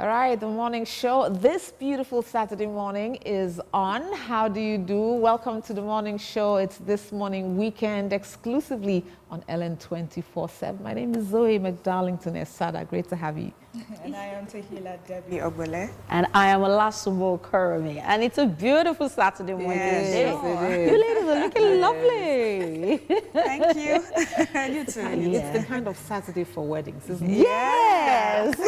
All right, the morning show this beautiful Saturday morning is on. How do you do? Welcome to the morning show. It's This Morning Weekend exclusively on Ellen 24/7. My name is Zoe McDarlington Esada. Great to have you. And I am Tahila Debbie Obole. And I am Olasumo Kurumi. And it's a beautiful Saturday morning today. Yes, it is. You ladies are looking lovely. Thank you. You too. It's the kind of Saturday for weddings, isn't it? Yes.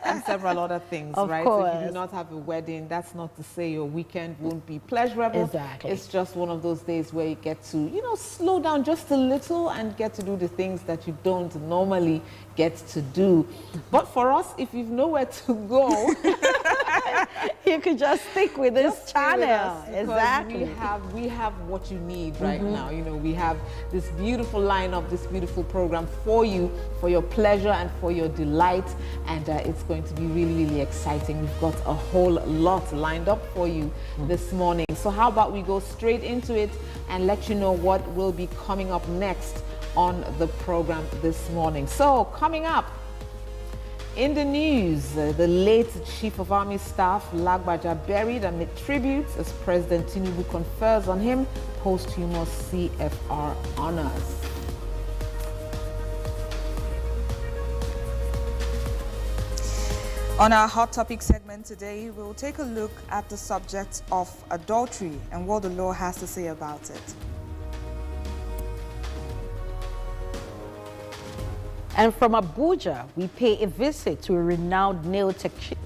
And several other things, Of right? course. So if you do not have a wedding, that's not to say your weekend won't be pleasurable. Exactly. It's just one of those days where you get to, slow down just a little and get to do the things that you don't normally get to do. But for us, if you've nowhere to go, You could just stick with this just stay with channel. us, because Exactly. we have what you need right now. We have this beautiful lineup, this beautiful program for you, for your pleasure and for your delight, and it's going to be really, really exciting. We've got a whole lot lined up for you this morning. So how about we go straight into it and let you know what will be coming up next on the program this morning. So coming up, in the news, the late Chief of Army Staff, Lagbaja, buried amid tributes as President Tinubu confers on him posthumous CFR honors. On our Hot Topic segment today, we'll take a look at the subject of adultery and what the law has to say about it. And from Abuja, we pay a visit to a renowned nail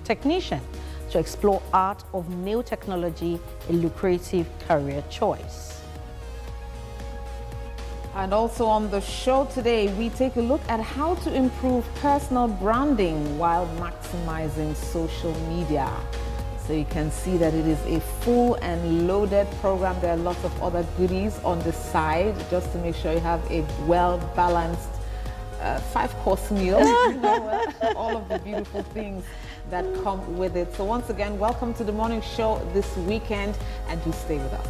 technician to explore art of nail technology, a lucrative career choice. And also on the show today, we take a look at how to improve personal branding while maximizing social media. So you can see that it is a full and loaded program. There are lots of other goodies on the side just to make sure you have a well-balanced 5-course meal. All of the beautiful things that come with it. So once again, welcome to the morning show this weekend, and do stay with us.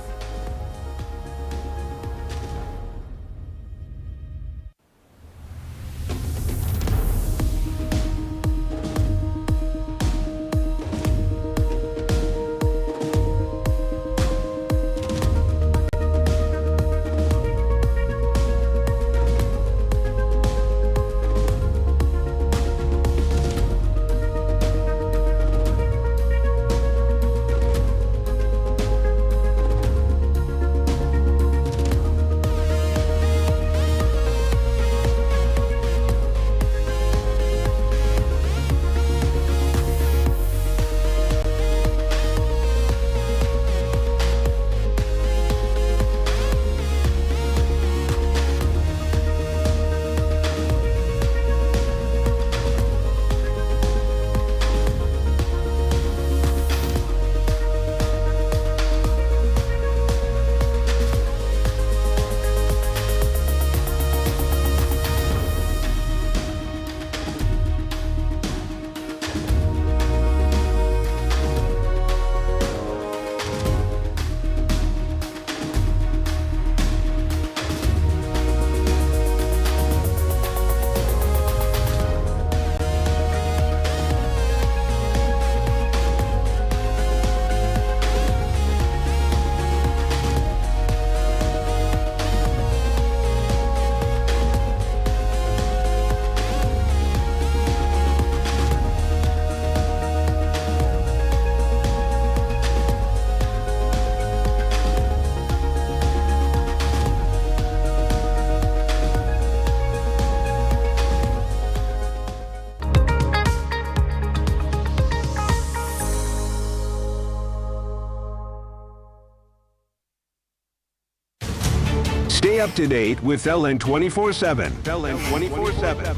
Stay up to date with Ellen 24/7. Ellen 24/7.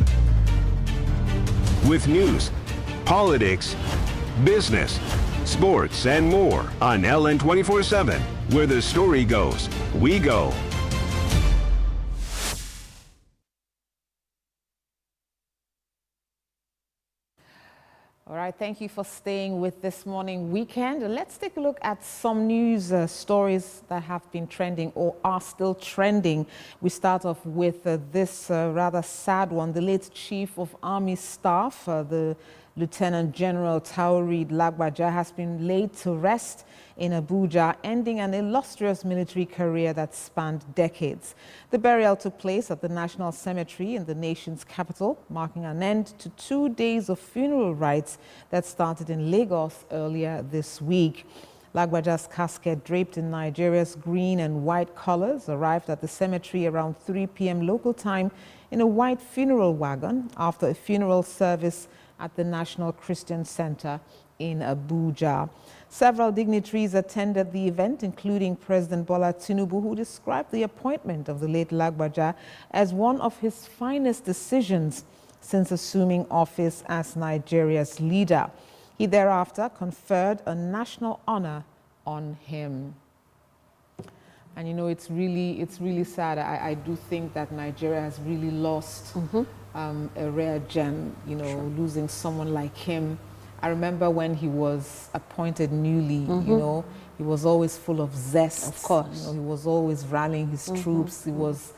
With news, politics, business, sports, and more on Ellen 24/7. Where the story goes, we go. All right, thank you for staying with This Morning Weekend. Let's take a look at some news stories that have been trending or are still trending. We start off with this rather sad one. The late Chief of Army Staff, the Lieutenant General Taoreed Lagbaja has been laid to rest in Abuja, ending an illustrious military career that spanned decades. The burial took place at the National Cemetery in the nation's capital, marking an end to 2 days of funeral rites that started in Lagos earlier this week. Lagbaja's casket, draped in Nigeria's green and white colors, arrived at the cemetery around 3 p.m. local time in a white funeral wagon after a funeral service at the National Christian Center in Abuja. Several dignitaries attended the event, including President Bola Tinubu, who described the appointment of the late Lagbaja as one of his finest decisions since assuming office as Nigeria's leader. He thereafter conferred a national honor on him. And you know, it's really sad. I do think that Nigeria has really lost a rare gem, you know, losing someone like him. I remember when he was appointed newly, you know, he was always full of zest. Of course. You know, he was always rallying his troops. He was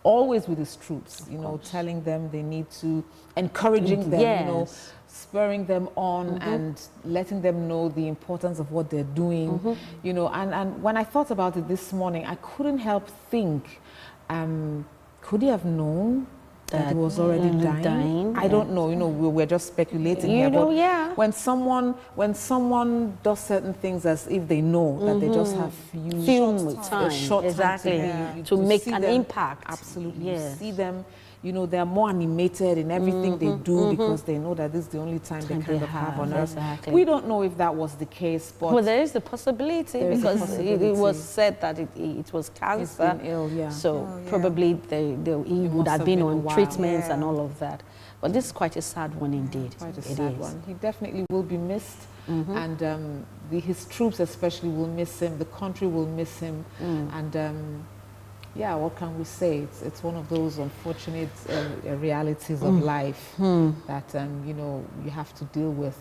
always with his troops, you know, telling them they need to, encouraging them, you know, spurring them on and letting them know the importance of what they're doing, you know. And when I thought about it this morning, I couldn't help think, could he have known that he was already dying? I don't know, you know, we're just speculating here. know, but when someone does certain things as if they know that they just have time, a short exactly, time to make see an them, impact. Absolutely. Yes. You see them, you know, they're more animated in everything they do because they know that this is the only time they kind of have on earth. Exactly. We don't know if that was the case, but well, there is the possibility because it was said that it was cancer. he's been ill, yeah. So probably he would must have have been been a on while. treatments Yeah. and all of that. But this is quite a sad one indeed. Quite a It sad is. one. He definitely will be missed, and his troops especially will miss him. The country will miss him, and yeah, what can we say? It's one of those unfortunate realities of life that you know, you have to deal with.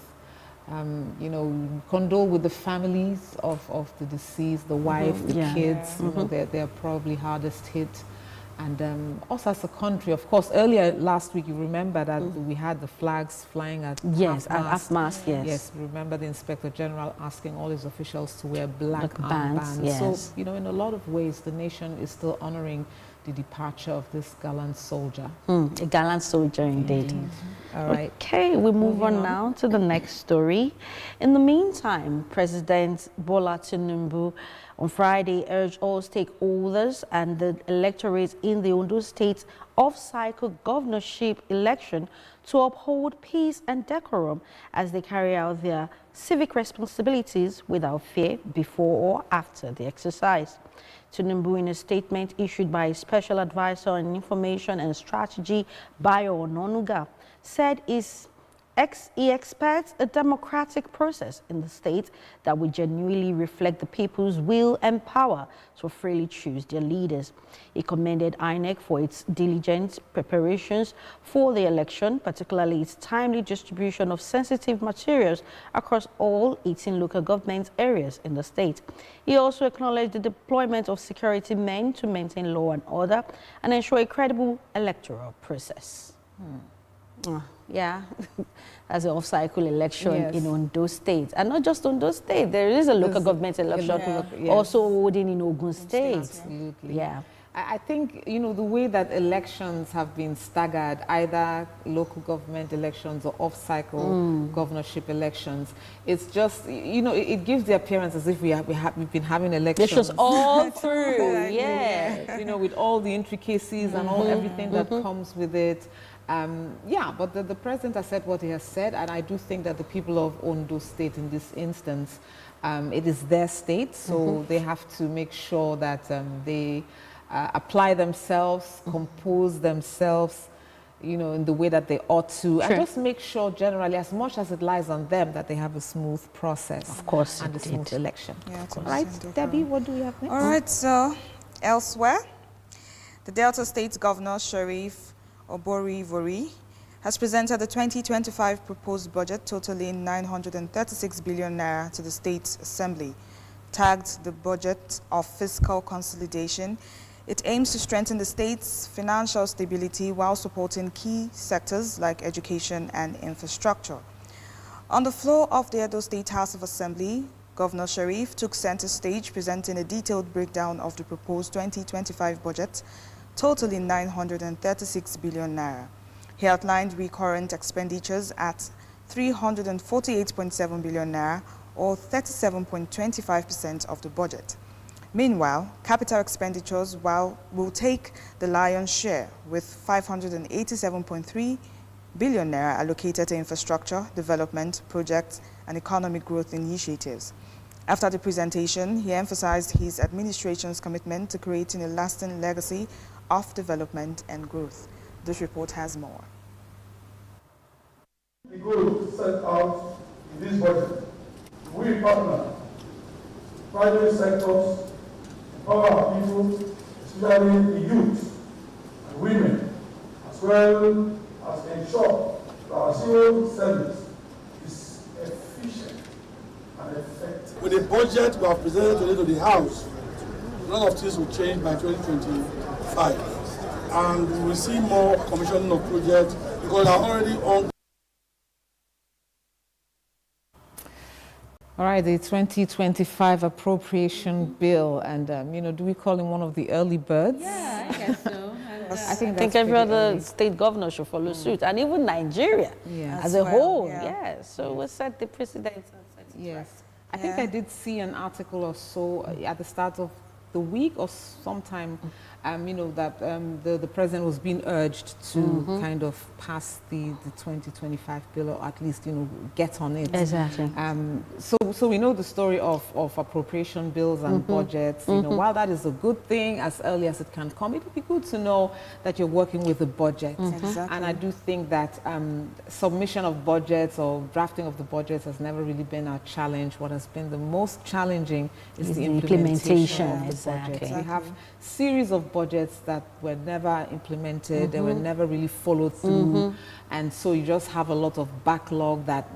You know, condole with the families of the deceased, the wife, the kids. You know, they're probably hardest hit. And us as a country, of course, earlier last week, you remember that we had the flags flying at half-mast, yes. Yes, remember the Inspector General asking all his officials to wear black bands, armbands. yes. So, you know, in a lot of ways, the nation is still honoring the departure of this gallant soldier. A gallant soldier indeed. All right. Okay, we move on now to the next story. In the meantime, President Bola Tinubu on Friday urged all stakeholders and the electorate in the Ondo State off-cycle governorship election to uphold peace and decorum as they carry out their civic responsibilities without fear before or after the exercise. Tinubu, in a statement issued by Special Advisor on Information and Strategy, Bayo Ononuga, said he expects a democratic process in the state that will genuinely reflect the people's will and power to freely choose their leaders. He commended INEC for its diligent preparations for the election, particularly its timely distribution of sensitive materials across all 18 local government areas in the state. He also acknowledged the deployment of security men to maintain law and order and ensure a credible electoral process. Yeah, as an off-cycle election in Ondo State. And not just Ondo State, there is a local government election also holding in Ogun State. Absolutely. Yeah. I think, you know, the way that elections have been staggered, either local government elections or off-cycle governorship elections, it's just, you know, it gives the appearance as if we've been having elections. Elections all through, yeah. You know, with all the intricacies and everything that comes with it. Yeah, but the president has said what he has said, and I do think that the people of Ondo State in this instance, it is their state, so they have to make sure that they apply themselves, compose themselves, you know, in the way that they ought to, and just make sure generally, as much as it lies on them, that they have a smooth process. Of course, and a smooth election. Yeah, all right, Debbie, what do we have next? All right, so elsewhere, the Delta State Governor, Sheriff Obori-Vori, has presented the 2025 proposed budget totaling 936 billion naira to the State Assembly. Tagged the budget of fiscal consolidation, it aims to strengthen the state's financial stability while supporting key sectors like education and infrastructure. On the floor of the Edo State House of Assembly, Governor Sharif took center stage presenting a detailed breakdown of the proposed 2025 budget, totaling 936 billion naira. He outlined recurrent expenditures at 348.7 billion naira, or 37.25% of the budget. Meanwhile, capital expenditures will take the lion's share, with 587.3 billion naira allocated to infrastructure, development, projects, and economic growth initiatives. After the presentation, he emphasized his administration's commitment to creating a lasting legacy of development and growth. This report has more. The goals set out in this budget, we partner private sectors, empower our people, especially the youth and women, as well as ensure that our civil service is efficient and effective. With the budget we have presented today to the House, a lot of things will change by 2025. And we will see more commissioning of projects because they are already on. All right, the 2025 appropriation bill, and do we call him one of the early birds? Yeah, I guess so. I think every other state governor should follow suit, and even Nigeria as a whole. Yeah. So we'll set the precedent. Yes. I think I did see an article or so at the start of the week or sometime, that the president was being urged to kind of pass the 2025 bill, or at least, get on it. Exactly. So we know the story of appropriation bills and budgets. While that is a good thing, as early as it can come, it would be good to know that you're working with a budget. Exactly. And I do think that submission of budgets or drafting of the budgets has never really been our challenge. What has been the most challenging is the implementation of the budget. We have series of budgets that were never implemented, they were never really followed through, and so you just have a lot of backlog that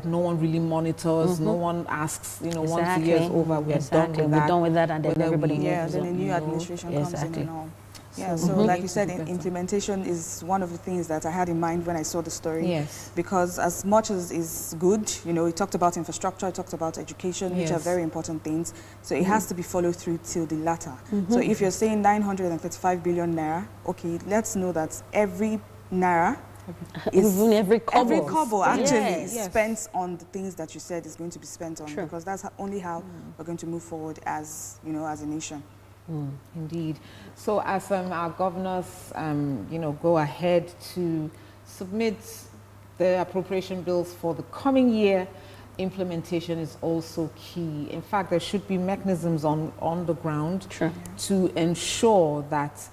no one really monitors, no one asks, once the year is over, we're done with that, and then everybody then a new administration comes in and all. Yeah, so like you said, implementation is one of the things that I had in mind when I saw the story. Yes. Because as much as is good, we talked about infrastructure, we talked about education, which are very important things. So it has to be followed through till the latter. So if you're saying 935 billion naira, okay, let's know that every naira is every kobo actually is spent on the things that you said is going to be spent on, because that's only how we're going to move forward as as a nation. Indeed. So as our governors, go ahead to submit the appropriation bills for the coming year, implementation is also key. In fact, there should be mechanisms on the ground to ensure that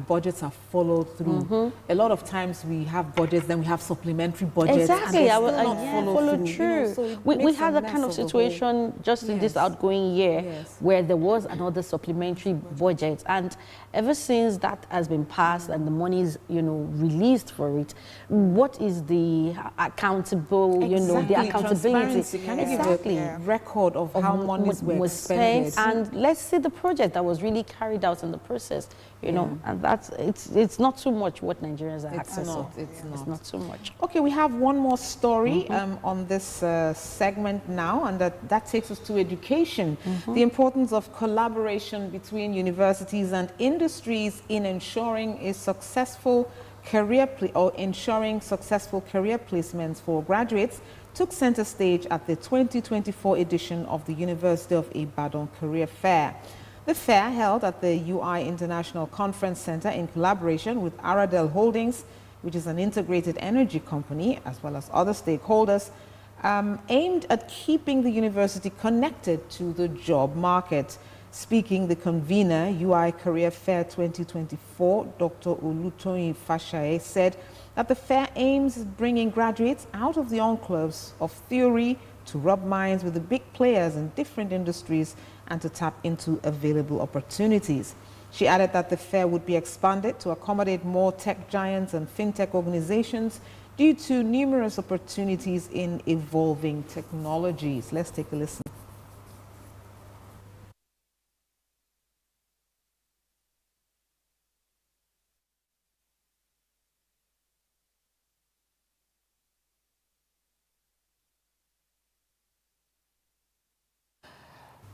budgets are followed through. A lot of times we have budgets, then we have supplementary budgets. Exactly, and follow through. So we had a kind of situation just in this outgoing year where there was another supplementary budget, and ever since that has been passed and the money is released for it, what is the accountable the accountability? Can you give a record of how monies were expended? And let's see the project that was really carried out in the process. And it's not too much what Nigerians are accessing. It's not too much. Okay, we have one more story on this segment now, and that takes us to education. The importance of collaboration between universities and industries in ensuring successful career placements for graduates took center stage at the 2024 edition of the University of Ibadan Career Fair. The fair, held at the UI International Conference Center in collaboration with Aradel Holdings, which is an integrated energy company, as well as other stakeholders, aimed at keeping the university connected to the job market. Speaking the convener, UI Career Fair 2024, Dr. Olutoyin Fashaye, said that the fair aims at bringing graduates out of the enclaves of theory to rub minds with the big players in different industries and to tap into available opportunities. She added that the fair would be expanded to accommodate more tech giants and fintech organizations due to numerous opportunities in evolving technologies. Let's take a listen.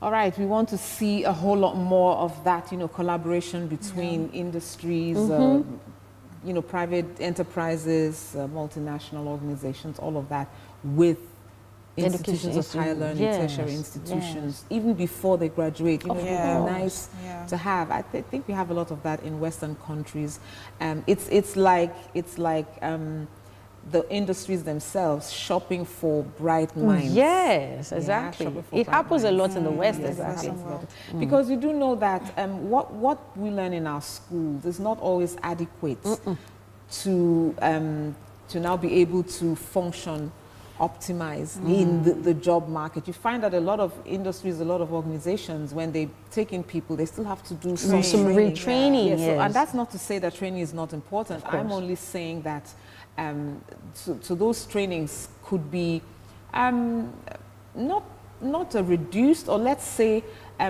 All right, we want to see a whole lot more of that, collaboration between industries, private enterprises, multinational organizations, all of that with institutions of higher learning, tertiary institutions, even before they graduate. It would be nice to have. I think we have a lot of that in Western countries. It's like the industries themselves shopping for bright minds. Yes, exactly. It happens a lot in the West, exactly. Because you do know that what we learn in our schools is not always adequate to now be able to function, optimize in the job market. You find that a lot of industries, a lot of organizations, when they take in people, they still have to do some retraining. Yes. So, and that's not to say that training is not important. I'm only saying that so those trainings could be not a reduced, or let's say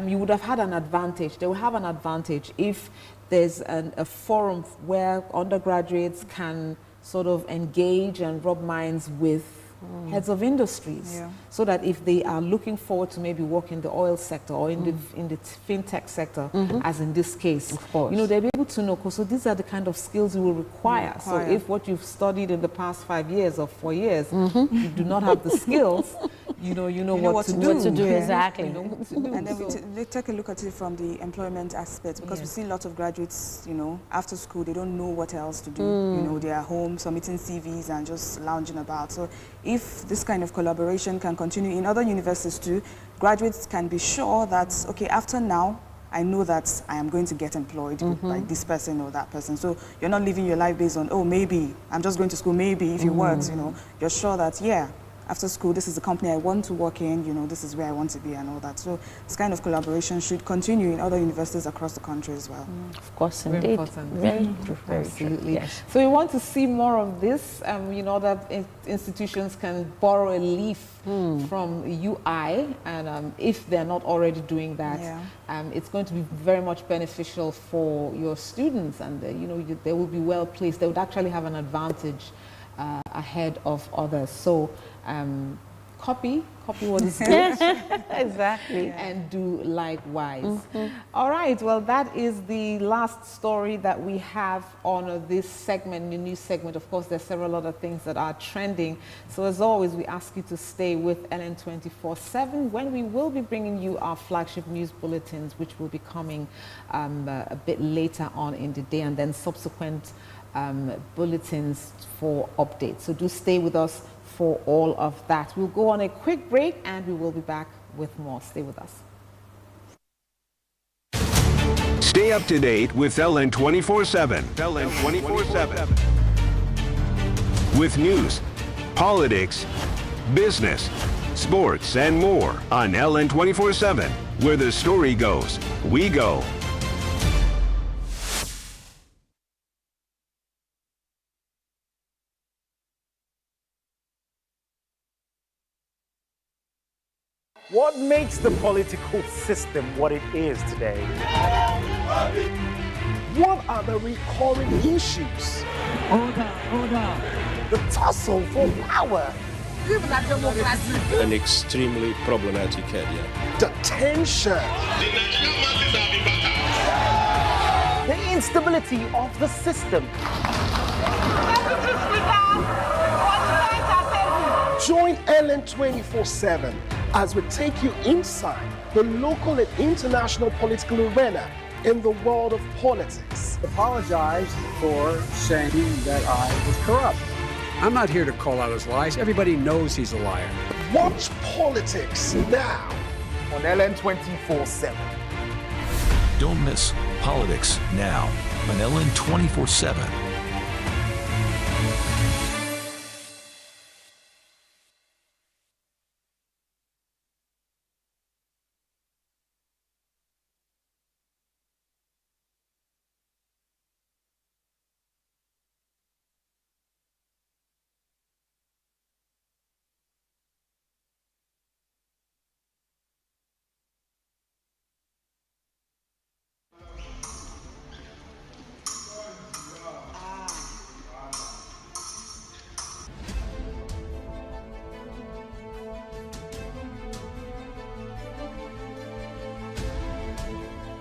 you would have had an advantage. They will have an advantage if there's a forum where undergraduates can sort of engage and rub minds with heads of industries, so that if they are looking forward to maybe work in the oil sector or in the fintech sector, as in this case, they'll be able to know. So these are the kind of skills you will require. So if what you've studied in the past 5 years or 4 years, you do not have the skills, you know what to do. What to do, exactly. And then we take a look at it from the employment aspect, because we see lots of graduates, after school, they don't know what else to do. They are home submitting CVs and just lounging about. So if this kind of collaboration can continue in other universities too, graduates can be sure that, okay, after now, I know that I am going to get employed with like this person or that person. So you're not living your life based on, oh, maybe I'm just going to school, maybe if it works, you're sure that, after school, this is the company I want to work in, this is where I want to be and all that. So this kind of collaboration should continue in other universities across the country as well. Of course, very indeed. Important. Very true. Absolutely. Yes. So we want to see more of this. That institutions can borrow a leaf from UI, and if they're not already doing that, it's going to be very much beneficial for your students, and they will be well placed. They would actually have an advantage ahead of others. So copy what is good. Exactly. And do likewise. All right, well, that is the last story that we have on this segment, the news segment. Of course, there's several other things that are trending. So as always, we ask you to stay with LN 24/7 when we will be bringing you our flagship news bulletins, which will be coming a bit later on in the day, and then subsequent bulletins for updates. So do stay with us for all of that. We'll go on a quick break and we will be back with more. Stay with us. Stay up to date with LN 24/7. LN 24/7. With news, politics, business, sports, and more on LN 24/7. Where the story goes, we go. What makes the political system what it is today? What are the recurring issues? Order. The tussle for power. An extremely problematic area. The tension. The instability of the system. Join LN 24/7 as we take you inside the local and international political arena in the world of politics. Apologize for saying that I was corrupt. I'm not here to call out his lies. Everybody knows he's a liar. Watch politics now on LN 24/7. Don't miss Politics Now on LN 24/7.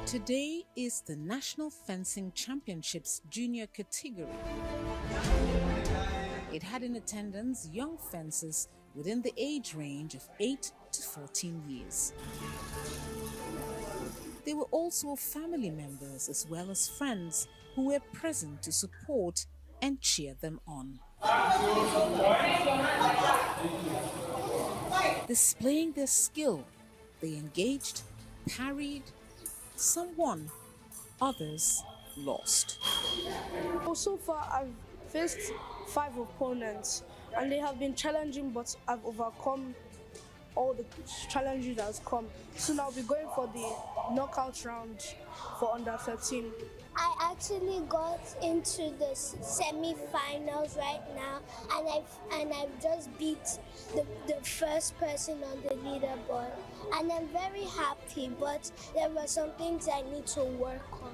Today is the National Fencing Championships Junior category. It had in attendance young fencers within the age range of 8 to 14 years. There were also family members as well as friends who were present to support and cheer them on. Displaying their skill, they engaged, parried, some won, others lost. So far, I've faced 5 opponents, and they have been challenging, but I've overcome all the challenges that has come. Soon I'll be going for the knockout round for under 13. I actually got into the semi-finals right now, and I've just beat the first person on the leaderboard, and I'm very happy. But there were some things I need to work on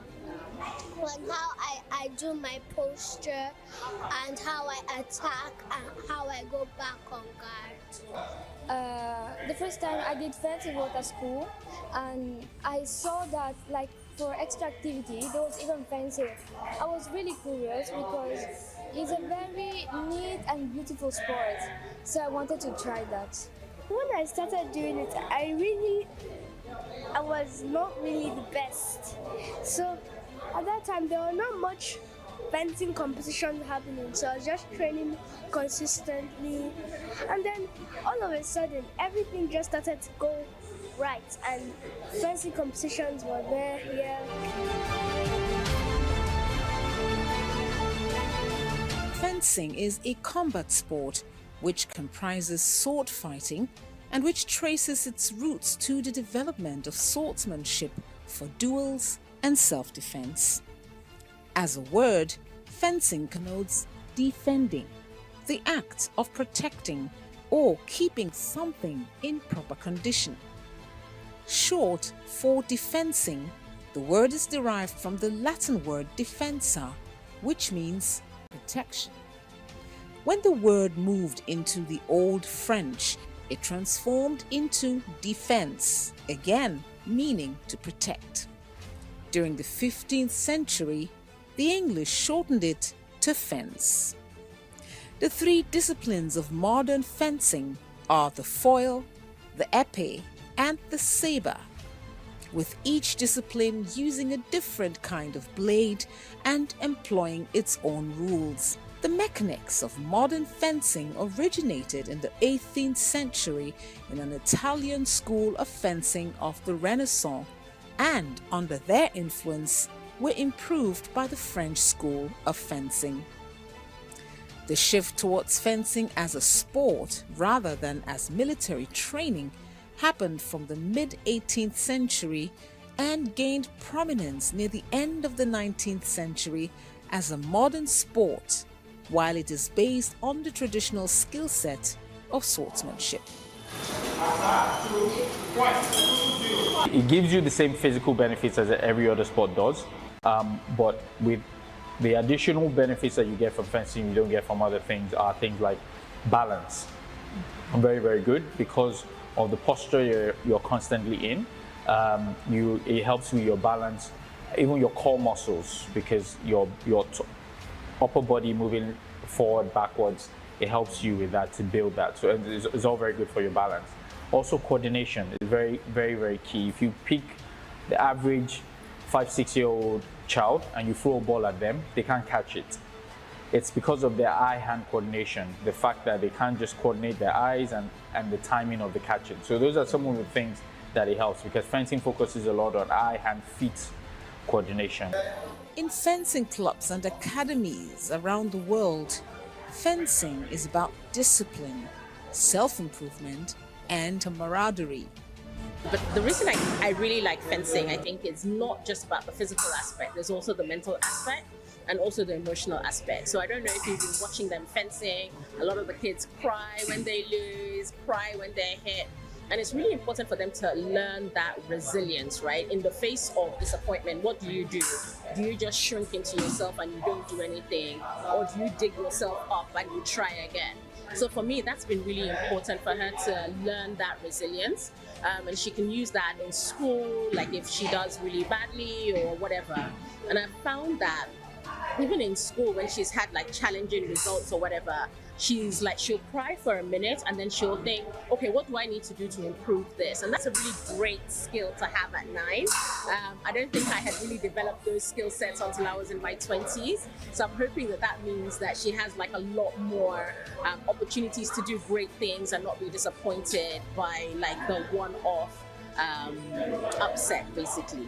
how I do my posture, and how I attack, and how I go back on guard. The first time I did fencing was at school, and I saw that for extra activity there was even fencing. I was really curious because it's a very neat and beautiful sport, so I wanted to try that. When I started doing it, I was not really the best. So at that time there were not much fencing competitions happening, so I was just training consistently, and then all of a sudden everything just started to go right, and fencing competitions were there here. Fencing is a combat sport which comprises sword fighting and which traces its roots to the development of swordsmanship for duels and self-defense. As a word, fencing connotes defending, the act of protecting or keeping something in proper condition. Short for defensing, the word is derived from the Latin word defensa, which means protection. When the word moved into the Old French, it transformed into defense, again meaning to protect. During the 15th century, the English shortened it to fence. The 3 disciplines of modern fencing are the foil, the épée, and the saber, with each discipline using a different kind of blade and employing its own rules. The mechanics of modern fencing originated in the 18th century in an Italian school of fencing of the Renaissance, and under their influence were improved by the French school of fencing. The shift towards fencing as a sport rather than as military training happened from the mid-18th century and gained prominence near the end of the 19th century as a modern sport, while it is based on the traditional skill set of swordsmanship. It gives you the same physical benefits as every other sport does, but with the additional benefits that you get from fencing you don't get from other things are things like balance. Very, very good because of the posture you're constantly in. It helps with your balance, even your core muscles, because your upper body moving forward, backwards, it helps you with that, to build that. So it's all very good for your balance. Also, coordination is very, very, very key. If you pick the average 5-6-year-old child and you throw a ball at them, they can't catch it. It's because of their eye-hand coordination, the fact that they can't just coordinate their eyes and the timing of the catching. So those are some of the things that it helps, because fencing focuses a lot on eye-hand feet coordination. In fencing clubs and academies around the world, fencing is about discipline, self-improvement, and camaraderie. But the reason I really like fencing, I think, is not just about the physical aspect. There's also the mental aspect and also the emotional aspect. So I don't know if you've been watching them fencing. A lot of the kids cry when they lose, cry when they're hit. And it's really important for them to learn that resilience, right? In the face of disappointment, what do? Do you just shrink into yourself and you don't do anything? Or do you dig yourself up and you try again? So for me, that's been really important for her to learn that resilience. And she can use that in school, like if she does really badly or whatever. And I've found that even in school, when she's had like challenging results or whatever, she'll cry for a minute and then she'll think, okay, what do I need to do to improve this? And that's a really great skill to have at 9. I don't think I had really developed those skill sets until I was in my 20s. So I'm hoping that means that she has like a lot more opportunities to do great things and not be disappointed by like the one-off upset, basically.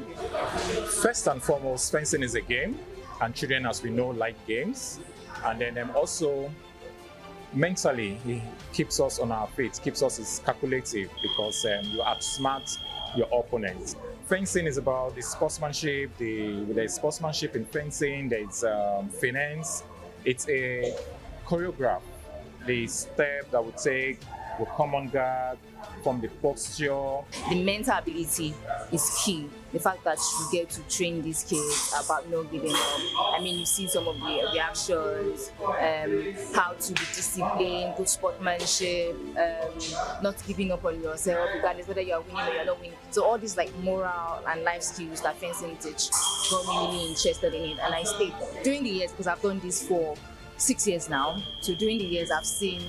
First and foremost, fencing is a game, and children, as we know, like games. And then also, mentally, it keeps us on our feet, keeps us calculative, because you outsmart your opponent. Fencing is about the sportsmanship. There's sportsmanship in fencing. There's finesse. It's a choreograph. The step that we take, we come on guard, from the posture. The mental ability is key. The fact that you get to train these kids about not giving up. I mean, you see some of the reactions, how to be disciplined, good sportsmanship, not giving up on yourself, regardless whether you're winning or you're not winning. So all these like moral and life skills that fencing teach, got me really interested in it. And I stayed during the years, because I've done this for 6 years now. So during the years, I've seen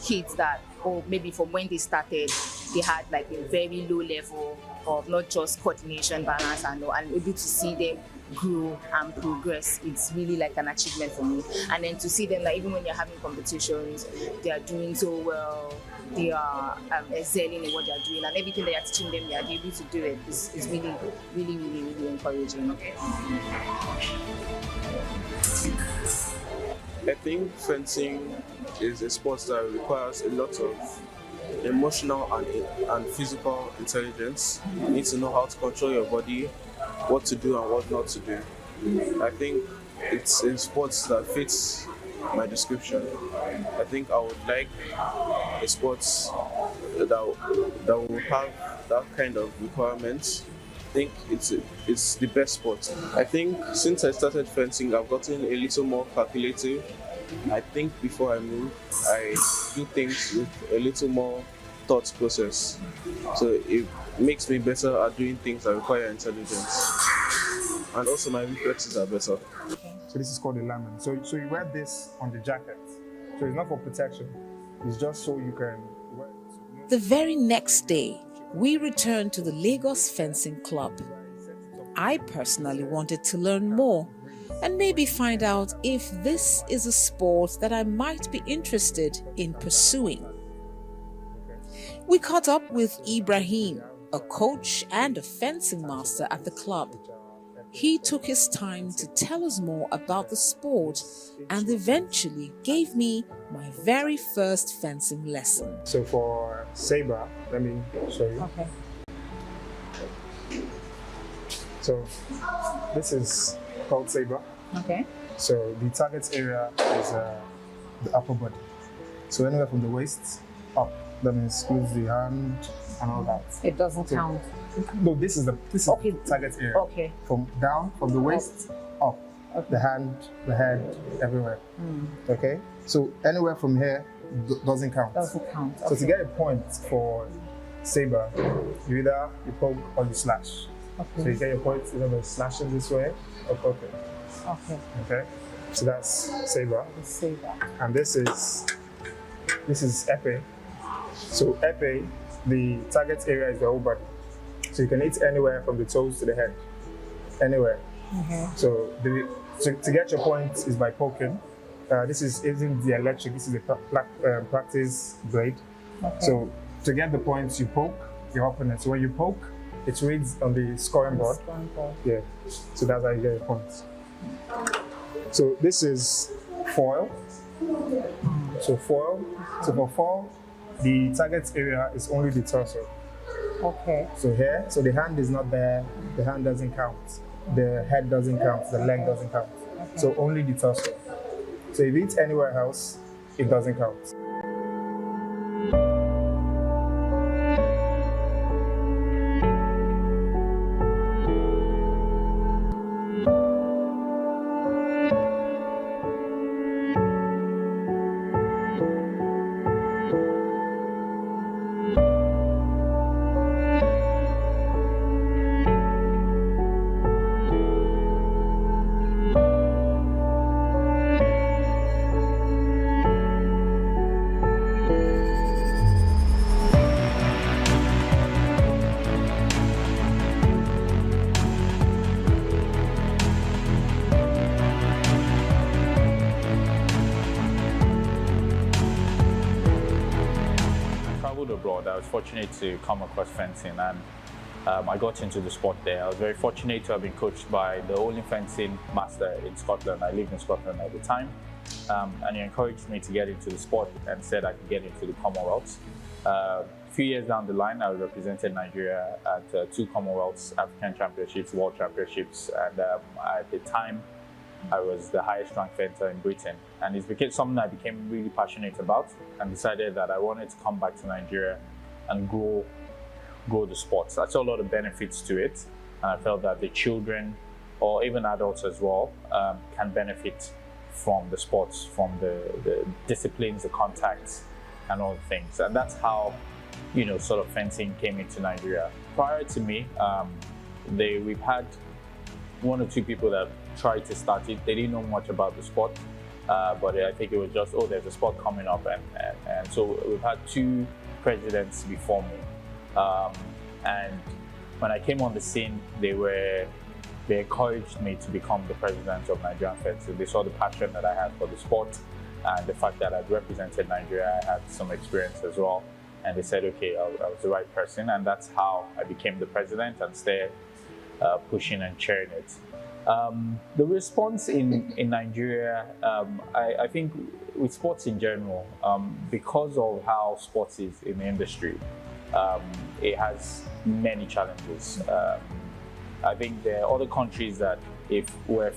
kids that, or maybe from when they started, they had like a very low level of not just coordination, balance, and able to see them grow and progress. It's really like an achievement for me. And then to see them, like even when you're having competitions, they are doing so well, they are excelling in what they are doing, and everything that you're teaching them, they are able to do it. It's really, really, really, really encouraging. I think fencing is a sport that requires a lot of emotional and physical intelligence. You need to know how to control your body, what to do and what not to do. I think it's a sport that fits my description. I think I would like a sport that will have that kind of requirements. I think it's the best sport. I think since I started fencing, I've gotten a little more calculative. I think before I move, I do things with a little more thought process. So it makes me better at doing things that require intelligence. And also my reflexes are better. So this is called a lamen. So you wear this on the jacket. So it's not for protection. It's just so you can wear it. The very next day, we returned to the Lagos Fencing Club. I personally wanted to learn more and maybe find out if this is a sport that I might be interested in pursuing. We caught up with Ibrahim, a coach and a fencing master at the club. He took his time to tell us more about the sport and eventually gave me my very first fencing lesson. So for saber, let me show you. Okay. So this is called saber. Okay. So the target area is the upper body. So anywhere from the waist up, that includes the hand and all that. It doesn't count. No, this is the target area. Okay. From down, from the waist up, the hand, the head, everywhere. Okay. So anywhere from here doesn't count. Doesn't count. So to get a point for saber, you either you poke or you slash. Okay. So you get your point either by slashing this way or poking. Okay. Okay. So that's saber. Saber. And this is épée. So épée, the target area is the whole body. So you can hit anywhere from the toes to the head. Anywhere. So to get your point is by poking. This isn't the electric, this is a practice blade. Okay. So to get the points, you poke your opponent. So when you poke, it reads on the scoring board. Yeah. So that's how you get your points. So this is foil. So foil. So for foil, the target area is only the torso. Okay. So here, so the hand is not there, the hand doesn't count. The head doesn't count, the leg doesn't count. Okay. So only the torso. So if it's anywhere else, it doesn't count. I was fortunate to come across fencing, and I got into the sport there. I was very fortunate to have been coached by the only fencing master in Scotland. I lived in Scotland at the time, and he encouraged me to get into the sport and said I could get into the Commonwealths. A few years down the line, I represented Nigeria at 2 Commonwealths, African Championships, World Championships, and at the time, I was the highest ranked fencer in Britain. And it became something I became really passionate about, and decided that I wanted to come back to Nigeria and grow the sports. I saw a lot of benefits to it, and I felt that the children, or even adults as well, can benefit from the sports, from the disciplines, the contacts, and all the things. And that's how, sort of fencing came into Nigeria. Prior to me, we've had 1 or 2 people that tried to start it. They didn't know much about the sport, but I think it was just, there's a sport coming up, and so we've had 2 presidents before me. And when I came on the scene, they encouraged me to become the president of Nigerian Fencing. They saw the passion that I had for the sport, and the fact that I'd represented Nigeria. I had some experience as well, and they said, okay, I was the right person, and that's how I became the president and started pushing and chairing it. The response in Nigeria, I think with sports in general, because of how sports is in the industry, it has many challenges. I think there are other countries that if we're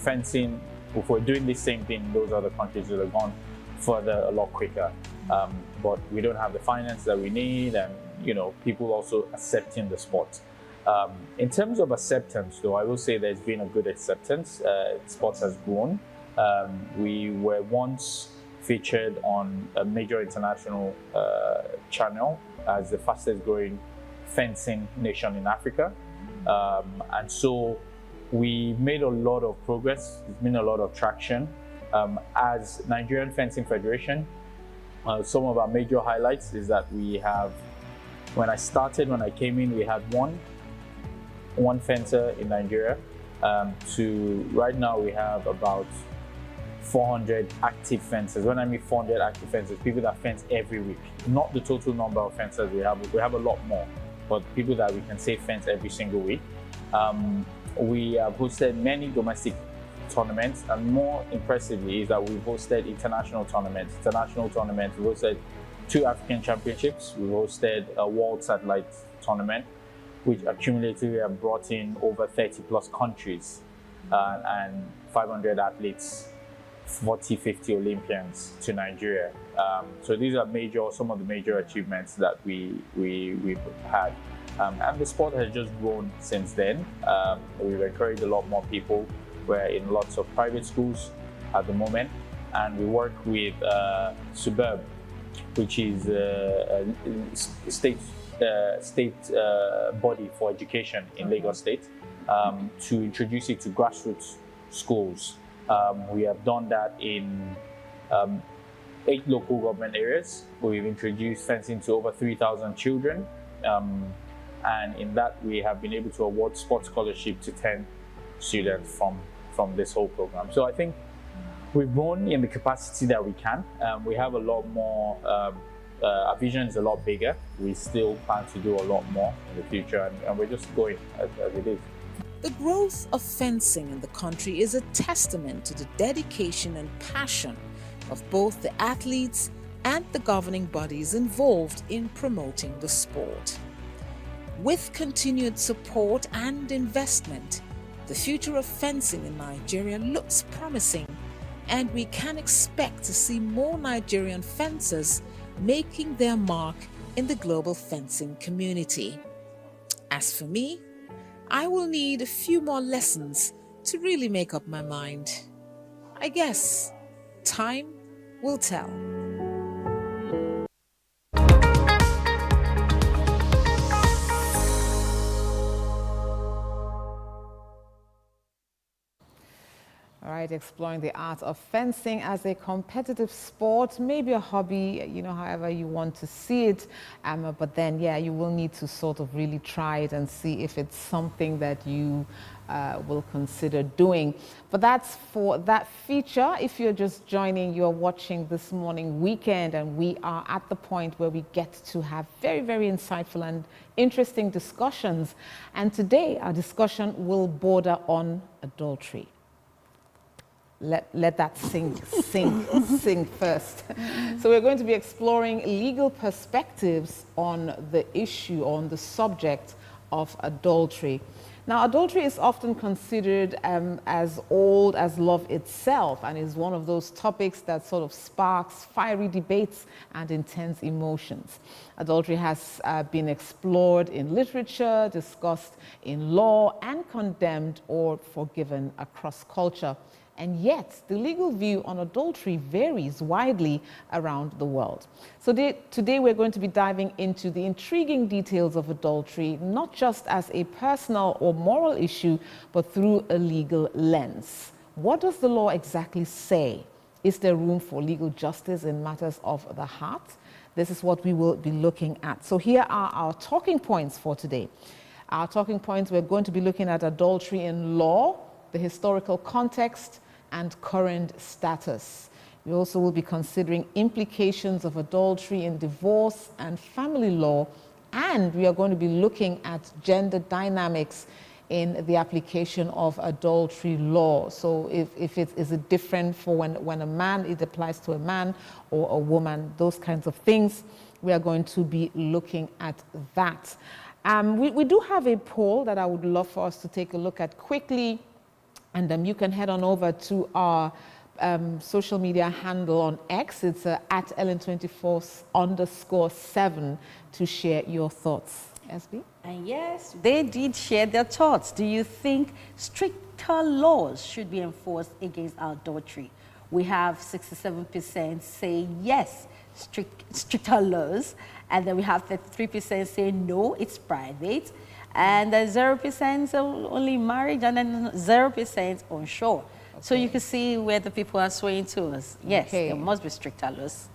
doing the same thing, those other countries would have gone further a lot quicker. But we don't have the finance that we need, and people also accepting the sport. In terms of acceptance, though, I will say there's been a good acceptance. Sports has grown. We were once featured on a major international channel as the fastest growing fencing nation in Africa. And so we made a lot of progress. There's been a lot of traction. As Nigerian Fencing Federation, some of our major highlights is that we have, when I came in, we had one fencer in Nigeria. To right now, we have about 400 active fencers. When I mean 400 active fencers, people that fence every week. Not the total number of fencers we have. We have a lot more, but people that we can say fence every single week. We have hosted many domestic tournaments, and more impressively is that we've hosted international tournaments. We've hosted 2 African championships. We've hosted a World Satellite tournament, which accumulatively have brought in over 30 plus countries and 500 athletes, 40, 50 Olympians to Nigeria. So these are some of the major achievements that we've had. And the sport has just grown since then. We've encouraged a lot more people. We're in lots of private schools at the moment, and we work with Suburb, which is a state body for education in Lagos State, to introduce it to grassroots schools. We have done that in 8 local government areas. We've introduced fencing to over 3,000 children, and in that we have been able to award sports scholarship to 10 students from this whole program. So I think we've grown in the capacity that we can. We have a lot more. Our vision is a lot bigger. We still plan to do a lot more in the future, and we're just going as it is. The growth of fencing in the country is a testament to the dedication and passion of both the athletes and the governing bodies involved in promoting the sport. With continued support and investment, the future of fencing in Nigeria looks promising, and we can expect to see more Nigerian fencers making their mark in the global fencing community. As for me, I will need a few more lessons to really make up my mind. I guess time will tell. All right, exploring the art of fencing as a competitive sport, maybe a hobby, you know, however you want to see it. But then, yeah, you will need to sort of really try it and see if it's something that you will consider doing. But that's for that feature. If you're just joining, you're watching This Morning Weekend, and we are at the point where we get to have very, very insightful and interesting discussions. And today, our discussion will border on adultery. Let that sink first. So we're going to be exploring legal perspectives on the issue, on the subject of adultery. Now, adultery is often considered as old as love itself, and is one of those topics that sort of sparks fiery debates and intense emotions. Adultery has been explored in literature, discussed in law, and condemned or forgiven across culture. And yet, the legal view on adultery varies widely around the world. So today we're going to be diving into the intriguing details of adultery, not just as a personal or moral issue, but through a legal lens. What does the law exactly say? Is there room for legal justice in matters of the heart? This is what we will be looking at. So here are our talking points for today. Our talking points, we're going to be looking at adultery in law, the historical context, and current status. We also will be considering implications of adultery in divorce and family law, and we are going to be looking at gender dynamics in the application of adultery law. So if it is it different for when a man, it applies to a man or a woman, those kinds of things. We are going to be looking at that. We do have a poll that I would love for us to take a look at quickly. And you can head on over to our social media handle on X. It's at Ellen24_7 to share your thoughts. SB? And yes, they did share their thoughts. Do you think stricter laws should be enforced against adultery? We have 67% say yes, stricter laws. And then we have 33% say no, it's private. And 0% only marriage, and then 0% unsure. Okay. So you can see where the people are swaying to us. Yes, okay. There must be stricter laws.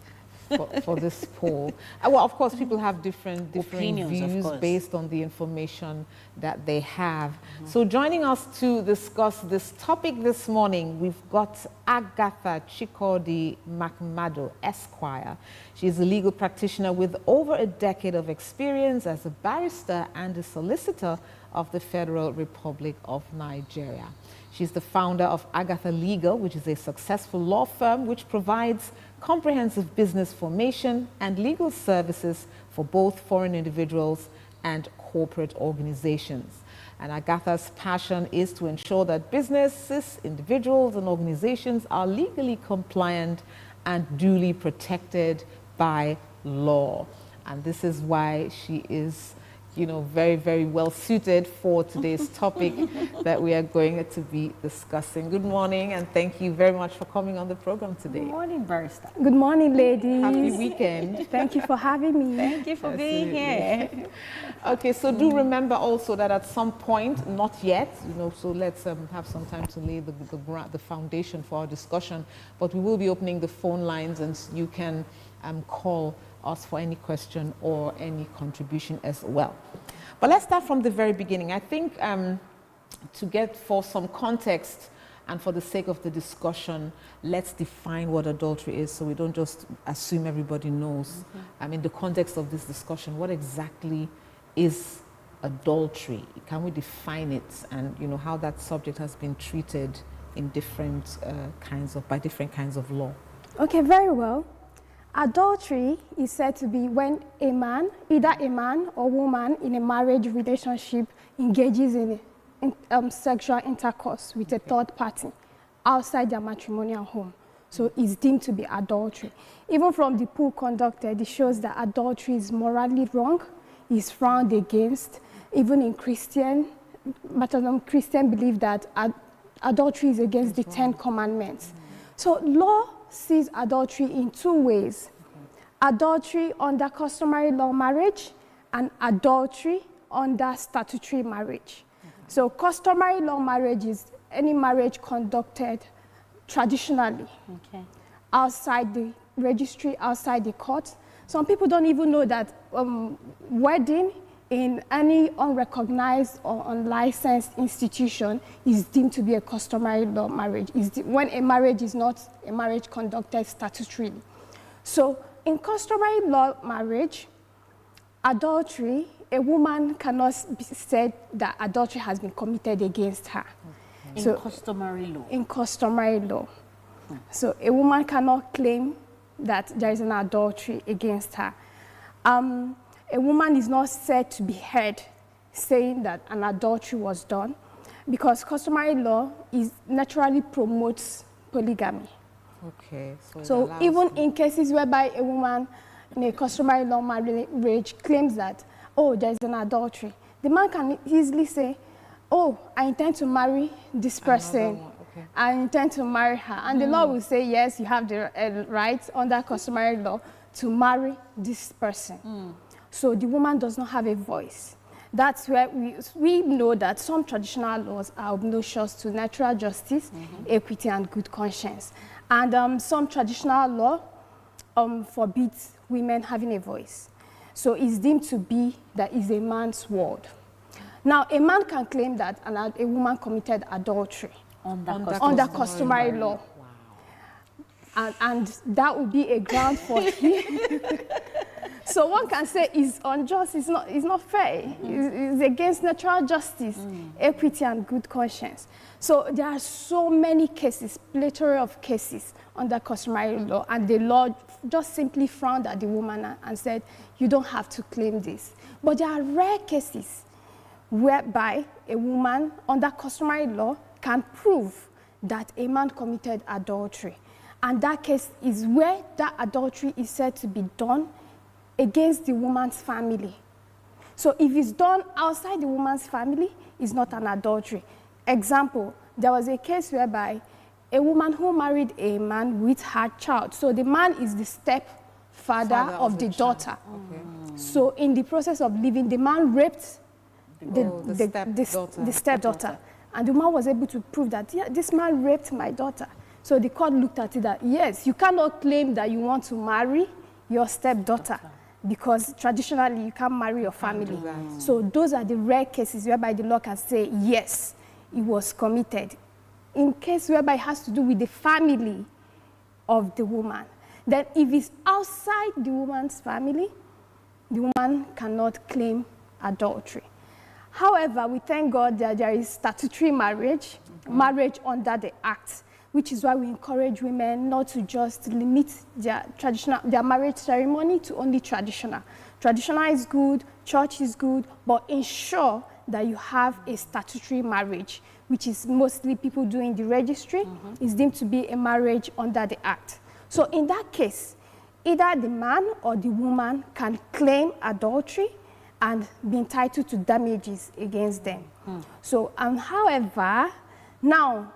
For this poll. Well, of course, people have different opinions, views based on the information that they have. So joining us to discuss this topic this morning, we've got Agatha Chikodi McMado, Esquire. She's a legal practitioner with over a decade of experience as a barrister and a solicitor of the Federal Republic of Nigeria. She's the founder of Agatha Legal, which is a successful law firm which provides comprehensive business formation and legal services for both foreign individuals and corporate organizations. And Agatha's passion is to ensure that businesses, individuals, and organizations are legally compliant and duly protected by law. And this is why she is, you know, very, very well suited for today's topic that we are going to be discussing. Good morning, and thank you very much for coming on the program today. Good morning, Barrister. Good morning, ladies. Happy weekend. Thank you for having me. Thank you for being here. Okay, so do remember also that at some point, not yet, you know, so let's have some time to lay the foundation for our discussion, but we will be opening the phone lines, and you can call us for any question or any contribution as well. But let's start from the very beginning. I think to get for some context and for the sake of the discussion, let's define what adultery is so we don't just assume everybody knows. In the context of this discussion, what exactly is adultery? Can we define it, and you know how that subject has been treated in different by different kinds of law? Okay, very well. Adultery is said to be when a man, either a man or woman in a marriage relationship, engages in sexual intercourse with a third party outside their matrimonial home. So it's deemed to be adultery. Even from the poll conducted, it shows that adultery is morally wrong, is frowned against. Even in Christian believe that adultery is against the 10 commandments. So law sees adultery in two ways: adultery under customary law marriage and adultery under statutory marriage. So customary law marriage is any marriage conducted traditionally, Okay. outside the registry, outside the court. Some people don't even know that wedding in any unrecognized or unlicensed institution is deemed to be a customary law marriage, when a marriage is not a marriage conducted statutorily. So in customary law marriage, adultery, a woman cannot be said that adultery has been committed against her. In customary law? In customary law. So a woman cannot claim that there is an adultery against her. A woman is not said to be heard saying that an adultery was done, because customary law naturally promotes polygamy. Okay. So even in cases whereby a woman in a customary law marriage claims that, oh, there's an adultery, the man can easily say, oh, I intend to marry this person. Okay. I intend to marry her. And the law will say, yes, you have the right under customary law to marry this person. So the woman does not have a voice. That's where we know that some traditional laws are obnoxious to natural justice, equity, and good conscience. And some traditional law forbids women having a voice. So it's deemed to be that is a man's word. Now, a man can claim that a woman committed adultery under customary law. Wow. And that would be a ground for him. So one can say it's unjust, it's not fair, it's against natural justice, equity, and good conscience. So there are so many cases, plethora of cases under customary law, and the law just simply frowned at the woman and said, you don't have to claim this. But there are rare cases whereby a woman under customary law can prove that a man committed adultery. And that case is where that adultery is said to be done against the woman's family. So if it's done outside the woman's family, it's not an adultery. Example, there was a case whereby a woman who married a man with her child. So the man is the stepfather of the daughter. Okay. So in the process of living, the man raped the stepdaughter. And the woman was able to prove that, yeah, this man raped my daughter. So the court looked at it that, yes, you cannot claim that you want to marry your stepdaughter, because traditionally you can't marry your family. So those are the rare cases whereby the law can say, yes, it was committed. In case whereby it has to do with the family of the woman, then if it's outside the woman's family, the woman cannot claim adultery. However, we thank God that there is statutory marriage, marriage under the Act, which is why we encourage women not to just limit their marriage ceremony to only traditional. Traditional is good, church is good, but ensure that you have a statutory marriage, which is mostly people doing the registry, is deemed to be a marriage under the Act. So in that case, either the man or the woman can claim adultery and be entitled to damages against them. So, however, now,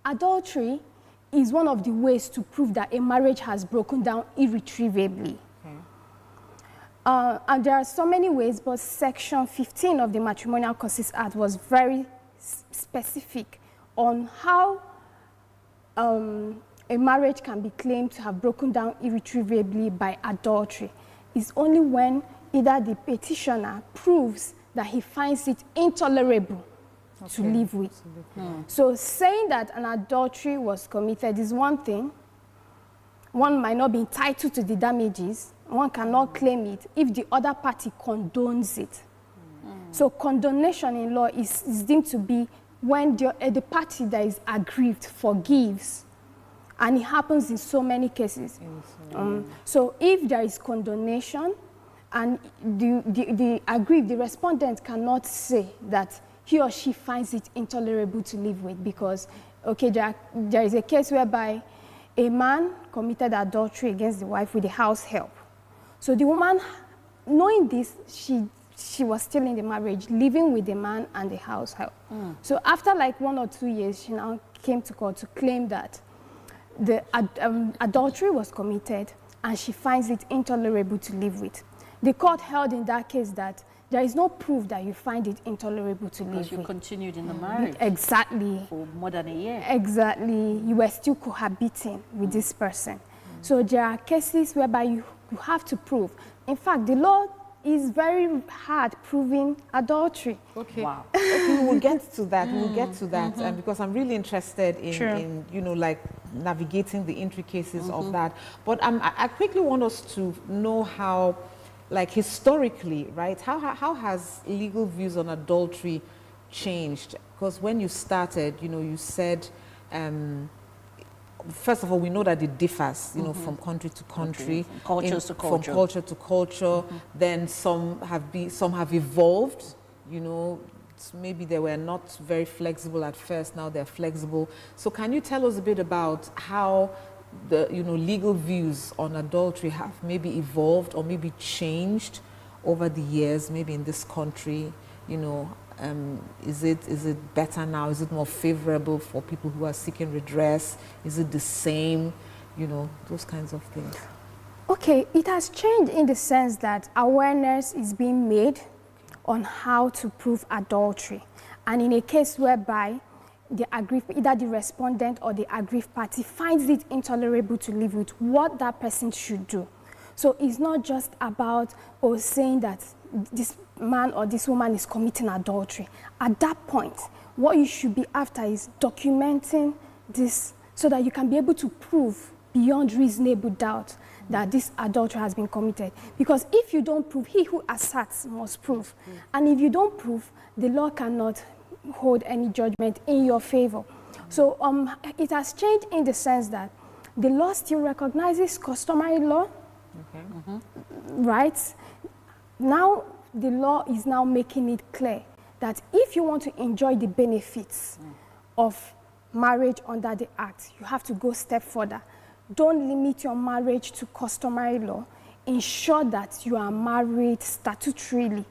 adultery is one of the ways to prove that a marriage has broken down irretrievably. And there are so many ways, but Section 15 of the Matrimonial Causes Act was very specific on how a marriage can be claimed to have broken down irretrievably by adultery. It's only when either the petitioner proves that he finds it intolerable to live with. So saying that an adultery was committed is one thing. One might not be entitled to the damages. One cannot claim it if the other party condones it. So condonation in law is deemed to be when the party that is aggrieved forgives. And it happens in so many cases. So if there is condonation and the aggrieved, the respondent cannot say that he or she finds it intolerable to live with, because, okay, there is a case whereby a man committed adultery against the wife with a house help. So the woman, knowing this, she was still in the marriage, living with the man and the house help. So after like 1 or 2 years, she now came to court to claim that the adultery was committed and she finds it intolerable to live with. The court held in that case that there is no proof that you find it intolerable to live Because you with. continued in the marriage. Exactly. For more than a year. Exactly. You were still cohabiting with this person. So there are cases whereby you have to prove. In fact, the law is very hard proving adultery. Okay. Wow. Okay, we'll get to that. We'll get to that, because I'm really interested in you know, like navigating the intricacies of that. But I quickly want us to know how, like historically, right? How has legal views on adultery changed? Because when you started, you know, you said. First of all, we know that it differs, you know, from country to country, From culture to culture. From culture to culture. Then some have evolved, you know. Maybe they were not very flexible at first. Now they're flexible. So, can you tell us a bit about how the legal views on adultery have maybe evolved or maybe changed over the years, maybe in this country, you know? Is it better now? Is it more favorable for people who are seeking redress? Is it the same? You know, those kinds of things. Okay, it has changed in the sense that awareness is being made on how to prove adultery. And in a case whereby either the respondent or the aggrieved party finds it intolerable to live with, what that person should do. So it's not just about saying that this man or this woman is committing adultery. At that point, what you should be after is documenting this so that you can be able to prove beyond reasonable doubt that this adultery has been committed. Because if you don't prove, he who asserts must prove. And if you don't prove, the law cannot hold any judgment in your favor. So it has changed in the sense that the law still recognizes customary law, right? Now, the law is now making it clear that if you want to enjoy the benefits of marriage under the Act, you have to go a step further. Don't limit your marriage to customary law. Ensure that you are married statutorily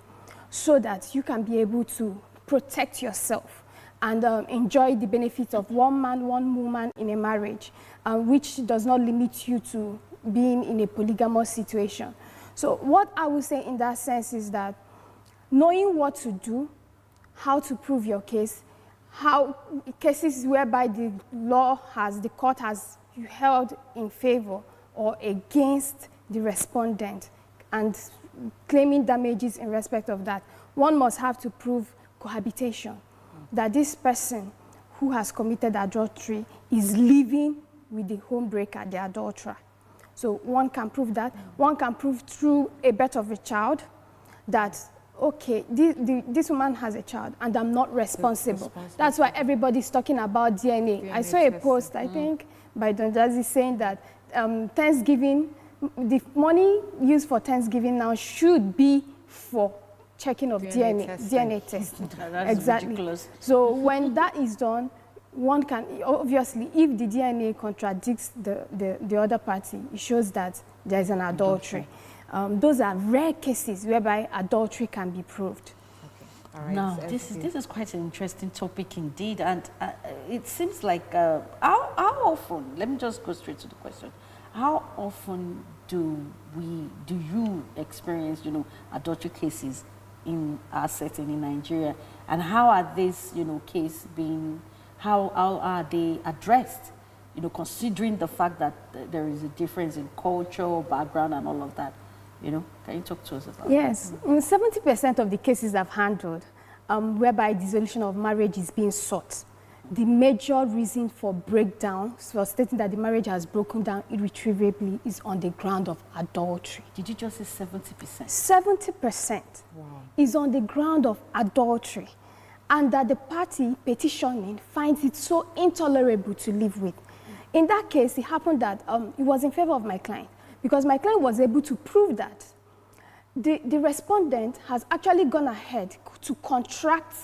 so that you can be able to protect yourself and enjoy the benefits of one man, one woman in a marriage, which does not limit you to being in a polygamous situation. So what I would say in that sense is that knowing what to do, how to prove your case, how cases whereby the court has held in favor or against the respondent and claiming damages in respect of that, one must have to prove cohabitation, that this person who has committed adultery is living with the homebreaker, the adulterer. So one can prove that. One can prove through a birth of a child that, okay, this woman has a child and I'm not responsible. That's why everybody's talking about DNA. I saw a post, I think, by Don Jazzy saying that Thanksgiving, the money used for Thanksgiving now should be for checking of DNA testing. That's exactly. ridiculous. So when that is done, one can, obviously, if the DNA contradicts the other party, it shows that there is an adultery. Those are rare cases whereby adultery can be proved. All right. Now, this is quite an interesting topic indeed, and it seems like how often? Let me just go straight to the question. How often do you experience, adultery cases in our setting in Nigeria, and how are these, cases being? How are they addressed? Considering the fact that there is a difference in culture, background, and all of that. Can you talk to us about that? Yes, 70% of the cases I've handled whereby dissolution of marriage is being sought, the major reason for breakdown, for stating that the marriage has broken down irretrievably, is on the ground of adultery. Did you just say 70%? 70% is on the ground of adultery, and that the party petitioning finds it so intolerable to live with. In that case, it happened that it was in favor of my client, because my client was able to prove that the respondent has actually gone ahead to contract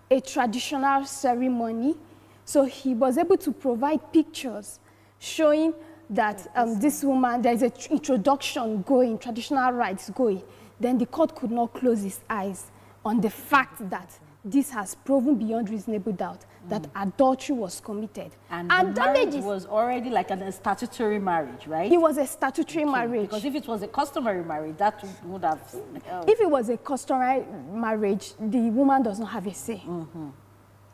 a traditional ceremony. So he was able to provide pictures showing that this woman, there is an introduction going, traditional rites going. Then the court could not close its eyes on the fact that this has proven beyond reasonable doubt that adultery was committed. And the marriage was already like a statutory marriage, right? It was a statutory marriage. Because if it was a customary marriage, that would have... If it was a customary marriage, the woman does not have a say.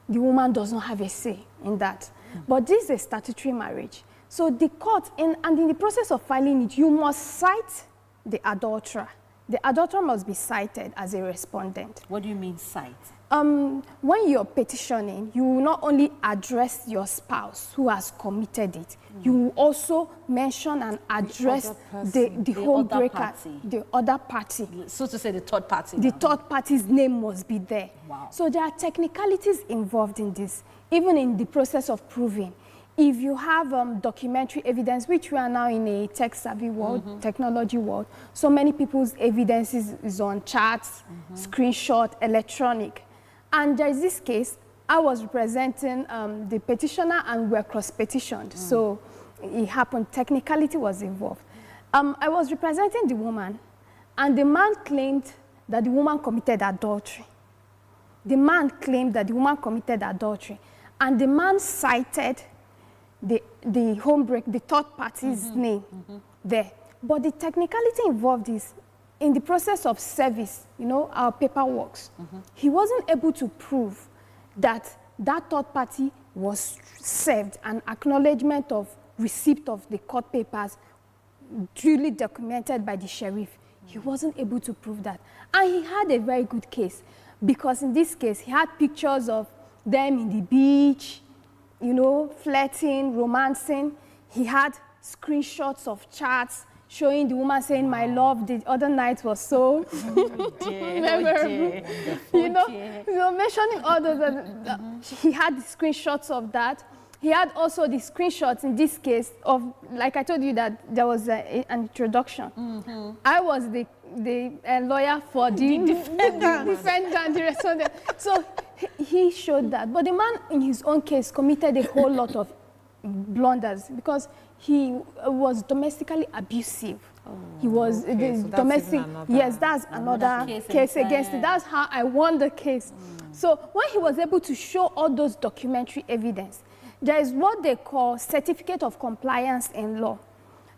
The woman does not have a say in that. But this is a statutory marriage. So the court, and in the process of filing it, you must cite the adulterer. The adulterer must be cited as a respondent. What do you mean cite? When you're petitioning, you will not only address your spouse who has committed it, you will also mention and address the home breaker, the other party. So to say the third party. The third party's name must be there. Wow. So there are technicalities involved in this, even in the process of proving. If you have documentary evidence, which we are now in a tech-savvy world, technology world, so many people's evidence is on charts, screenshot, electronic. And there is this case, I was representing the petitioner and we're cross-petitioned. So it happened, technicality was involved. I was representing the woman, and the man claimed that the woman committed adultery. The man claimed that the woman committed adultery. And the man cited the home break, the third party's name there. But the technicality involved is, in the process of service, you know, our paperwork, he wasn't able to prove that that third party was served an acknowledgement of receipt of the court papers duly documented by the sheriff. He wasn't able to prove that. And he had a very good case, because in this case, he had pictures of them in the beach, you know, flirting, romancing. He had screenshots of charts showing the woman saying, "My love, the other night was so memorable." You know, mentioning all those. He had the screenshots of that. He had also the screenshots in this case of, like I told you, that there was an introduction. I was the lawyer for the defendant, the respondent. So he showed that. But the man, in his own case, committed a whole lot of blunders because he was domestically abusive. He was domestic. Yes, that's another case against it. That's how I won the case. So when he was able to show all those documentary evidence, there is what they call certificate of compliance in law.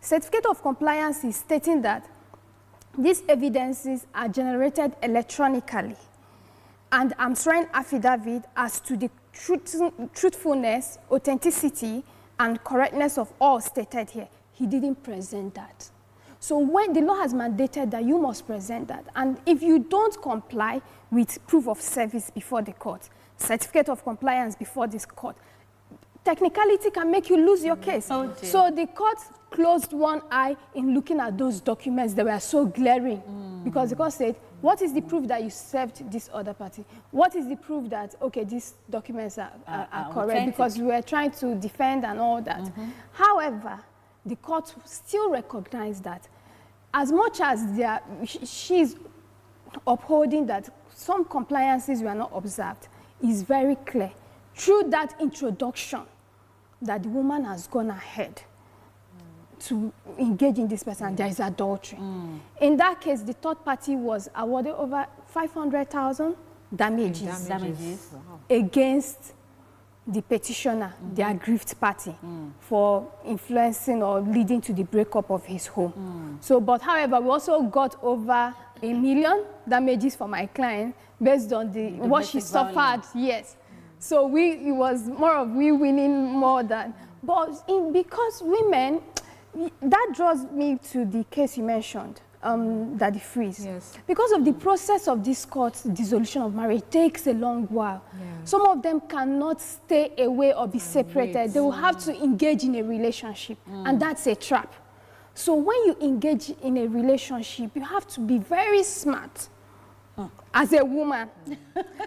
Certificate of compliance is stating that these evidences are generated electronically, and I'm swearing affidavit as to the truthfulness, authenticity, and correctness of all stated here. He didn't present that. So when the law has mandated that you must present that, and if you don't comply with proof of service before the court, certificate of compliance before this court, technicality can make you lose your case. So the court closed one eye in looking at those documents that were so glaring, because the court said, what is the proof that you served this other party? What is the proof that, okay, these documents are correct? Authentic. Because we were trying to defend and all that. However, the court still recognized that as much as she's upholding that some compliances were not observed, is very clear through that introduction that the woman has gone ahead to engage in this person, there is adultery. In that case, the third party was awarded over 500,000 damages against the petitioner, the aggrieved party, for influencing or leading to the breakup of his home. So, but however, we also got over 1 million damages for my client based on what she suffered. Yes. So it was more of we winning more than, but because women, that draws me to the case you mentioned, Daddy Freeze. Yes. Because of the process of this court's dissolution of marriage takes a long while. Yeah. Some of them cannot stay away or be separated. They will have to engage in a relationship, and that's a trap. So when you engage in a relationship, you have to be very smart. As a woman, you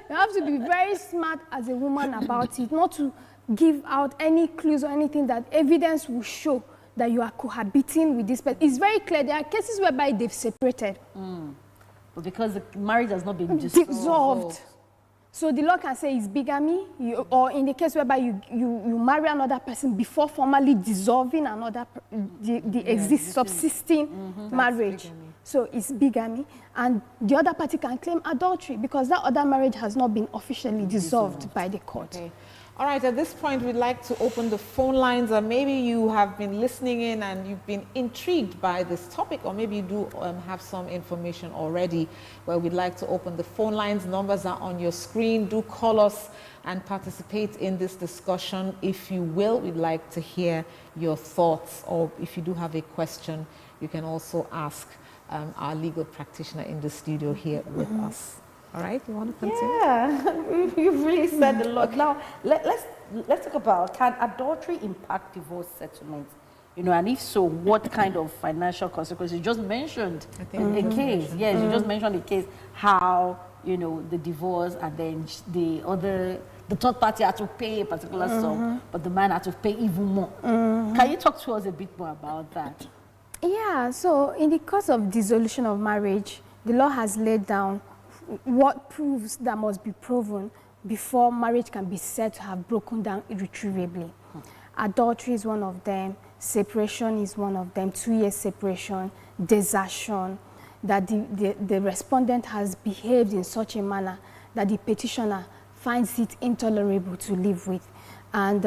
have to be very smart as a woman about it, not to give out any clues or anything that evidence will show that you are cohabiting with this person. It's very clear. There are cases whereby they've separated. But because the marriage has not been dissolved. So the law can say it's bigamy, or in the case whereby you marry another person before formally dissolving another, subsisting marriage. So it's bigamy, and the other party can claim adultery because that other marriage has not been officially dissolved by the court. Okay. All right, at this point, we'd like to open the phone lines. Maybe you have been listening in and you've been intrigued by this topic, or maybe you do have some information already where we'd like to open the phone lines. Numbers are on your screen. Do call us and participate in this discussion. If you will, we'd like to hear your thoughts, or if you do have a question, you can also ask our legal practitioner in the studio here with us. All right, you want to continue? Yeah, you've really said a lot. Now, let's talk about, can adultery impact divorce settlements? You know, and if so, what kind of financial consequences? You just mentioned a case. Yes, you just mentioned a case, how, you know, the divorce and then the third party had to pay a particular sum, but the man had to pay even more. Can you talk to us a bit more about that? Yeah, so in the course of dissolution of marriage, the law has laid down what proofs that must be proven before marriage can be said to have broken down irretrievably. Adultery is one of them, separation is one of them, 2 years separation, desertion, that the respondent has behaved in such a manner that the petitioner finds it intolerable to live with. And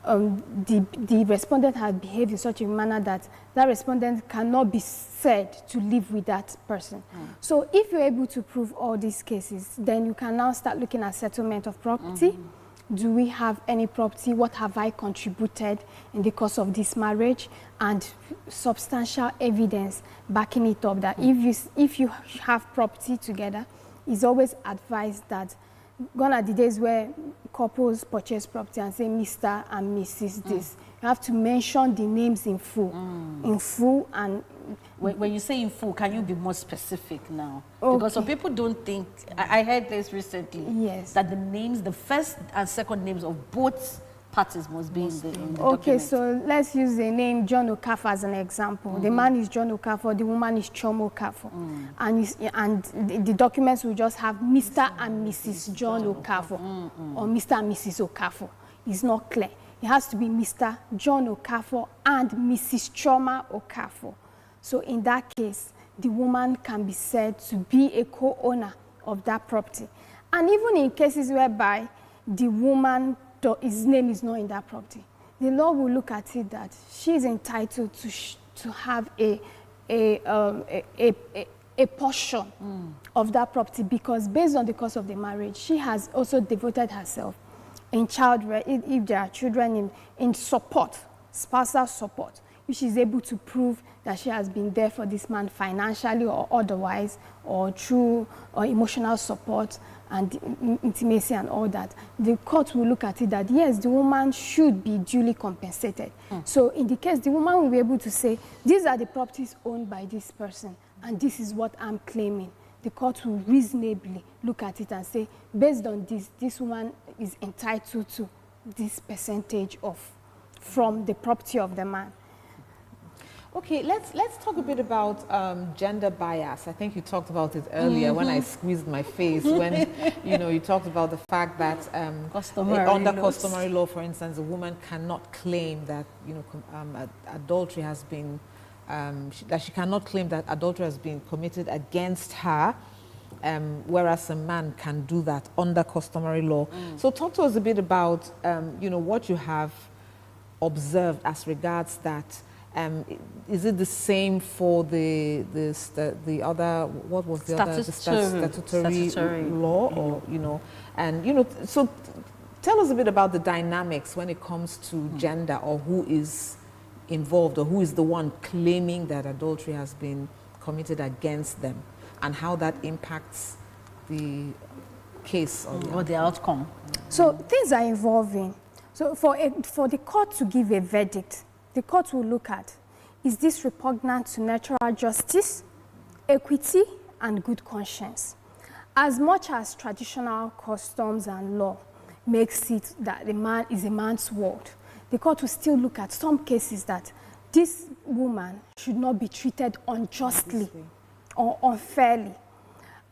the respondent has behaved in such a manner that that respondent cannot be said to live with that person. So if you're able to prove all these cases, then you can now start looking at settlement of property. Do we have any property? What have I contributed in the course of this marriage? And substantial evidence backing it up that if you have property together, it's always advised that gone are the days where couples purchase property and say Mr. and Mrs. this. You have to mention the names in full. In full. And when you say in full, can you be more specific now? Okay. Because some people don't think, I heard this recently, yes, that the names, the first and second names of both parties must be in the okay, document. so let's use the name John Okafor as an example. The man is John Okafor, the woman is Chom Okafor. And the documents will just have Mr. and Mrs. John Okafor or Mr. and Mrs. Okafor. It's not clear. It has to be Mr. John Okafor and Mrs. Choma Okafor. So in that case, the woman can be said to be a co-owner of that property. And even in cases whereby the woman, his name is not in that property, the law will look at it that she is entitled to have a portion of that property, because based on the course of the marriage, she has also devoted herself in children, if there are children, in support, spousal support, if she's able to prove that she has been there for this man financially or otherwise, or through emotional support and intimacy and all that, the court will look at it that, yes, the woman should be duly compensated. So in the case, the woman will be able to say, these are the properties owned by this person, and this is what I'm claiming. The court will reasonably look at it and say, based on this woman is entitled to this percentage from the property of the man. Okay, let's talk a bit about gender bias. I think you talked about it earlier when I squeezed my face, when you talked about the fact that under customary law, for instance, a woman cannot claim that adultery has been that she cannot claim that adultery has been committed against her, whereas a man can do that under customary law. So talk to us a bit about what you have observed as regards that. Is it the same for the other, what was the other, the statutory law, or so tell us a bit about the dynamics when it comes to gender, or who is involved, or who is the one claiming that adultery has been committed against them, and how that impacts the case or the outcome. So things are evolving. So for the court to give a verdict, the court will look at, is this repugnant to natural justice, equity, and good conscience? As much as traditional customs and law makes it that the man is a man's world, the court will still look at some cases that this woman should not be treated unjustly or unfairly.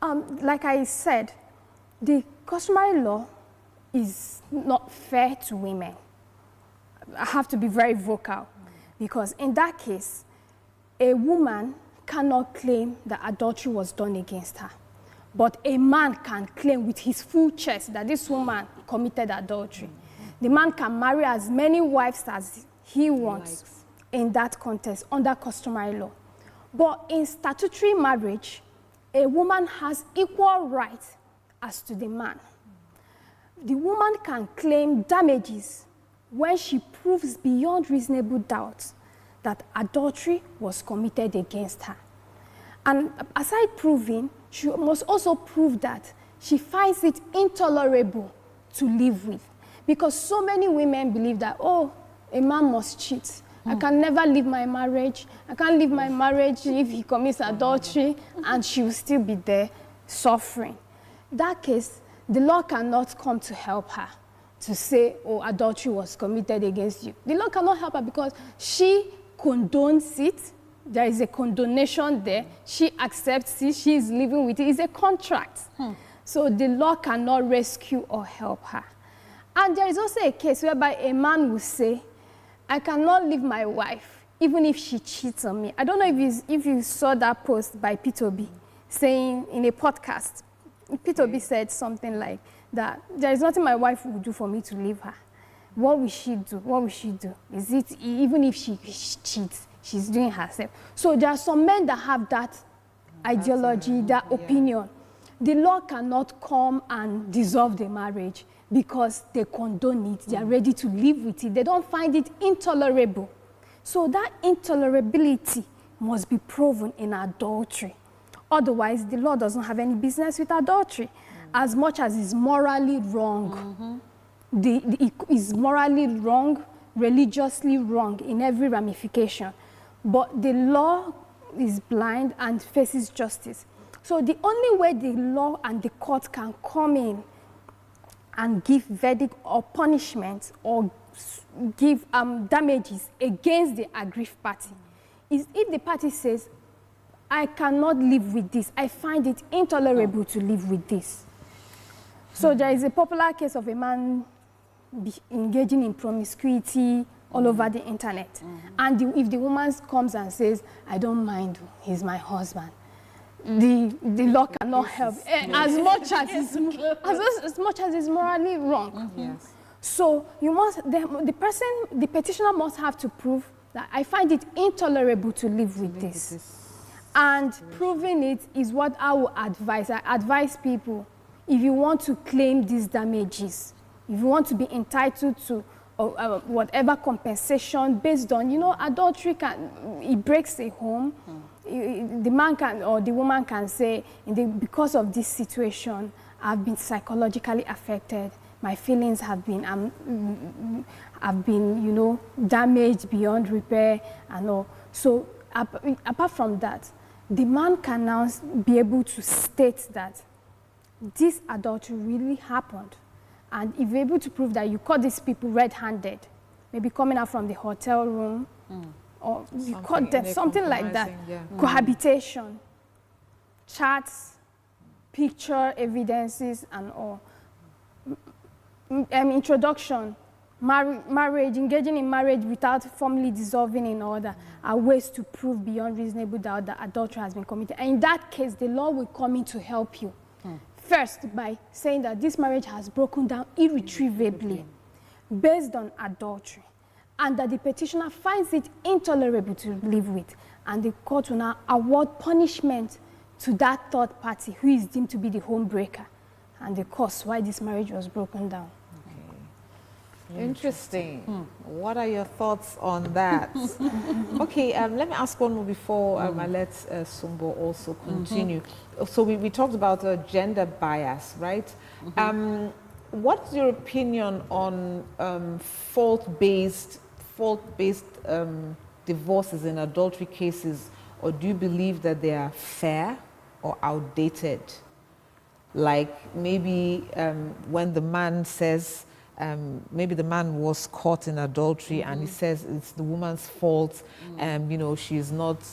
Like I said, the customary law is not fair to women. I have to be very vocal, because in that case, a woman cannot claim that adultery was done against her. But a man can claim with his full chest that this woman committed adultery. The man can marry as many wives as he wants in that context under customary law. But in statutory marriage, a woman has equal rights as to the man. The woman can claim damages when she proves beyond reasonable doubt that adultery was committed against her. And aside proving, she must also prove that she finds it intolerable to live with. Because so many women believe that, oh, a man must cheat. I can never leave my marriage. I can't leave my marriage if he commits adultery, and she will still be there suffering. In that case, the law cannot come to help her to say, oh, adultery was committed against you. The law cannot help her because she condones it. There is a condonation there. She accepts it. She is living with it. It's a contract. So the law cannot rescue or help her. And there is also a case whereby a man will say, I cannot leave my wife even if she cheats on me. I don't know if you saw that post by P2B saying in a podcast, P2B said something like that, there is nothing my wife will do for me to leave her. What will she do? What will she do? Is it, even if she cheats, she's doing herself. So there are some men that have that ideology, that opinion. The law cannot come and dissolve the marriage because they condone it, they are ready to live with it. They don't find it intolerable. So that intolerability must be proven in adultery. Otherwise, the law doesn't have any business with adultery. As much as it's morally wrong, it is morally wrong, religiously wrong in every ramification. But the law is blind and faces justice. So the only way the law and the court can come in and give verdict or punishment or give damages against the aggrieved party is if the party says, I cannot live with this. I find it intolerable to live with this. So there is a popular case of a man engaging in promiscuity all over the internet. And if the woman comes and says, I don't mind, he's my husband, the law cannot help as much as it's morally wrong. Yes. So you must, the petitioner must have to prove that I find it intolerable to live with this. And proving it is what I will advise. I advise people, if you want to claim these damages, if you want to be entitled to whatever compensation based on, adultery it breaks a home. The man can or the woman can say, because of this situation, I've been psychologically affected. My feelings have been, damaged beyond repair and all. So apart from that, the man can now be able to state that this adultery really happened. And if you're able to prove that you caught these people red-handed, maybe coming out from the hotel room, or you caught them, something like that, cohabitation, chats, picture evidences and all. Introduction, marriage, engaging in marriage without formally dissolving in order are ways to prove beyond reasonable doubt that adultery has been committed. And in that case, the law will come in to help you. First, by saying that this marriage has broken down irretrievably based on adultery, and that the petitioner finds it intolerable to live with, and the court will now award punishment to that third party who is deemed to be the home breaker and the cause why this marriage was broken down. Interesting. What are your thoughts on that? Okay, let me ask one more before I let Sumbo also continue. So we talked about gender bias, right? What's your opinion on fault-based divorces in adultery cases, or do you believe that they are fair or outdated? Like maybe when the man says, maybe the man was caught in adultery and he says it's the woman's fault, she's not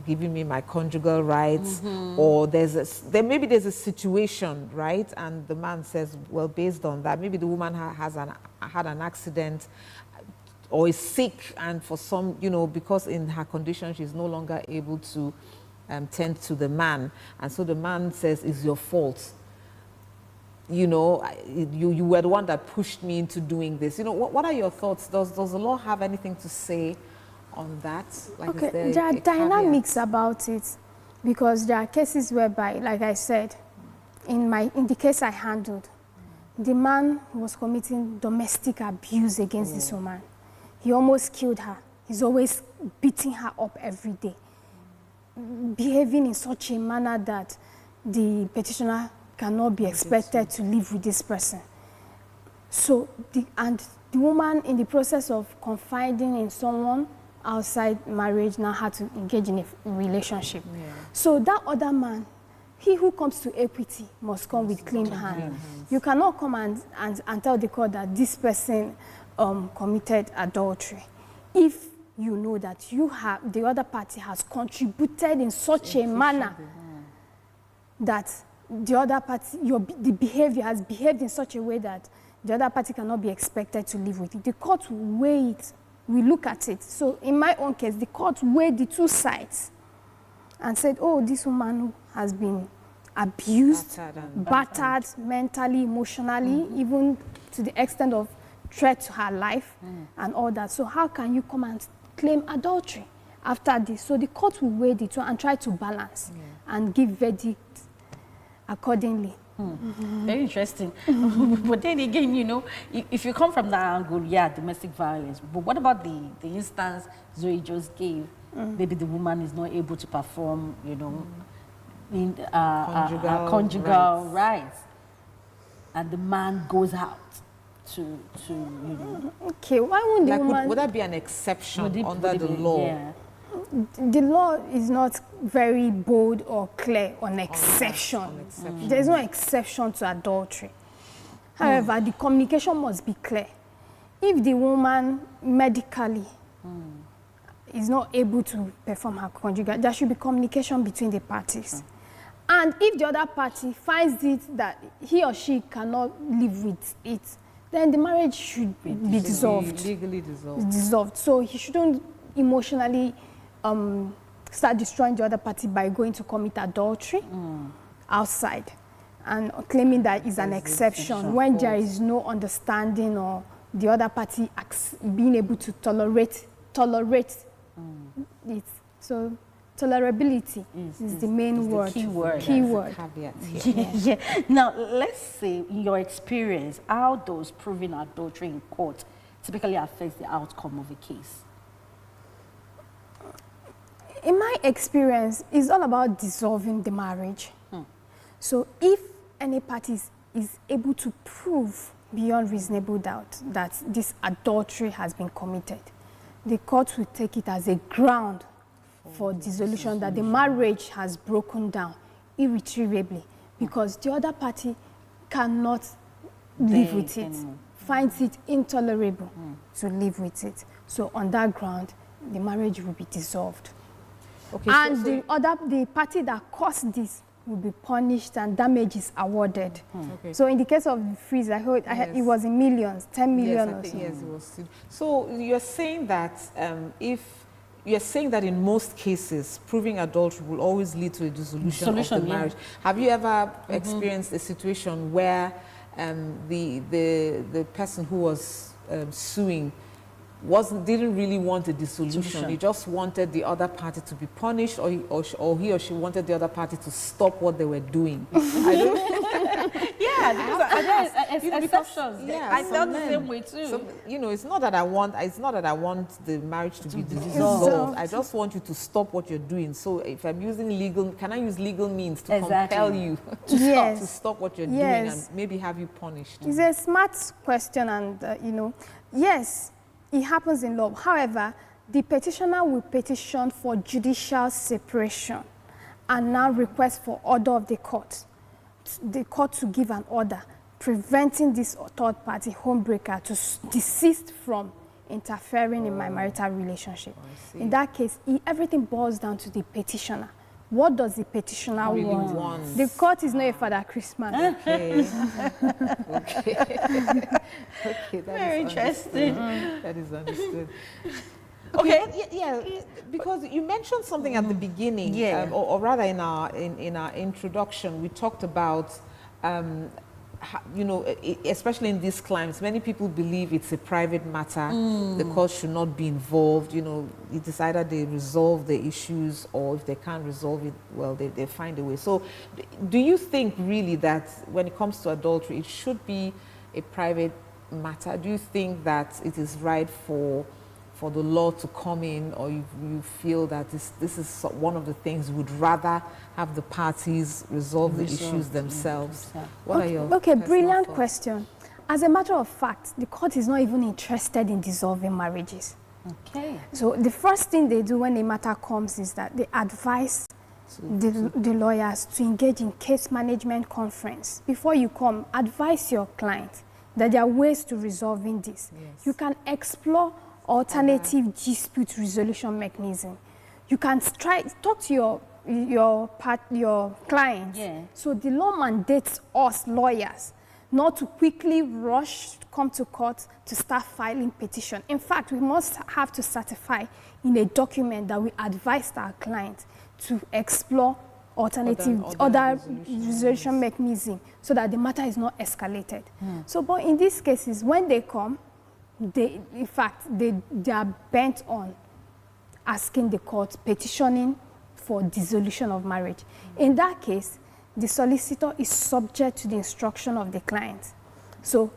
giving me my conjugal rights, or maybe there's a situation, right? And the man says, well, based on that, maybe the woman had an accident or is sick, and for some, because in her condition she's no longer able to tend to the man. And so the man says, it's your fault. You know, you were the one that pushed me into doing this. You know, what are your thoughts? Does the law have anything to say on that? Like, Okay, is there are a dynamics about it, because there are cases whereby, like I said, in the case I handled, the man was committing domestic abuse against this woman. He almost killed her. He's always beating her up every day, behaving in such a manner that the petitioner cannot be expected to live with this person. So, the woman, in the process of confiding in someone outside marriage, now had to engage in a relationship. So that other man, he who comes to equity must come with clean hands. You cannot come and tell the court that this person committed adultery if you know that the other party has contributed in such a manner that the other party, the behavior has behaved in such a way that the other party cannot be expected to live with it. The court will weigh it, we look at it. So in my own case, the court weighed the two sides and said, oh, this woman has been abused, battered mentally, emotionally, even to the extent of threat to her life and all that. So how can you come and claim adultery after this? So the court will weigh the two and try to balance and give verdict accordingly. Very interesting. But then again, you know, if you come from that angle, yeah, domestic violence. But what about the instance Zoe just gave? Maybe the woman is not able to perform, you know, in conjugal rights, and the man goes out to you know. Okay, why wouldn't the woman? Would that be an exception under the law? Yeah. The law is not very bold or clear on exception. There is no exception to adultery. However, the communication must be clear. If the woman medically is not able to perform her conjugal, there should be communication between the parties. And if the other party finds it that he or she cannot live with it, then the marriage should be dissolved. Legally dissolved. So he shouldn't emotionally start destroying the other party by going to commit adultery outside and claiming that is an exception when there is no understanding or the other party being able to tolerate it. So tolerability is the main word. Key word. Caveat here. Yeah. Now, let's say, in your experience, how does proving adultery in court typically affect the outcome of a case? In my experience, it's all about dissolving the marriage. So if any party is able to prove beyond reasonable doubt that this adultery has been committed, the court will take it as a ground for dissolution, that the marriage has broken down irretrievably because the other party cannot live with it, finds it intolerable to live with it. So on that ground, the marriage will be dissolved. Okay, and the party that caused this will be punished and damages awarded. Okay. So in the case of the freeze, I heard it was in millions, 10 million or so. Yes, it was. So you're saying that in most cases, proving adultery will always lead to a dissolution of the marriage. Have you ever experienced a situation where the person who was suing didn't really want a dissolution? He just wanted the other party to be punished, or he or she wanted the other party to stop what they were doing. I don't exceptions. I felt the same way too. So, you know, it's not that I want the marriage to be dissolved. I just want you to stop what you're doing. So if I'm using can I use legal means to compel you to stop what you're doing and maybe have you punished? It's a smart question, and you know, yes, it happens in law. However, the petitioner will petition for judicial separation and now request for order of the court to give an order preventing this third party homebreaker to desist from interfering in my marital relationship. In that case, everything boils down to the petitioner. What does the petitioner want? The court is not a Father Christmas. Okay. Very interesting. That is understood. Okay, yeah, because you mentioned something at the beginning, or rather in our introduction, we talked about, you know, especially in these climes, many people believe it's a private matter. The court should not be involved. You know, it's either they resolve the issues, or if they can't resolve it, well, they find a way. So, do you think really that when it comes to adultery, it should be a private matter? Do you think that it is right for the law to come in, or you feel that this is one of the things you would rather have the parties resolve the issues themselves? What are your brilliant question. As a matter of fact, the court is not even interested in dissolving marriages. Okay. So the first thing they do when a matter comes is that they advise the lawyers to engage in case management conference. Before you come, advise your client that there are ways to resolving this. Yes. You can explore alternative dispute resolution mechanism. You can talk to your client. Yeah. So the law mandates us lawyers not to quickly rush to come to court to start filing petition. In fact, we must have to certify in a document that we advised our client to explore alternative other resolution mechanism so that the matter is not escalated. So, but in these cases, when they come, they are bent on asking the court, petitioning for dissolution of marriage. In that case, the solicitor is subject to the instruction of the client. So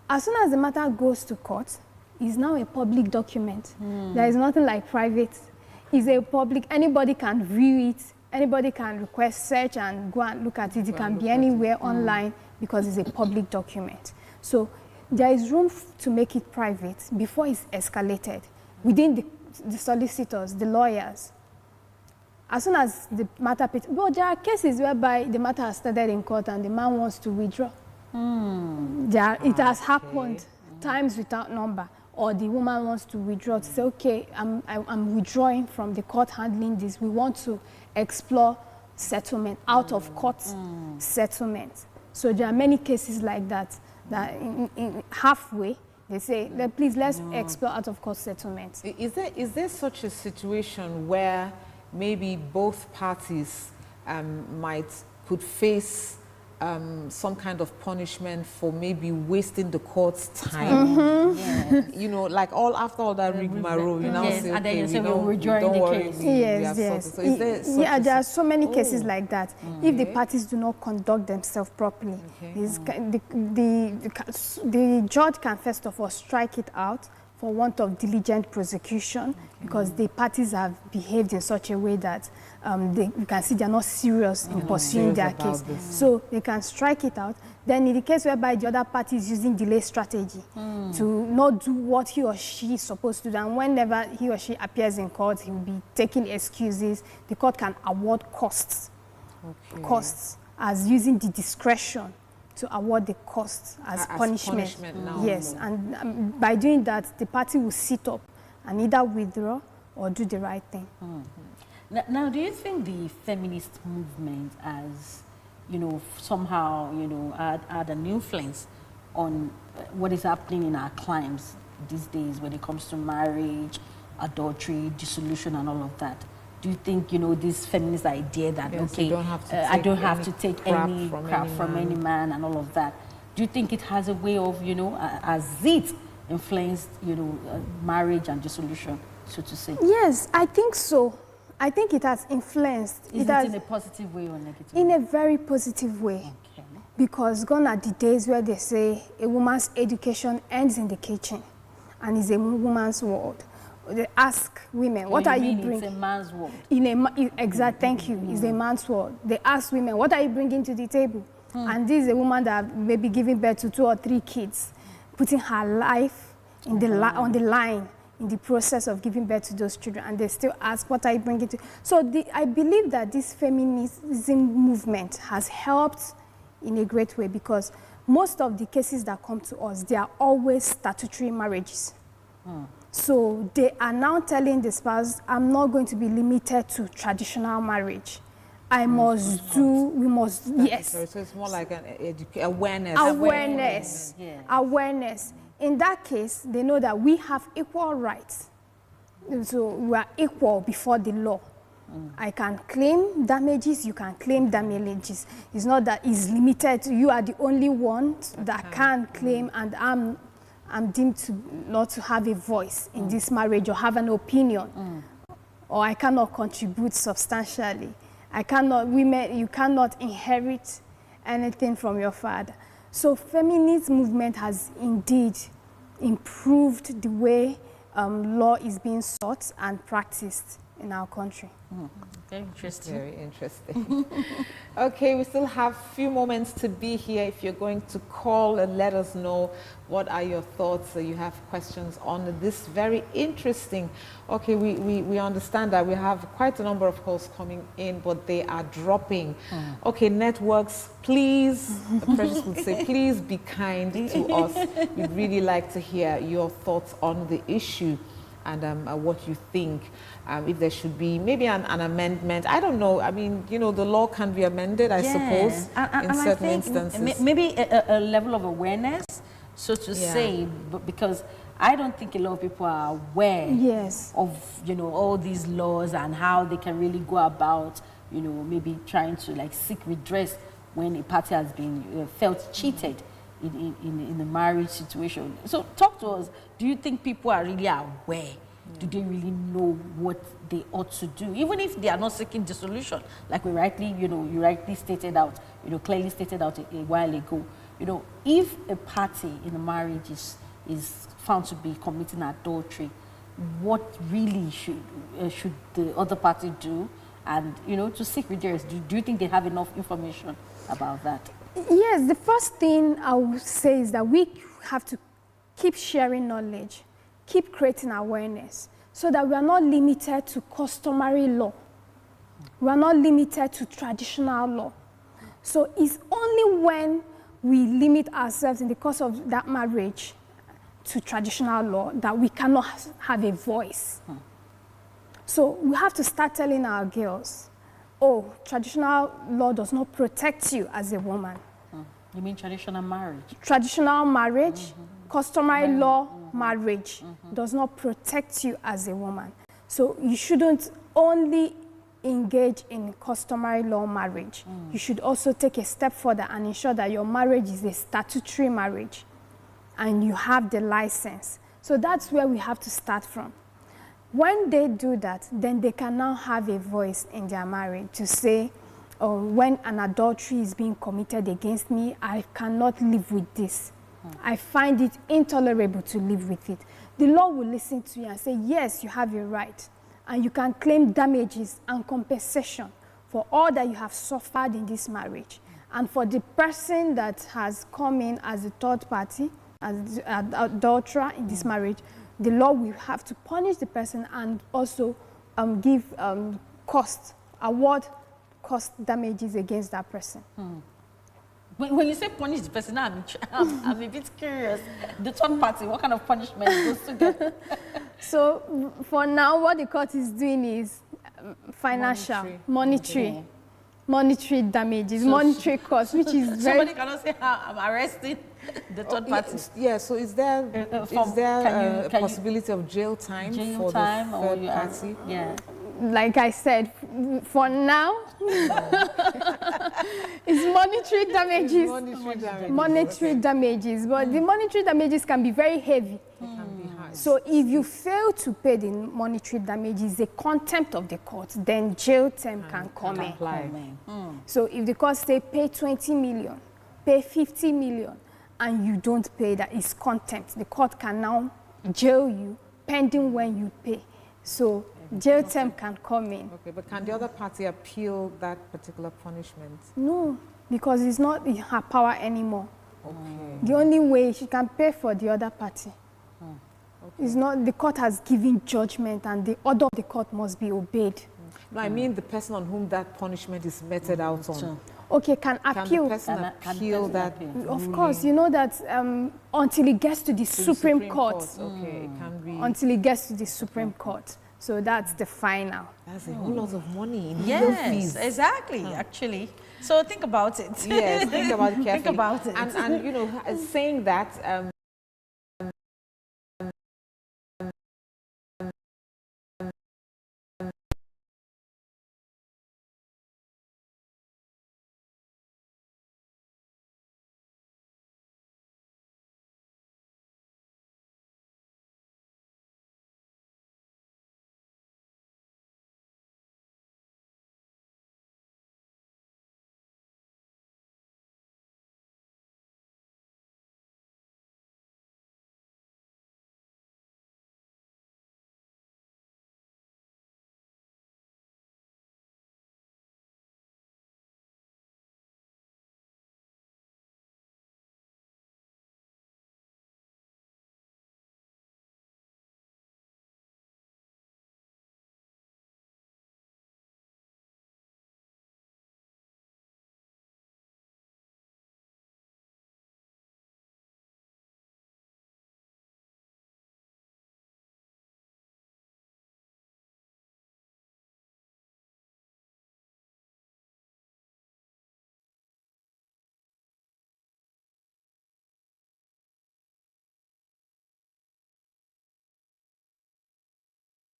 as soon as the matter goes to court, it's now a public document. There is nothing like private. It's a public, anybody can view it, anybody can request search and go and look at it. It can be anywhere online because it's a public document. So there is room to make it private before it's escalated within the solicitors, the lawyers. As soon as the matter, well, there are cases whereby the matter has started in court and the man wants to withdraw. It has happened times without number. Or the woman wants to withdraw to say, okay, I'm withdrawing from the court handling this. We want to explore settlement, out of court settlement. So there are many cases like that. That in halfway, they say, please, let's explore out-of-court settlement. Is there such a situation where maybe both parties could face some kind of punishment for maybe wasting the court's time? You know, like after all that rigmarole, you now say, okay, we don't worry. Yes. So is there there are so many cases like that. If the parties do not conduct themselves properly, the judge can first of all strike it out for want of diligent prosecution, because the parties have behaved in such a way that you can see they're not serious in pursuing their case. So they can strike it out. Then in the case whereby the other party is using delay strategy to not do what he or she is supposed to do, and whenever he or she appears in court, he will be taking excuses. The court can award costs as using the discretion to award the costs as punishment now. Yes, and by doing that, the party will sit up and either withdraw or do the right thing. Now, do you think the feminist movement has, somehow, had an influence on what is happening in our climes these days when it comes to marriage, adultery, dissolution, and all of that? Do you think, this feminist idea that, I don't have to take any crap from any man and all of that, do you think it has a way of, has it influenced, marriage and dissolution, so to say? Yes, I think so. I think it has influenced. Is it in a positive way or negative way? In a very positive way. Okay. Because gone are the days where they say a woman's education ends in the kitchen and is a woman's world. They ask women, what are you bringing? It's a man's world. Thank you. It's a man's world. They ask women, what are you bringing to the table? And this is a woman that may be giving birth to 2 or 3 kids, putting her life on the line in the process of giving birth to those children, and they still ask, what are you bringing to? So I believe that this feminism movement has helped in a great way, because most of the cases that come to us, they are always statutory marriages. So they are now telling the spouse, I'm not going to be limited to traditional marriage. We must, yes. So it's more like an awareness. Awareness. In that case, they know that we have equal rights So we are equal before the law. I can claim damages, you can claim damages. It's not that it's limited to you are the only one that can claim, and I'm deemed to not to have a voice in this marriage or have an opinion, or I cannot contribute substantially. You cannot inherit anything from your father. So feminist movement has indeed improved the way law is being sought and practiced in our country. Very interesting. Very interesting. Okay, we still have a few moments to be here. If you're going to call and let us know what are your thoughts, or you have questions on this very interesting. Okay, we understand that we have quite a number of calls coming in, but they are dropping. Okay, networks, please, Precious would say, please be kind to us. We'd really like to hear your thoughts on the issue and what you think. If there should be maybe an amendment. I don't know. I mean, you know, the law can be amended, I suppose, in certain instances. Maybe a level of awareness, so to say, because I don't think a lot of people are aware of, you know, all these laws and how they can really go about, you know, maybe trying to like seek redress when a party has been felt cheated in the marriage situation. So talk to us. Do you think people are really aware? Do they really know what they ought to do, even if they are not seeking dissolution, like you rightly stated out, clearly stated out a while ago. You know, if a party in a marriage is found to be committing adultery, what really should the other party do, and to seek redress? Do you think they have enough information about that? Yes, the first thing I would say is that we have to keep sharing knowledge, keep creating awareness, so that we are not limited to customary law. We are not limited to traditional law. So it's only when we limit ourselves in the course of that marriage to traditional law that we cannot have a voice. So we have to start telling our girls, oh, traditional law does not protect you as a woman. You mean traditional marriage? Traditional marriage, customary law marriage does not protect you as a woman. So you shouldn't only engage in customary law marriage. You should also take a step further and ensure that your marriage is a statutory marriage and you have the license. So that's where we have to start from. When they do that, then they can now have a voice in their marriage to say, oh, when an adultery is being committed against me, I cannot live with this. I find it intolerable to live with it. The law will listen to you and say, yes, you have a right. And you can claim damages and compensation for all that you have suffered in this marriage. And for the person that has come in as a third party, as an adulterer in this marriage, the law will have to punish the person and also give award cost damages against that person. When you say punish the person, I'm a bit curious. The third party, what kind of punishment goes together? So for now, what the court is doing is financial, monetary damages, monetary costs, which is very... Somebody cannot say, I'm arresting the third party. Yeah, so is there a possibility of jail time for the third party? Yeah. Like I said, for now, it's monetary damages. Monetary damages. But the monetary damages can be very heavy. So if you fail to pay the monetary damages, the contempt of the court, then jail term can come in. So if the court say pay 20 million, pay 50 million, and you don't pay, that is contempt. The court can now jail you pending when you pay. So jail term can come in. Okay, but can the other party appeal that particular punishment? No, because it's not in her power anymore. Okay. The only way she can pay for the other party. It's not, the court has given judgment and the order of the court must be obeyed. No, I mean the person on whom that punishment is meted out on. Okay, can appeal. Can the person appeal that? Of course, you know that until it gets to the Supreme Court. Okay, it can be. Until it gets to the Supreme Court. So that's the final. That's a whole lot of money in legal fees. Yes, exactly, actually. So think about it. Yes, think about it carefully. Think about it. And saying that,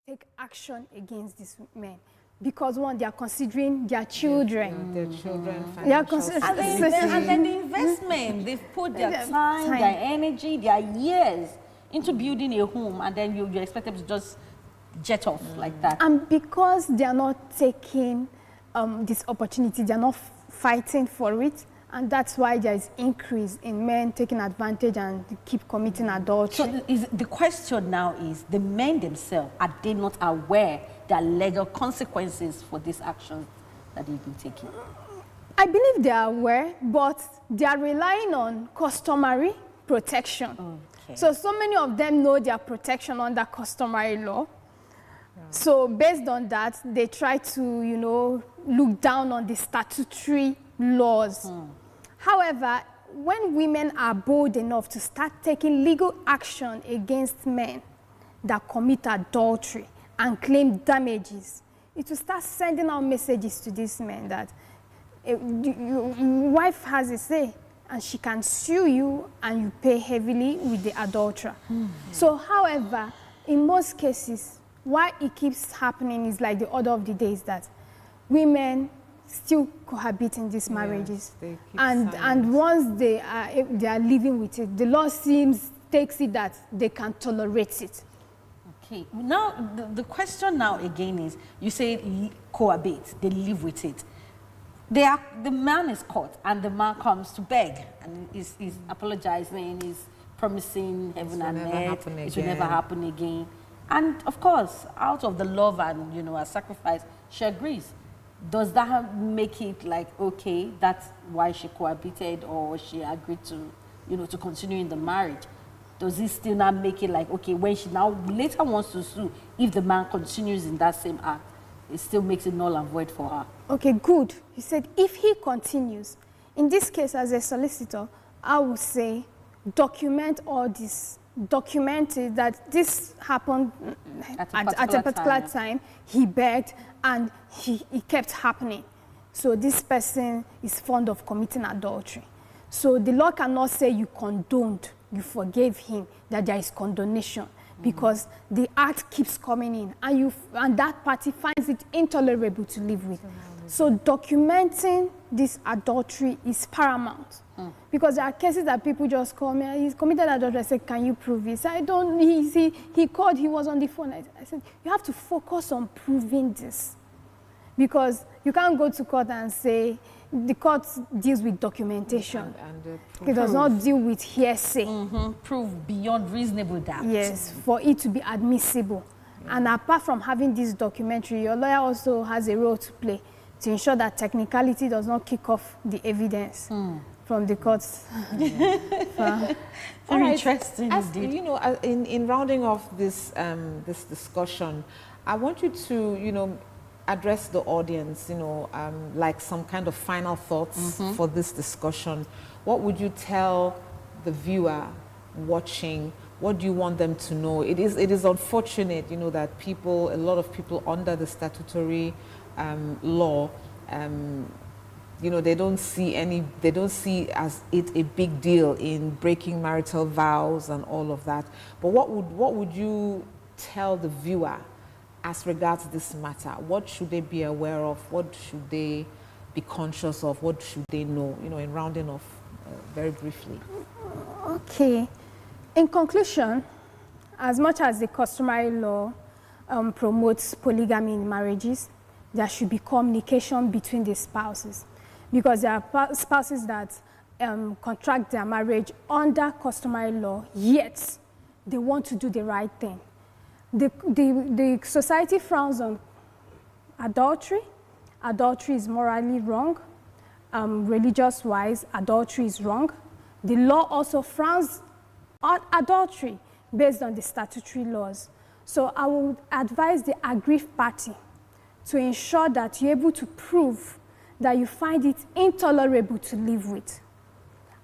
take action against these men. Because one, they are considering their children. Their children, They are financial considering And then the investment, they've put their time, their energy, their years into building a home, and then you expect them to just jet off like that. And because they are not taking this opportunity, they are not fighting for it, and that's why there is increase in men taking advantage and keep committing adultery. So the question now is, the men themselves, are they not aware there are legal consequences for these actions that they've been taking? I believe they are aware, but they are relying on customary protection. Okay. So many of them know their protection under customary law. So based on that, they try to, look down on the statutory laws. However, when women are bold enough to start taking legal action against men that commit adultery and claim damages, it will start sending out messages to these men that your wife has a say and she can sue you and you pay heavily with the adulterer. So, however, in most cases, why it keeps happening is like the order of the day is that women still cohabit in these marriages, and once they are living with it, the law takes it that they can tolerate it. Okay, now the question now again is, you say cohabit, they live with it. The man is caught and the man comes to beg and is apologizing, is promising heaven and earth, it will never happen again. And of course, out of the love and a sacrifice, she agrees. Does that make it like, okay, that's why she cohabited or she agreed to, to continue in the marriage? Does it still not make it like, okay, when she now later wants to sue, if the man continues in that same act, it still makes it null and void for her? Okay, good. He said if he continues, in this case as a solicitor, I would say document all this. Document it that this happened at a particular time. He begged and it kept happening. So this person is fond of committing adultery. So the law cannot say you condoned, you forgave him, that there is condonation, because the act keeps coming in and that party finds it intolerable to live with. So documenting this adultery is paramount. Because there are cases that people just call me, he's committed adultery. I said, can you prove it? I don't, he called, he was on the phone. I said, you have to focus on proving this. Because you can't go to court and say, the court deals with documentation. It does not deal with hearsay. Prove beyond reasonable doubt. Yes, for it to be admissible. And apart from having this documentary, your lawyer also has a role to play to ensure that technicality does not kick off the evidence from the courts. Very interesting. In rounding off this this discussion, I want you to address the audience. Like some kind of final thoughts for this discussion. What would you tell the viewer watching? What do you want them to know? It is unfortunate, that a lot of people under the statutory law, they don't see as it a big deal in breaking marital vows and all of that. But what would you tell the viewer as regards this matter? What should they be aware of? What should they be conscious of? What should they know? In rounding off very briefly. Okay. In conclusion, as much as the customary law promotes polygamy in marriages, there should be communication between the spouses, because there are spouses that contract their marriage under customary law, yet they want to do the right thing. The society frowns on adultery. Adultery is morally wrong. Religious-wise, adultery is wrong. The law also frowns on adultery based on the statutory laws. So I would advise the aggrieved party to ensure that you're able to prove that you find it intolerable to live with.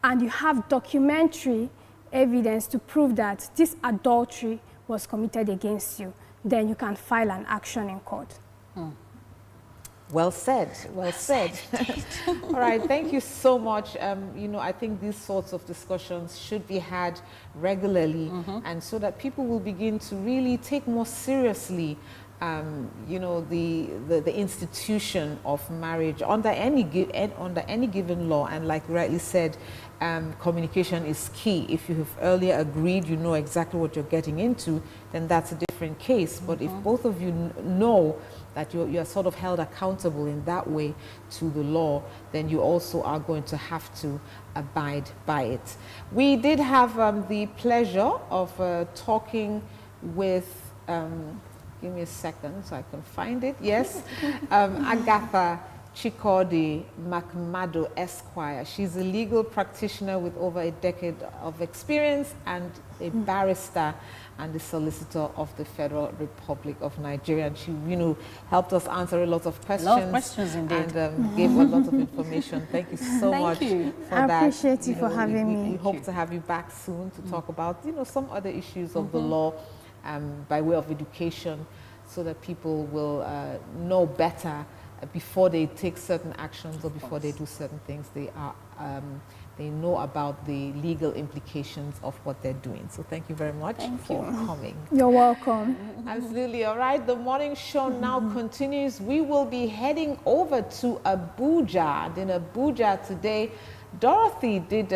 And you have documentary evidence to prove that this adultery was committed against you. Then you can file an action in court. Well said, well said. All right, thank you so much. I think these sorts of discussions should be had regularly, and so that people will begin to really take more seriously the institution of marriage under any given law. And like you rightly said, communication is key. If you have earlier agreed, you know exactly what you're getting into, then that's a different case. But if both of you know that you're sort of held accountable in that way to the law, then you also are going to have to abide by it. We did have the pleasure of talking with, give me a second so I can find it, yes, Agatha Chikodi McMado Esquire. She's a legal practitioner with over a decade of experience and a barrister and the solicitor of the Federal Republic of Nigeria. And she, helped us answer a lot of questions. A lot of questions indeed. And gave a lot of information. Thank you so much for that. I appreciate you for having me. We hope to have you back soon to talk about, some other issues of the law by way of education, so that people will know better before they take certain actions or before they do certain things. They know about the legal implications of what they're doing. So thank you very much for coming. You're welcome. Absolutely. All right, the morning show now continues. We will be heading over to Abuja. And in Abuja today, Dorothy did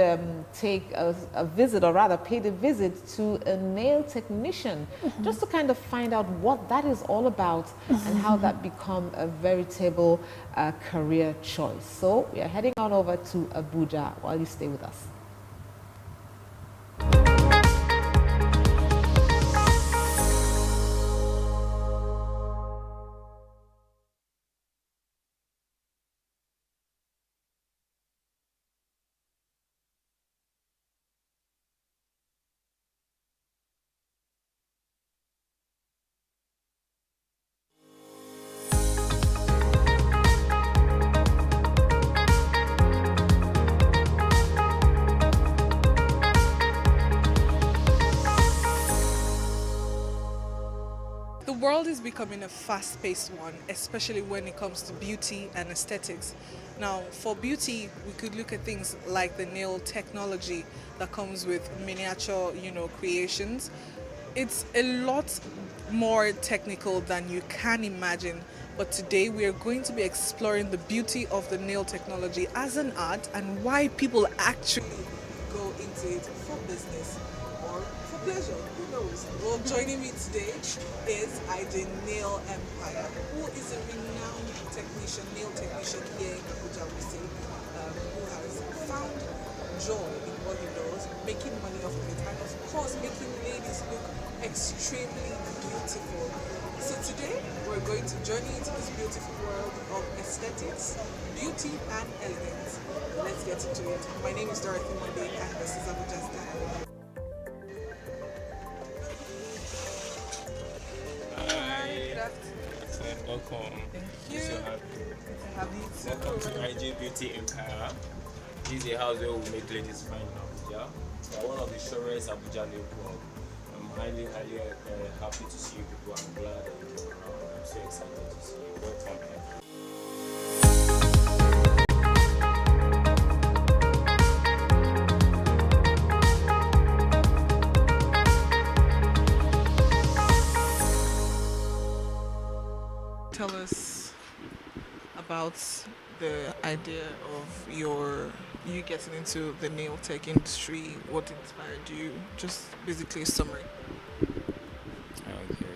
take a visit, or rather paid a visit to a nail technician, just to kind of find out what that is all about and how that become a veritable career choice. So we are heading on over to Abuja while you stay with us. The world is becoming a fast-paced one, especially when it comes to beauty and aesthetics. Now, for beauty, we could look at things like the nail technology that comes with miniature, creations. It's a lot more technical than you can imagine, but today we are going to be exploring the beauty of the nail technology as an art and why people actually go into it for business or for pleasure. Well, joining me today is IJ Nail Empire, who is a renowned nail technician here in Abuja, who has found joy in what he does, making money off of it, and of course making ladies look extremely beautiful. So today we're going to journey into this beautiful world of aesthetics, beauty and elegance. Let's get into it. My name is Dorothy Monday and this is Abuja's Dialogue. Welcome. Thank you. So happy. Welcome to IJ Beauty Empire. This is a house where we make ladies fine in Abuja. We are one of the surest Abuja nail club. I'm highly happy to see you people. I'm glad that you're around. I'm so excited to see you. Welcome here. Tell us about the idea of you getting into the nail tech industry. What inspired you? Just basically a summary. Okay.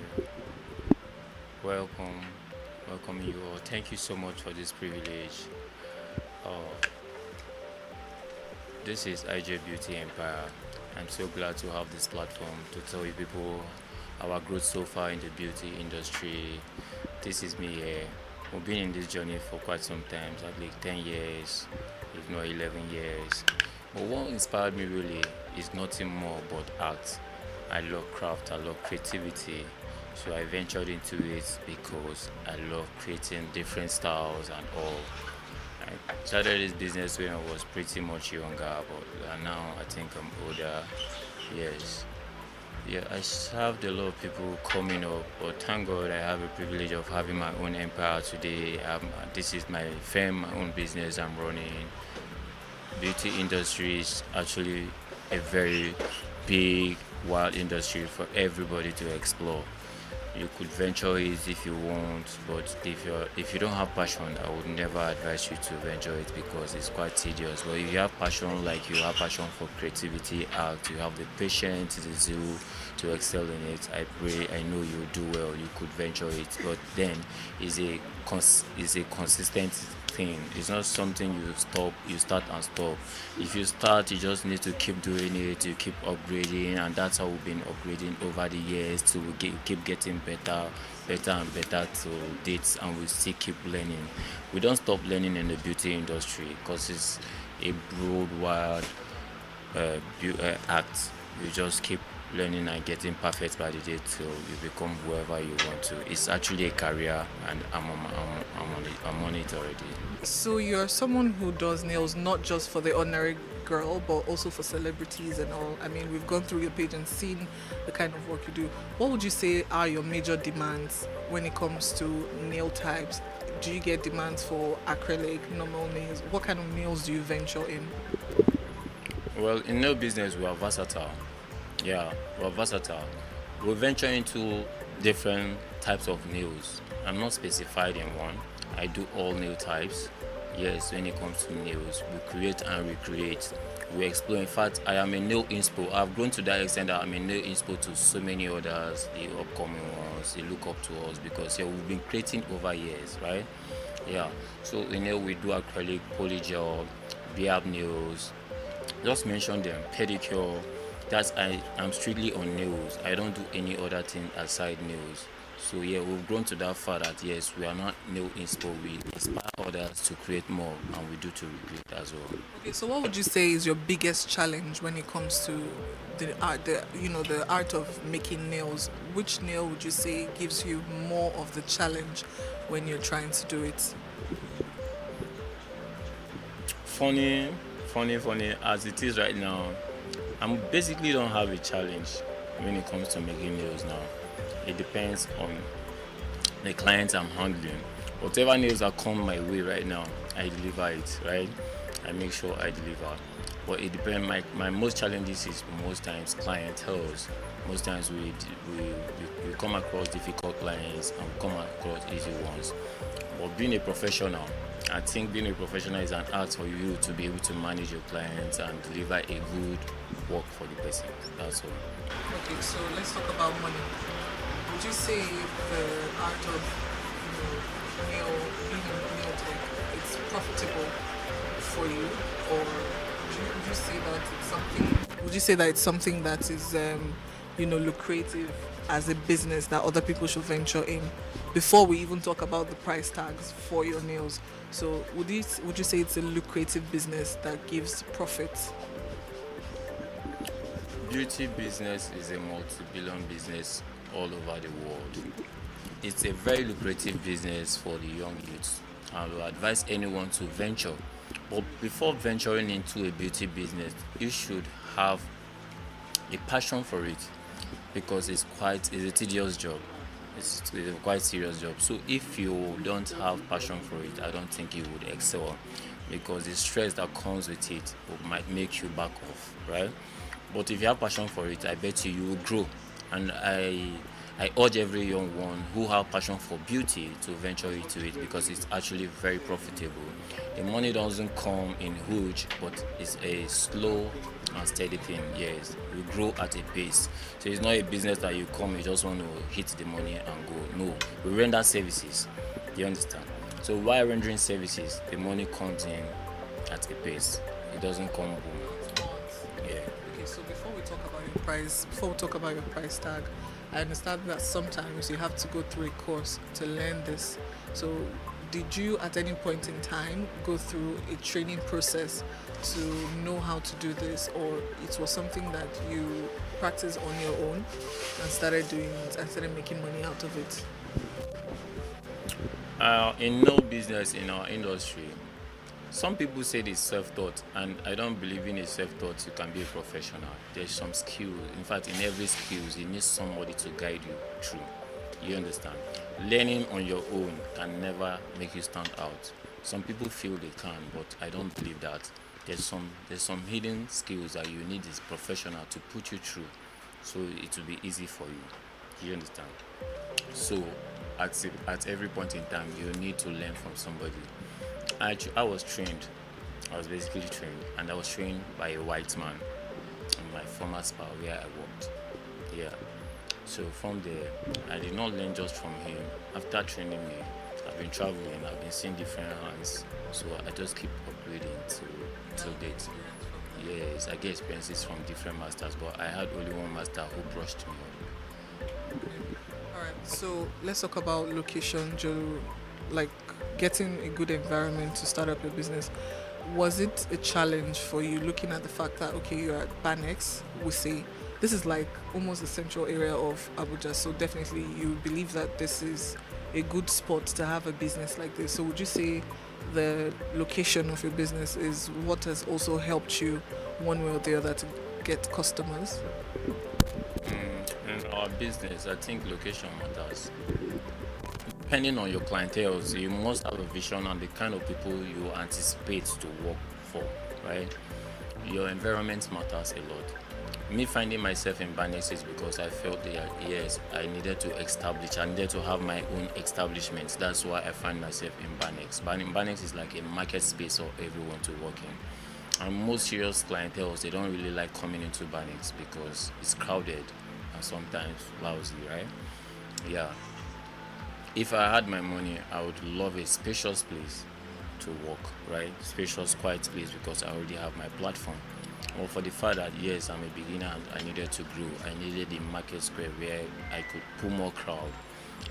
Welcome you all. Thank you so much for this privilege. This is IJ Beauty Empire. I'm so glad to have this platform to tell you people our growth so far in the beauty industry. This is me here. We've been in this journey for quite some time, like 10 years, if not 11 years. But what inspired me really is nothing more but art. I love craft, I love creativity. So I ventured into it because I love creating different styles and all. I started this business when I was pretty much younger, but now I think I'm older. Yes. Yeah, I served a lot of people coming up, but thank God I have a privilege of having my own empire today. This is my firm, my own business I'm running. Beauty industry is actually a very big, wild industry for everybody to explore. You could venture it if you want, but if you don't have passion, I would never advise you to venture it because it's quite tedious. But if you have passion, like you have passion for creativity, art, you have the patience, the zeal to excel in it, I pray, I know you'll do well, you could venture it. But then it's a consistent thing. It's not something you start and stop. If you start, you just need to keep doing it, you keep upgrading, and that's how we've been upgrading over the years to keep getting better and better to dates, and we still keep learning. We don't stop learning in the beauty industry because it's a broad, wide act. You just keep learning and getting perfect by the day till you become whoever you want to. It's actually a career, and I'm on it already. So you're someone who does nails not just for the ordinary girl, but also for celebrities and all. I mean, we've gone through your page and seen the kind of work you do. What would you say are your major demands when it comes to nail types? Do you get demands for acrylic, normal nails? What kind of nails do you venture in? Well, in nail business, we are versatile. Yeah, we're versatile. We venture into different types of nails. I'm not specified in one. I do all nail types. Yes, when it comes to nails, we create and recreate. We explore. In fact, I am a nail inspo. I've grown to that extent that I'm a nail inspo to so many others, the upcoming ones. They look up to us because we've been creating over years, right? Yeah. So in nail, we do acrylic, polygel, biab nails. Just mention them. Pedicure. I'm strictly on nails. I don't do any other thing aside nails. So yeah, we've grown to that far that yes, we are not nail inspo. We inspire others to create more, and we do to recreate as well. Okay, so what would you say is your biggest challenge when it comes to the art of making nails? Which nail would you say gives you more of the challenge when you're trying to do it? Funny as it is right now, I basically don't have a challenge when it comes to making nails now. It depends on the clients I'm handling. Whatever nails that come my way right now, I deliver it, right? I make sure I deliver. But it depends. My most challenges is most times clientele. Most times we come across difficult clients and we come across easy ones. But being a professional, I think being a professional is an art for you to be able to manage your clients and deliver a good work for the person. That's all. Okay, so let's talk about money. Would you say the art of nail tech is profitable for you, or would you say that it's something? Would you say that it's something that is lucrative as a business that other people should venture in? Before we even talk about the price tags for your nails, so would you say it's a lucrative business that gives profits? Beauty business is a multi-billion business all over the world. It's a very lucrative business for the young youths. I will advise anyone to venture. But before venturing into a beauty business, you should have a passion for it because it's a tedious job. It's a quite serious job. So if you don't have passion for it, I don't think you would excel because the stress that comes with it might make you back off, right? But if you have passion for it, I bet you will grow. And I urge every young one who have passion for beauty to venture into it because it's actually very profitable. The money doesn't come in huge, but it's a slow and steady thing. Yes, you grow at a pace. So it's not a business that you come, you just want to hit the money and go. No, we render services. Do you understand? So while rendering services, the money comes in at a pace. It doesn't come boom. Yeah. Okay, so before we talk about your price tag, I understand that sometimes you have to go through a course to learn this. So did you at any point in time go through a training process to know how to do this, or it was something that you practiced on your own and started doing it and started making money out of it? In no business in our industry, Some people say it's self-taught, and I don't believe in a self-taught. You can be a professional. There's some skill. In fact, in every skills, you need somebody to guide you through. You understand? Learning on your own can never make you stand out. Some people feel they can, but I don't believe that. There's some hidden skills that you need as professional to put you through, so it will be easy for you. You understand? So at every point in time, you need to learn from somebody. I was trained. I was basically trained, and I was trained by a white man in my former spa where I worked. Yeah. So from there, I did not learn just from him. After training me, I've been traveling, I've been seeing different hands, so I just keep upgrading till date. Yes, I get experiences from different masters, but I had only one master who brushed me up. Alright, so let's talk about location, Joe. Like getting a good environment to start up your business. Was it a challenge for you looking at the fact that, okay, you're at Banex, we say, this is like almost the central area of Abuja, so definitely you believe that this is a good spot to have a business like this. So would you say the location of your business is what has also helped you one way or the other to get customers? In our business, I think location matters. Depending on your clientele, so you must have a vision and the kind of people you anticipate to work for, right? Your environment matters a lot. Me finding myself in Banex is because I felt that, yes, I needed to have my own establishment. That's why I find myself in Banex. Banex is like a market space for everyone to work in. And most serious clientele, they don't really like coming into Banex because it's crowded and sometimes lousy, right? Yeah. If I had my money, I would love a spacious place to work, right? Spacious, quiet place, because I already have my platform. Or for the fact that, yes, I'm a beginner and I needed to grow. I needed the market square where I could pull more crowd.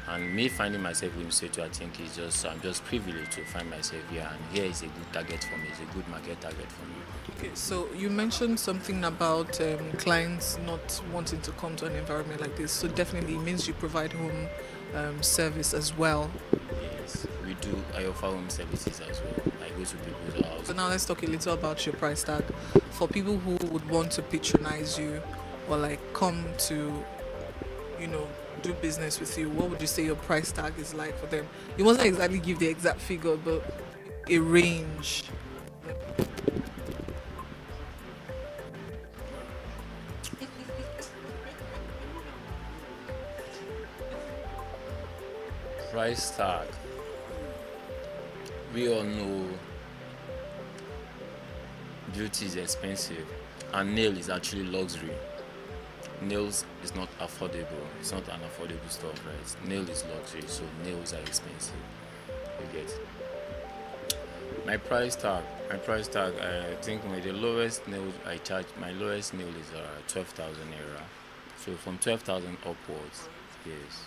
And me finding myself in Seto, I think I'm just privileged to find myself here. And here is a good target for me. It's a good market target for me. Okay, so you mentioned something about clients not wanting to come to an environment like this. So definitely it means you provide home service as well. Yes, we do. I offer home services as well. I go to people's house. So now let's talk a little about your price tag. For people who would want to patronize you or like come to, do business with you, what would you say your price tag is like for them? You mustn't exactly give the exact figure, but a range. Price tag. We all know beauty is expensive and nail is actually luxury. Nails is not affordable. It's not an affordable stuff, right? Nail is luxury, so nails are expensive. You get my price tag. I think the lowest nail I charge. My lowest nail is 12,000 naira. So from 12,000 upwards, yes.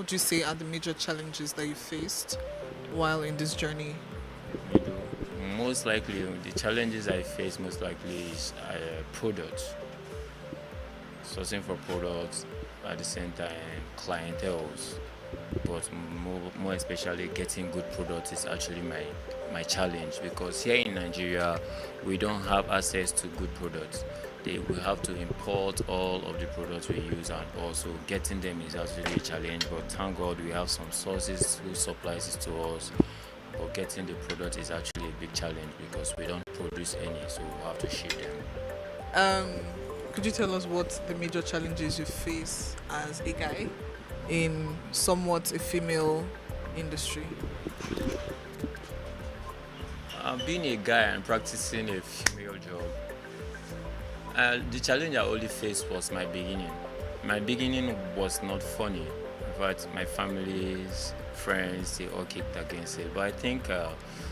would you say are the major challenges that you faced while in this journey? Most likely, the challenges I face most likely is products. Sourcing for products, at the same time, clienteles. But more especially, getting good products is actually my challenge, because here in Nigeria, we don't have access to good products. We have to import all of the products we use, and also getting them is actually a challenge. But thank God we have some sources who supplies it to us. But getting the product is actually a big challenge because we don't produce any, so we have to ship them. Could you tell us what the major challenges you face as a guy in somewhat a female industry? Being a guy and practicing a female job, the challenge I only faced was my beginning. My beginning was not funny. In fact, my family's friends, they all kicked against it. But I think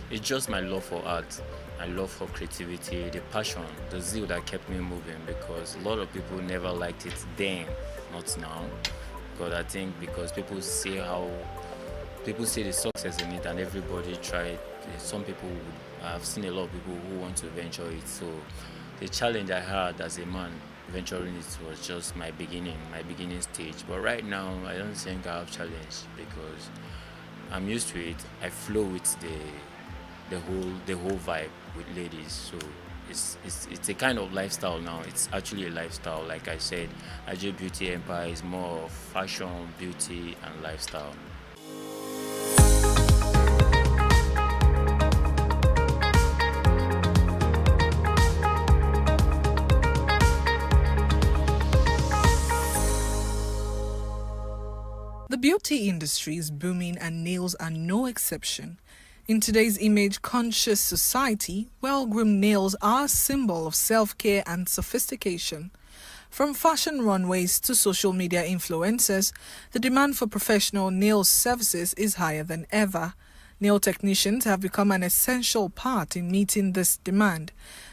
it's just my love for art, my love for creativity, the passion, the zeal that kept me moving, because a lot of people never liked it then, not now. Because I think because people see the success in it and everybody tried. Some people I've seen a lot of people who want to venture it. So the challenge I had as a man venturing it was just my beginning stage. But right now, I don't think I have challenge because I'm used to it. I flow with the whole vibe with ladies. So it's a kind of lifestyle now. It's actually a lifestyle. Like I said, IJ Beauty Empire is more of fashion, beauty, and lifestyle. The beauty industry is booming and nails are no exception. In today's image-conscious society, well-groomed nails are a symbol of self-care and sophistication. From fashion runways to social media influencers, the demand for professional nail services is higher than ever. Nail technicians have become an essential part in meeting this demand,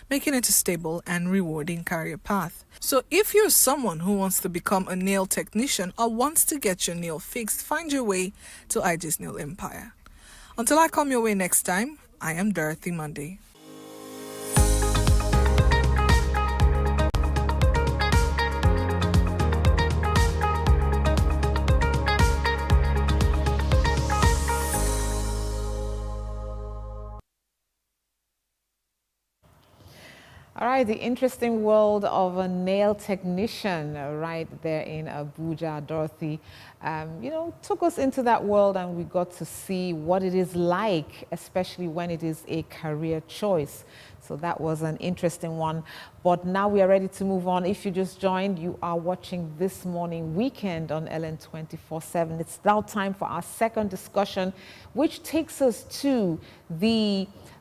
making it a stable and rewarding career path. So if you're someone who wants to become a nail technician or wants to get your nail fixed, find your way to IJ's Nail Empire. Until I come your way next time, I am Dorothy Monday. All right, the interesting world of a nail technician right there in Abuja. Dorothy, took us into that world and we got to see what it is like, especially when it is a career choice. So that was an interesting one. But now we are ready to move on. If you just joined, you are watching This Morning Weekend on LN 24/7. It's now time for our second discussion, which takes us to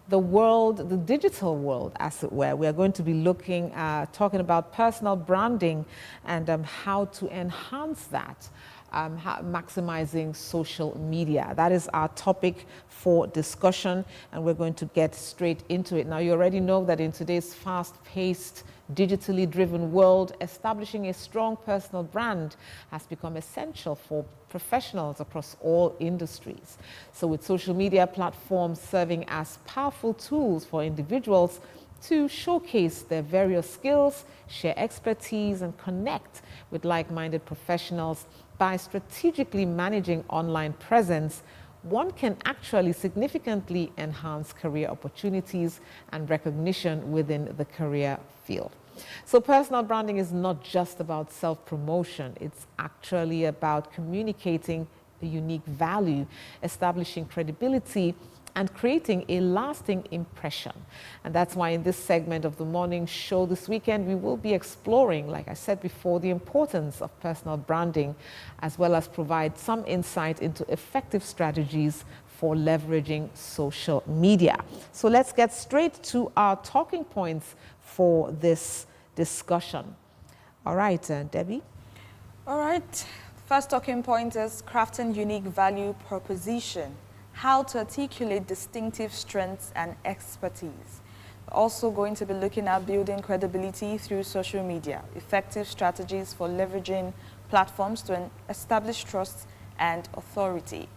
the world, the digital world, as it were. We are going to be talking about personal branding and how to enhance that, maximizing social media. That is our topic for discussion, and we're going to get straight into it. Now, you already know that in today's fast-paced, digitally driven world, establishing a strong personal brand has become essential for professionals across all industries. So with social media platforms serving as powerful tools for individuals to showcase their various skills, share expertise, and connect with like-minded professionals by strategically managing online presence, one can actually significantly enhance career opportunities and recognition within the career field. So personal branding is not just about self-promotion. It's actually about communicating a unique value, establishing credibility, and creating a lasting impression. And that's why in this segment of the morning show this weekend, we will be exploring, like I said before, the importance of personal branding, as well as provide some insight into effective strategies for leveraging social media. So let's get straight to our talking points for this discussion. All right, Debbie. All right. First talking point is crafting unique value proposition. How to articulate distinctive strengths and expertise. We're also going to be looking at building credibility through social media, effective strategies for leveraging platforms to establish trust and authority.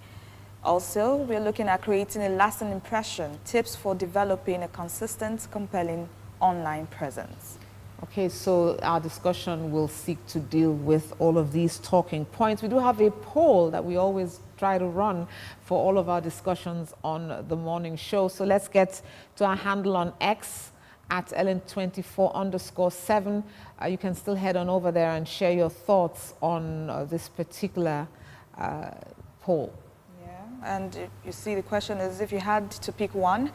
Also, we're looking at creating a lasting impression, tips for developing a consistent, compelling online presence. Okay, so our discussion will seek to deal with all of these talking points. We do have a poll that we always try to run for all of our discussions on the morning show. So let's get to our handle on X at Ellen24_7. You can still head on over there and share your thoughts on this particular poll. Yeah, and you see the question is, if you had to pick one,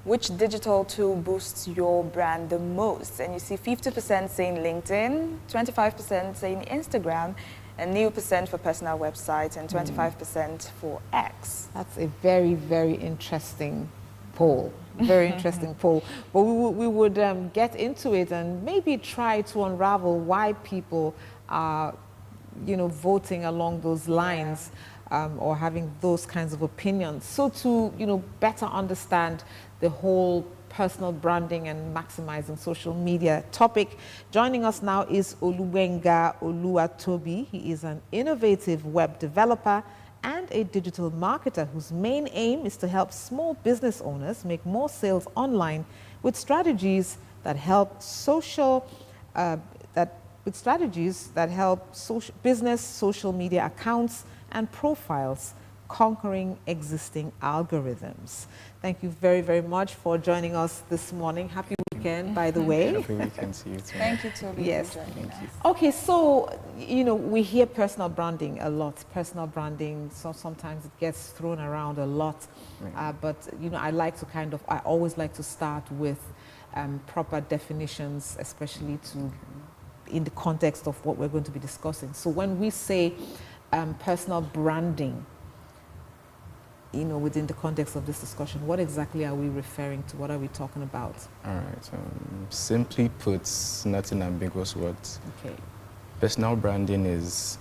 which digital tool boosts your brand the most? And you see 50% saying LinkedIn, 25% saying Instagram, and 0% for personal websites, and 25% for X. That's a very, very interesting poll. Very interesting poll. But we would get into it and maybe try to unravel why people are, voting along those lines. Or having those kinds of opinions. So to, better understand the whole personal branding and maximizing social media topic, joining us now is Oluwenga Oluwatobi. He is an innovative web developer and a digital marketer whose main aim is to help small business owners make more sales online with strategies that help business social media accounts and profiles, conquering existing algorithms. Thank you very, very much for joining us this morning. Happy weekend, by the way. Happy weekend to you too. Thank you, Toby. Yes. For joining us. Okay, so, we hear personal branding a lot. Personal branding, so sometimes it gets thrown around a lot. But, I always like to start with proper definitions, especially in the context of what we're going to be discussing. So when we say personal branding, within the context of this discussion, what exactly are we referring to? What are we talking about? All right. Simply put, not in ambiguous words. Okay. Personal branding is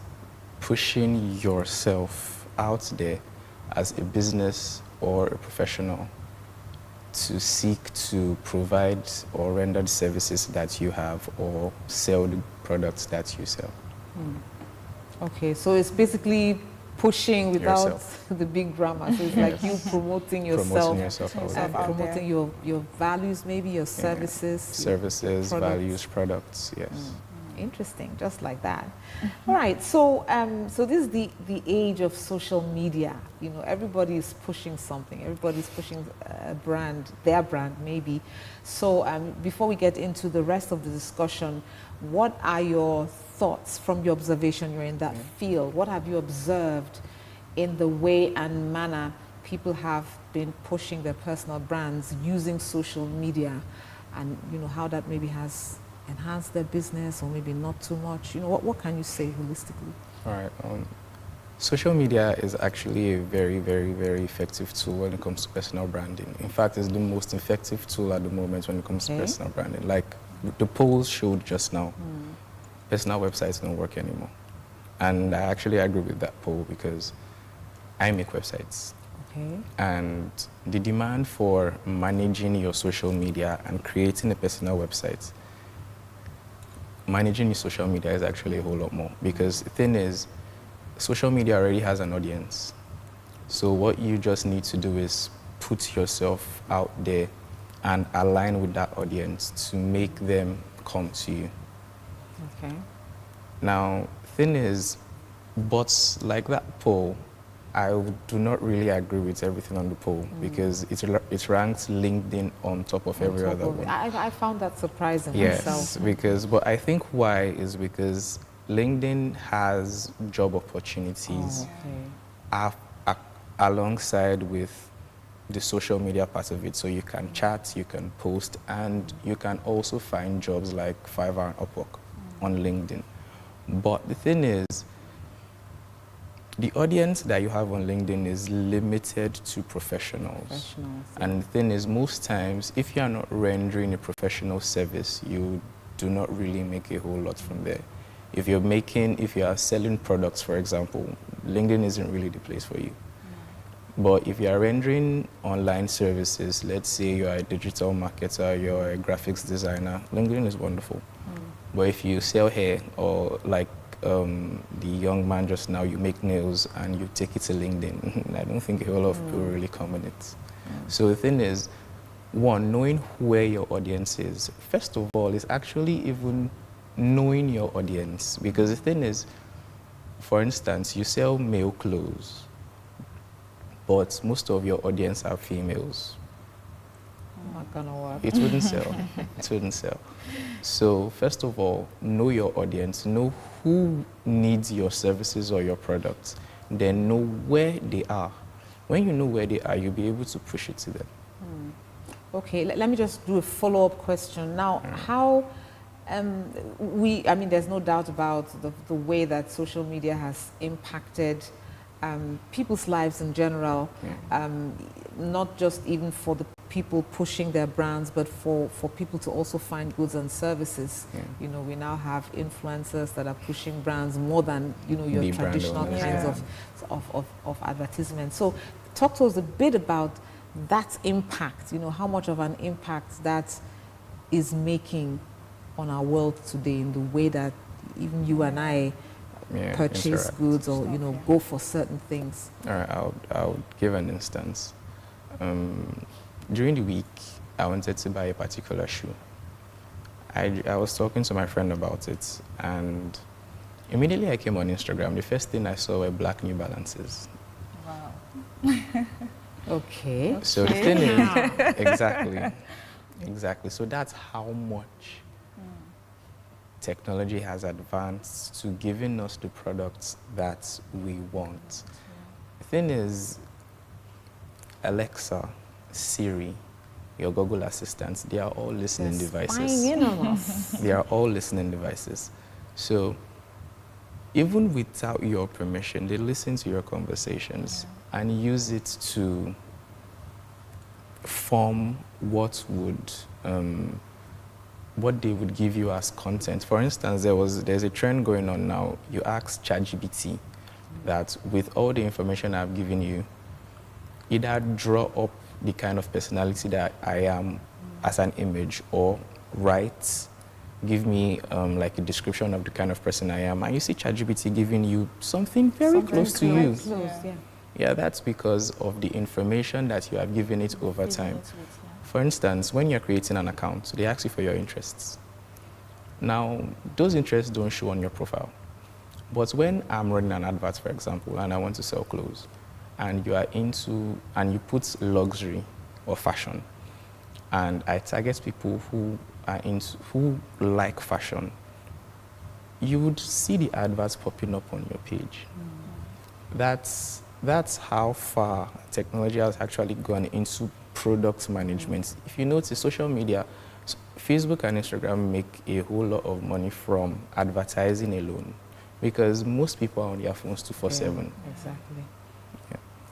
pushing yourself out there as a business or a professional to seek to provide or render the services that you have or sell the products that you sell. Okay, so it's basically pushing without Yourself. the big grammar. So it's like you promoting yourself, Promoting yourself out and there. promoting your values, maybe your services. Services, products. values, products, yes. Interesting, just like that. All right, so so this is the age of social media. Everybody is pushing something. Everybody's pushing a brand, their brand maybe. So before we get into the rest of the discussion, what are your thoughts from your observation? You're in that field. What have you observed in the way and manner people have been pushing their personal brands using social media, and how that maybe has enhanced their business or maybe not too much? What can you say holistically? All right. Social media is actually a very, very, very effective tool when it comes to personal branding. In fact, it's the most effective tool at the moment when it comes to personal branding. Like the polls showed just now, personal websites don't work anymore. And I actually agree with that poll because I make websites. Okay. And the demand for managing your social media and creating a personal website, managing your social media is actually a whole lot more, because the thing is, social media already has an audience. So what you just need to do is put yourself out there and align with that audience to make them come to you. Okay. Now, thing is, but like that poll, I do not really agree with everything on the poll because it ranks LinkedIn on top of every other one. I found that surprising Yes, myself. but I think why is because LinkedIn has job opportunities alongside with the social media part of it. So you can chat, you can post, and you can also find jobs like Fiverr and Upwork on LinkedIn. But the thing is, the audience that you have on LinkedIn is limited to professionals. And the thing is, most times, if you are not rendering a professional service, you do not really make a whole lot from there. If you are selling products, for example, LinkedIn isn't really the place for you. But if you are rendering online services, let's say you are a digital marketer, you're a graphics designer, LinkedIn is wonderful. But if you sell hair or like the young man just now, you make nails and you take it to LinkedIn. I don't think a whole lot of people really come on it. So the thing is, one, knowing where your audience is, first of all, is actually even knowing your audience. Because the thing is, for instance, you sell male clothes, but most of your audience are females. Not gonna work. It wouldn't sell. It wouldn't sell. So first of all, know your audience, know who needs your services or your products, then know where they are. When you know where they are, you'll be able to push it to them. Okay, let me just do a follow-up question. Now, how I mean, there's no doubt about the way that social media has impacted people's lives in general, not just even for the people pushing their brands, but for people to also find goods and services. You know, we now have influencers that are pushing brands more than, you know, your traditional kinds of advertisement. So talk to us a bit about that impact, you know, how much of an impact that is making on our world today in the way that even you and I purchase goods or, you know, go for certain things. All right, I'll give an instance. During the week, I wanted to buy a particular shoe. I was talking to my friend about it, and immediately I came on Instagram. The first thing I saw were black New Balances. Wow. Okay. So the thing is, exactly. So that's how much technology has advanced to giving us the products that we want. The thing is, Alexa, Siri, your Google Assistants, they are all listening devices. They are all listening devices. So even without your permission, they listen to your conversations and use it to form what they would give you as content. For instance, there's a trend going on now. You ask ChatGPT that with all the information I've given you, either draw up the kind of personality that I am as an image, or give me like a description of the kind of person I am. And you see ChatGPT giving you something very close to you. Yeah, that's because of the information that you have given it over time. For instance, when you're creating an account, they ask you for your interests. Now, those interests don't show on your profile. But when I'm running an advert, for example, and I want to sell clothes, and you put luxury or fashion, and I target people who like fashion, you would see the adverts popping up on your page. That's how far technology has actually gone into product management. If you notice, social media, Facebook and Instagram make a whole lot of money from advertising alone, because most people are on their phones 24/7. Exactly.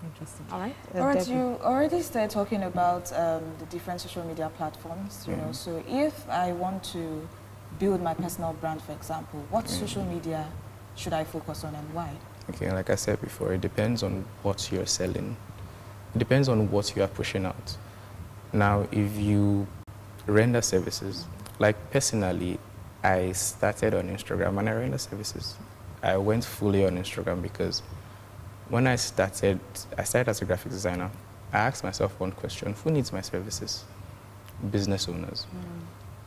Interesting. All right. All right, you already started talking about the different social media platforms, you know. So if I want to build my personal brand, for example, what social media should I focus on and why? Okay, like I said before, it depends on what you're selling. It depends on what you are pushing out. Now, if you render services, like personally, I started on Instagram and I render services. I went fully on Instagram because when I started as a graphic designer. I asked myself one question: who needs my services? Business owners.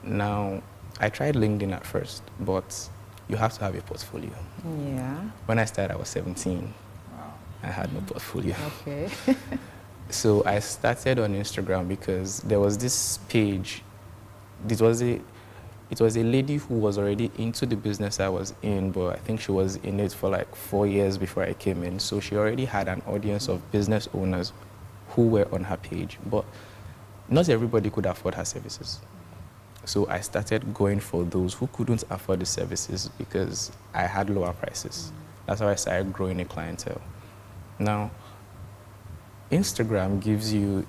Now, I tried LinkedIn at first, but you have to have a portfolio. Yeah. When I started, I was 17. Wow. I had no portfolio. Okay. So I started on Instagram because there was this page. It was a lady who was already into the business I was in, but I think she was in it for like 4 years before I came in. So she already had an audience of business owners who were on her page, but not everybody could afford her services. So I started going for those who couldn't afford the services because I had lower prices. That's how I started growing a clientele. Now, Instagram gives you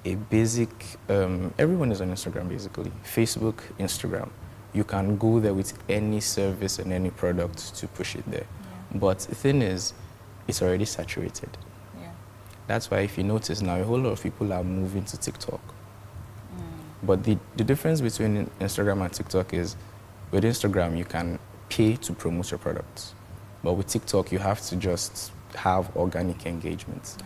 a basic, everyone is on Instagram basically. Facebook, Instagram. You can go there with any service and any product to push it there. Yeah. But the thing is, it's already saturated. Yeah. That's why if you notice now, a whole lot of people are moving to TikTok. But the difference between Instagram and TikTok is, with Instagram, you can pay to promote your products. But with TikTok, you have to just have organic engagements.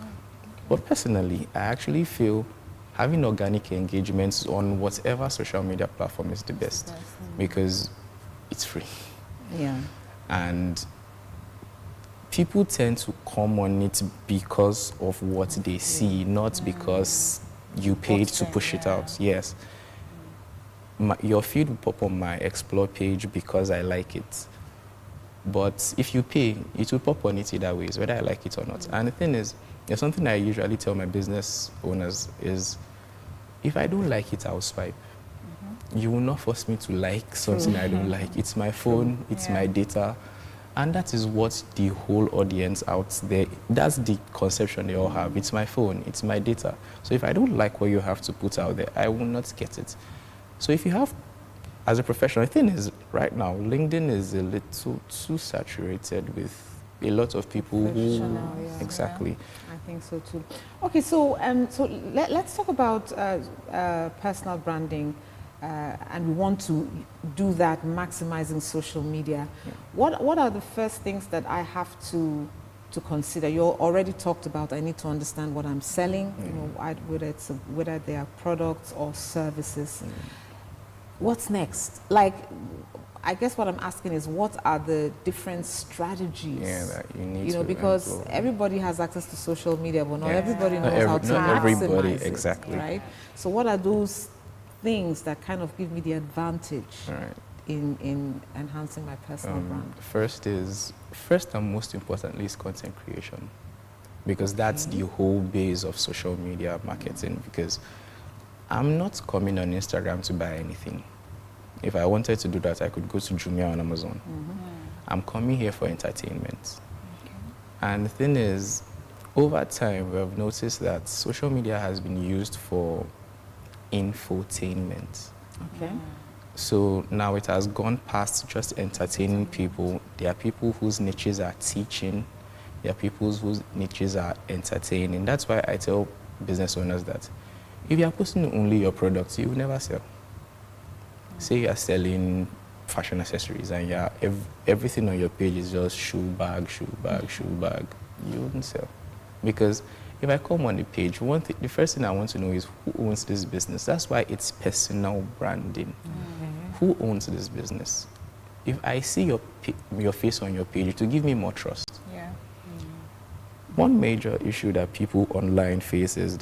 But personally, I actually feel having organic engagements on whatever social media platform is the best because it's free. Yeah. And people tend to come on it because of what they see, not because you paid to push it out. Yes. Your feed will pop on my Explore page because I like it. But if you pay, it will pop on it either ways, whether I like it or not. And the thing is, there's something I usually tell my business owners is, if I don't like it, I'll swipe. You will not force me to like something I don't like. It's my phone, it's my data. And that is what the whole audience out there, that's the conception they all have. It's my phone, it's my data. So if I don't like what you have to put out there, I will not get it. So if you have, as a professional, the thing is, right now, LinkedIn is a little too saturated with a lot of people who... Exactly. I think so too. Okay, so let's talk about personal branding, and we want to do that maximizing social media. What are the first things that I have to consider? You already talked about I need to understand what I'm selling, you know, whether they are products or services. What's next? Like, I guess what I'm asking is, what are the different strategies? That you need you know, to because employ. everybody has access to social media, but not everybody knows how to not maximize everybody, it, exactly. right? So what are those things that kind of give me the advantage in enhancing my personal brand? First and most importantly is content creation, because that's the whole base of social media marketing. Because I'm not coming on Instagram to buy anything. If I wanted to do that, I could go to Jumia on Amazon. I'm coming here for entertainment. And the thing is, over time, we have noticed that social media has been used for infotainment. Okay. So now it has gone past just entertaining people. There are people whose niches are teaching. There are people whose niches are entertaining. That's why I tell business owners that if you are posting only your products, you will never sell. Say you are selling fashion accessories and everything on your page is just shoe bag, you wouldn't sell. Because if I come on the page, the first thing I want to know is who owns this business. That's why it's personal branding. Who owns this business? If I see your face on your page, it will give me more trust. One major issue that people online face is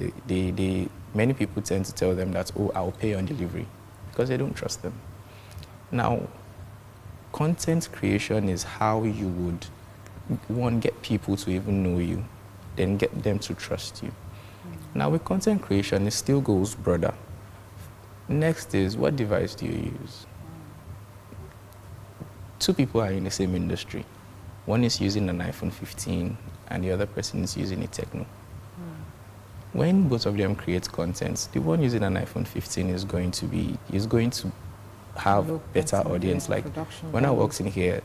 many people tend to tell them that, oh, I'll pay on delivery, because they don't trust them. Now, content creation is how you would, one, get people to even know you, then get them to trust you. Now, with content creation, it still goes broader. Next is, what device do you use? Two people are in the same industry. One is using an iPhone 15, and the other person is using a Tecno. When both of them create content, the one using an iPhone 15 is going to have better audience. Like when I walked in here,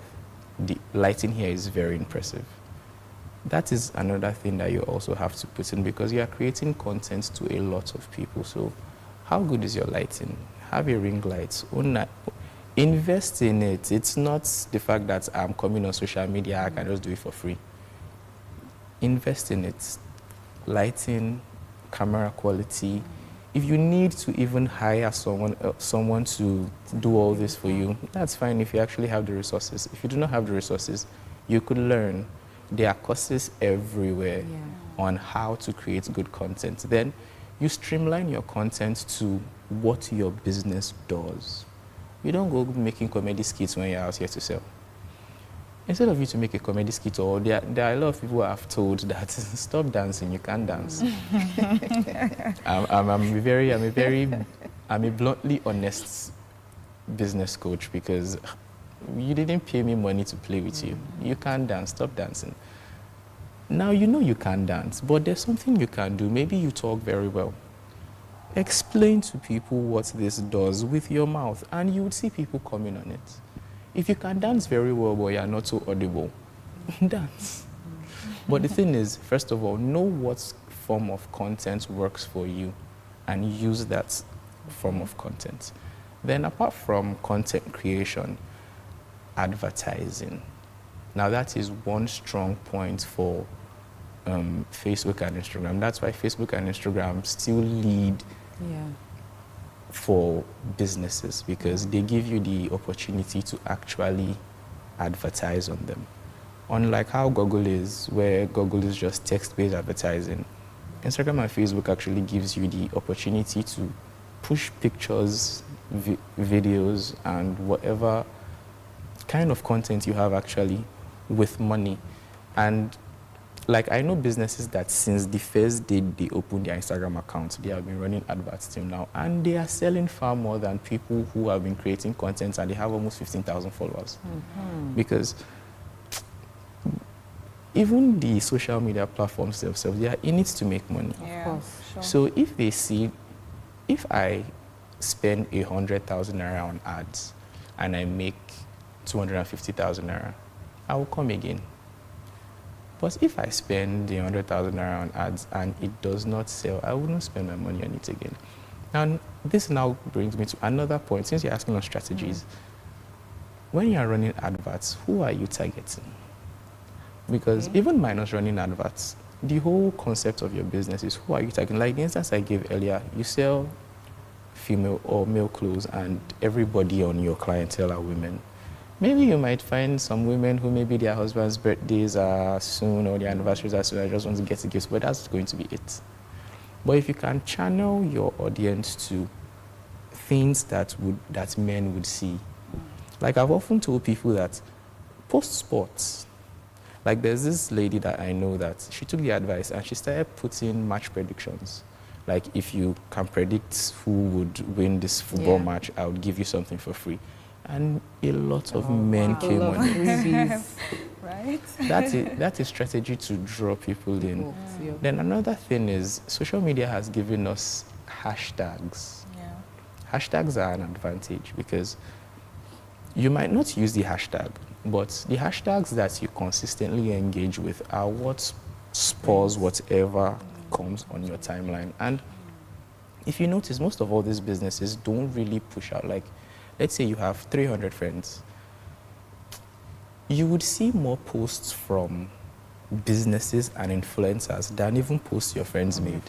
the lighting here is very impressive. That is another thing that you also have to put in, because you are creating content to a lot of people. So how good is your lighting? Have your ring lights. Invest in it. It's not the fact that I'm coming on social media, I can just do it for free. Invest in it. Lighting, camera quality. If you need to even hire someone to do all this for you, that's fine if you actually have the resources. If you do not have the resources, you could learn. There are courses everywhere on how to create good content. Then you streamline your content to what your business does. You don't go making comedy skits when you're out here to sell. Instead of you to make a comedy skit, or there are a lot of people who have told that stop dancing, you can't dance. I'm a bluntly honest business coach, because you didn't pay me money to play with you. You can't dance, stop dancing. Now you know you can't dance, but there's something you can do. Maybe you talk very well. Explain to people what this does with your mouth, and you would see people coming on it. If you can dance very well, but you're not so audible, dance. But the thing is, first of all, know what form of content works for you and use that form of content. Then apart from content creation, advertising. Now that is one strong point for Facebook and Instagram. That's why Facebook and Instagram still lead for businesses, because they give you the opportunity to actually advertise on them. Unlike how Google is, where Google is just text-based advertising, Instagram and Facebook actually gives you the opportunity to push pictures, videos, and whatever kind of content you have actually with money. And like, I know businesses that since the first day they opened their Instagram account, they have been running adverts till now, and they are selling far more than people who have been creating content and they have almost 15,000 followers. Because even the social media platforms themselves, they are in it to make money. Of course, sure. So if they see, if I spend 100,000 naira on ads and I make 250,000 naira, I will come again. But if I spend the 100,000 naira on ads and it does not sell, I wouldn't spend my money on it again. And this now brings me to another point. Since you're asking on strategies, when you're running adverts, who are you targeting? Because even minus running adverts, the whole concept of your business is who are you targeting? Like the instance I gave earlier, you sell female or male clothes and everybody on your clientele are women. Maybe you might find some women who maybe their husband's birthdays are soon or their anniversaries are soon, I just want to get a gift, but that's going to be it. But if you can channel your audience to things that men would see, like I've often told people that post sports. Like there's this lady that I know that she took the advice and she started putting match predictions. Like if you can predict who would win this football match, I would give you something for free. And a lot of men came on it. Right? That's a strategy to draw people in. Then another thing is social media has given us hashtags. Hashtags are an advantage because you might not use the hashtag, but the hashtags that you consistently engage with are what spurs whatever comes on your timeline. And if you notice, most of all these businesses don't really push out, like, let's say you have 300 friends. You would see more posts from businesses and influencers than even posts your friends made.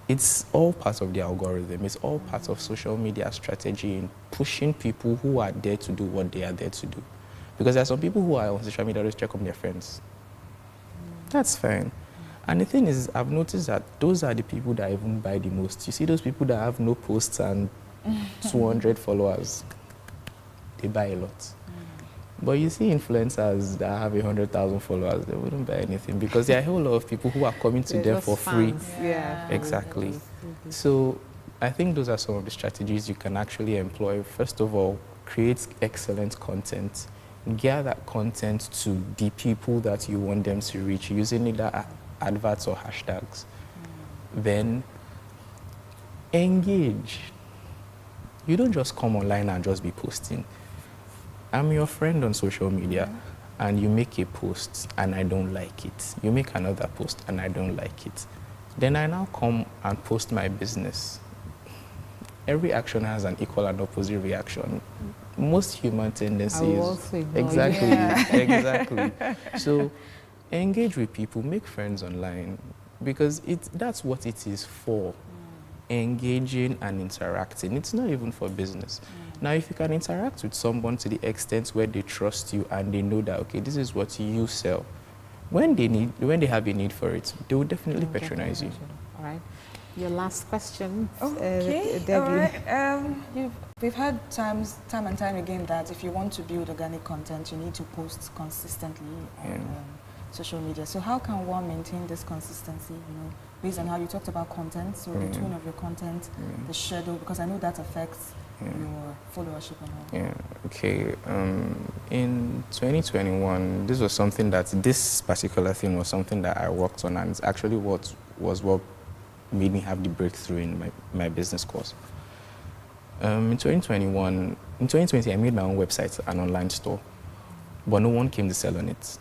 It's all part of the algorithm. It's all part of social media strategy in pushing people who are there to do what they are there to do. Because there are some people who are on social media just check on their friends. That's fine. And the thing is, I've noticed that those are the people that even buy the most. You see those people that have no posts and 200 followers, they buy a lot. But you see influencers that have 100,000 followers, they wouldn't buy anything because there are a whole lot of people who are coming to them for free. Exactly. So I think those are some of the strategies you can actually employ. First of all, create excellent content. Gear that content to the people that you want them to reach using either adverts or hashtags. Then engage. You don't just come online and just be posting. I'm your friend on social media and you make a post and I don't like it. You make another post and I don't like it. Then I now come and post my business. Every action has an equal and opposite reaction. Most human tendencies. Exactly. Exactly. So engage with people, make friends online because that's what it is for. Engaging and interacting. It's not even for business. Now, if you can interact with someone to the extent where they trust you and they know that, okay, this is what you sell, when they have a need for it, they will definitely patronize you. All right. Your last question, Okay, Debbie. all right. We've had time and time again that if you want to build organic content, you need to post consistently on social media. So how can one maintain this consistency, based on how you talked about content, so the tone of your content, the schedule, because I know that affects your followership and all. Yeah, okay. In 2021, this particular thing was something that I worked on, and it's actually what made me have the breakthrough in my business course. In 2020, I made my own website, an online store, but no one came to sell on it.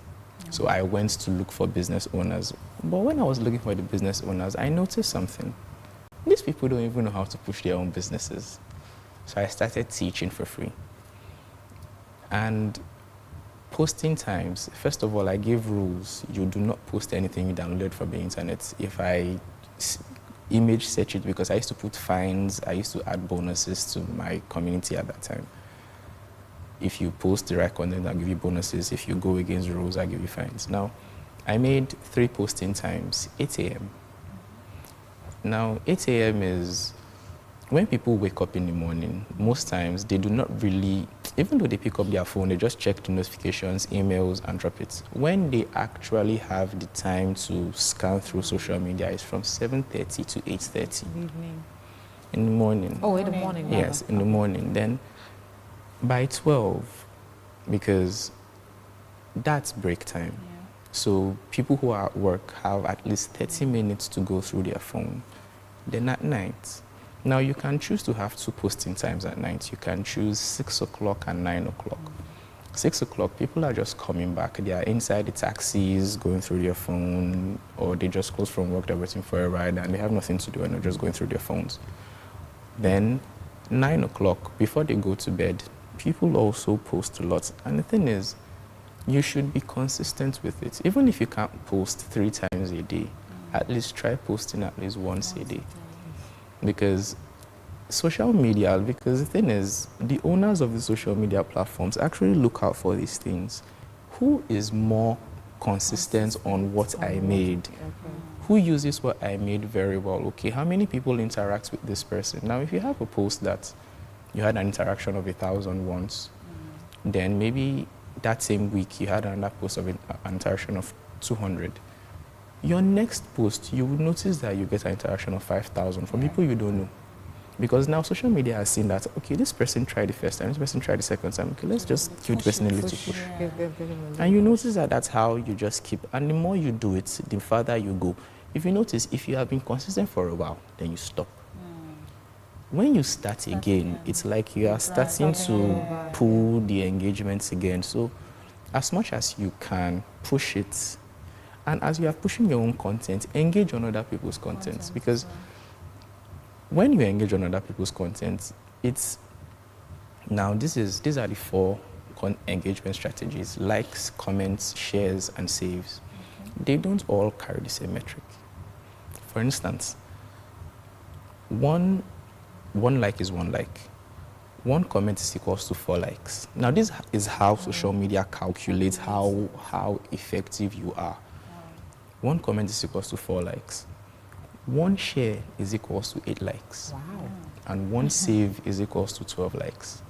So I went to look for business owners. But when I was looking for the business owners, I noticed something. These people don't even know how to push their own businesses. So I started teaching for free. And posting times, first of all, I give rules. You do not post anything you download from the internet. If I image search it, because I used to put fines, I used to add bonuses to my community at that time. If you post the right content, I'll give you bonuses. If you go against the rules, I'll give you fines. Now, I made 3 posting times, 8 a.m. Now, 8 a.m. is when people wake up in the morning. Most times, they do not really, even though they pick up their phone, they just check the notifications, emails, and drop it. When they actually have the time to scan through social media, it's from 7:30 to 8:30. Evening. In the morning. Oh, in the morning. Yes, in the morning. Then by 12, because that's break time. So people who are at work have at least 30 minutes to go through their phone. Then at night, now you can choose to have 2 posting times at night. You can choose 6 o'clock and 9 o'clock. 6 o'clock, people are just coming back. They are inside the taxis, going through their phone, or they just close from work, they're waiting for a ride, and they have nothing to do, and they're just going through their phones. Then 9 o'clock, before they go to bed, people also post a lot. And the thing is, you should be consistent with it. Even if you can't post 3 times a day, at least try posting at least once a day. Because social media, because the thing is, the owners of the social media platforms actually look out for these things. Who is more consistent on what I made? Who uses what I made very well? Okay, how many people interact with this person? Now, if you have a post that you had an interaction of 1,000 once, then maybe that same week you had another post of an interaction of 200. Your next post, you will notice that you get an interaction of 5,000 from people you don't know. Because now social media has seen that, okay, this person tried the first time, this person tried the second time, okay, let's just give the person a little push. And you notice that that's how you just keep, and the more you do it, the farther you go. If you notice, if you have been consistent for a while, then you stop. When you start again, it's like you are starting to pull the engagements again. So as much as you can, push it. And as you are pushing your own content, engage on other people's content. Because when you engage on other people's content, it's, now these are the 4 engagement strategies: likes, comments, shares, and saves. They don't all carry the same metric. For instance, one like is 1 like. 1 comment is equals to 4 likes. Now, this is how social media calculates how effective you are. 1 comment is equals to 4 likes. 1 share is equals to 8 likes. Wow. And 1 save is equals to 12 likes.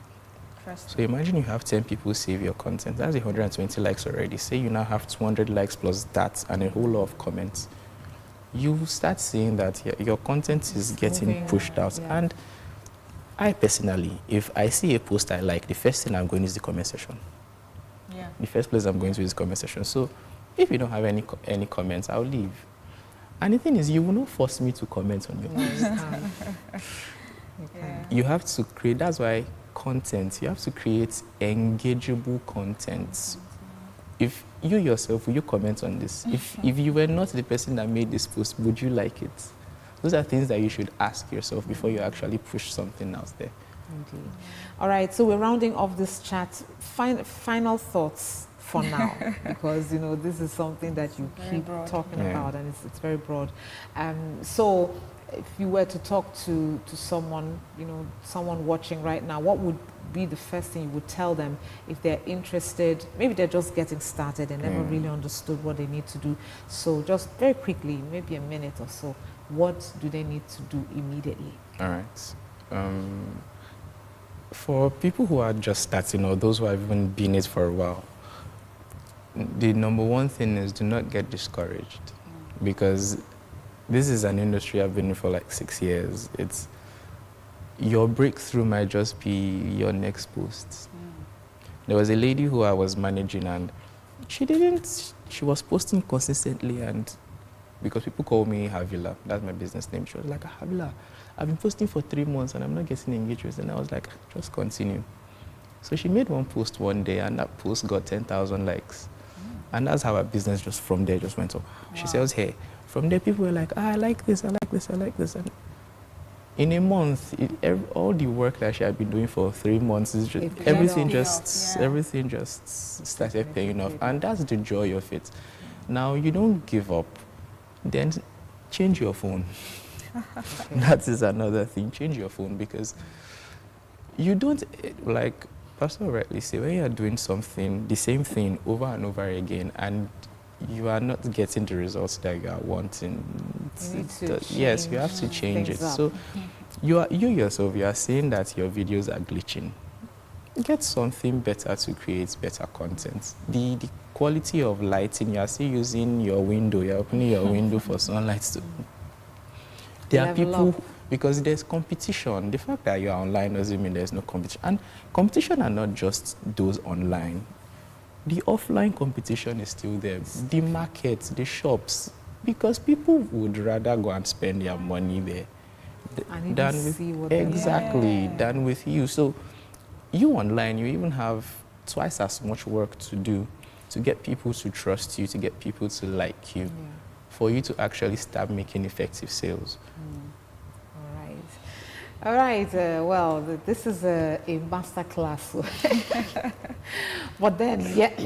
So imagine you have 10 people save your content. That's 120 likes already. Say you now have 200 likes plus that and a whole lot of comments. You start seeing that your content is getting pushed out. Yeah. And I personally, if I see a post I like, the first thing I'm going is the comment section. Yeah. The first place I'm going to is the comment section. So if you don't have any comments, I'll leave. And the thing is, you will not force me to comment on your post. You have to create, that's why content, you have to create engageable content. If you yourself, will you comment on this? If you were not the person that made this post, would you like it? Those are things that you should ask yourself before you actually push something out there. Indeed. All right, so we're rounding off this chat. Final thoughts for now, because this is something that you keep talking about, and it's very broad. So if you were to talk to someone, someone watching right now, what would be the first thing you would tell them if they're interested? Maybe they're just getting started and never really understood what they need to do. So just very quickly, maybe a minute or so, what do they need to do immediately? All right. For people who are just starting, or those who have even been in it for a while, the number 1 thing is do not get discouraged, because this is an industry I've been in for like 6 years. It's your breakthrough might just be your next post. There was a lady who I was managing, and she was posting consistently, and because people call me Havila, that's my business name, she was like, Havila, I've been posting for 3 months and I'm not getting engagement. And I was like, just continue. So she made 1 post one day, and that post got 10,000 likes. And that's how our business just from there just went up. Wow. She sells hair. From there, people were like, I like this, I like this, I like this. And in a month, all the work that she had been doing for 3 months is just everything just started paying off, and that's the joy of it. Now you don't give up, then change your phone. That is another thing. Change your phone, because you don't, like Pastor rightly say, when you are doing something, the same thing over and over again, and you are not getting the results that you are wanting. Yes, you have to change it. So you yourself, you are saying that your videos are glitching. Get something better to create better content. The quality of lighting, you are still using your window, you're opening your window for sunlight to... There are people, because there's competition. The fact that you're online doesn't mean there's no competition. And competition are not just those online. The offline competition is still there. The markets, the shops, because people would rather go and spend their money there than with you. So you online, you even have twice as much work to do to get people to trust you, to get people to like you, for you to actually start making effective sales. All right, well, this is a master class. But then,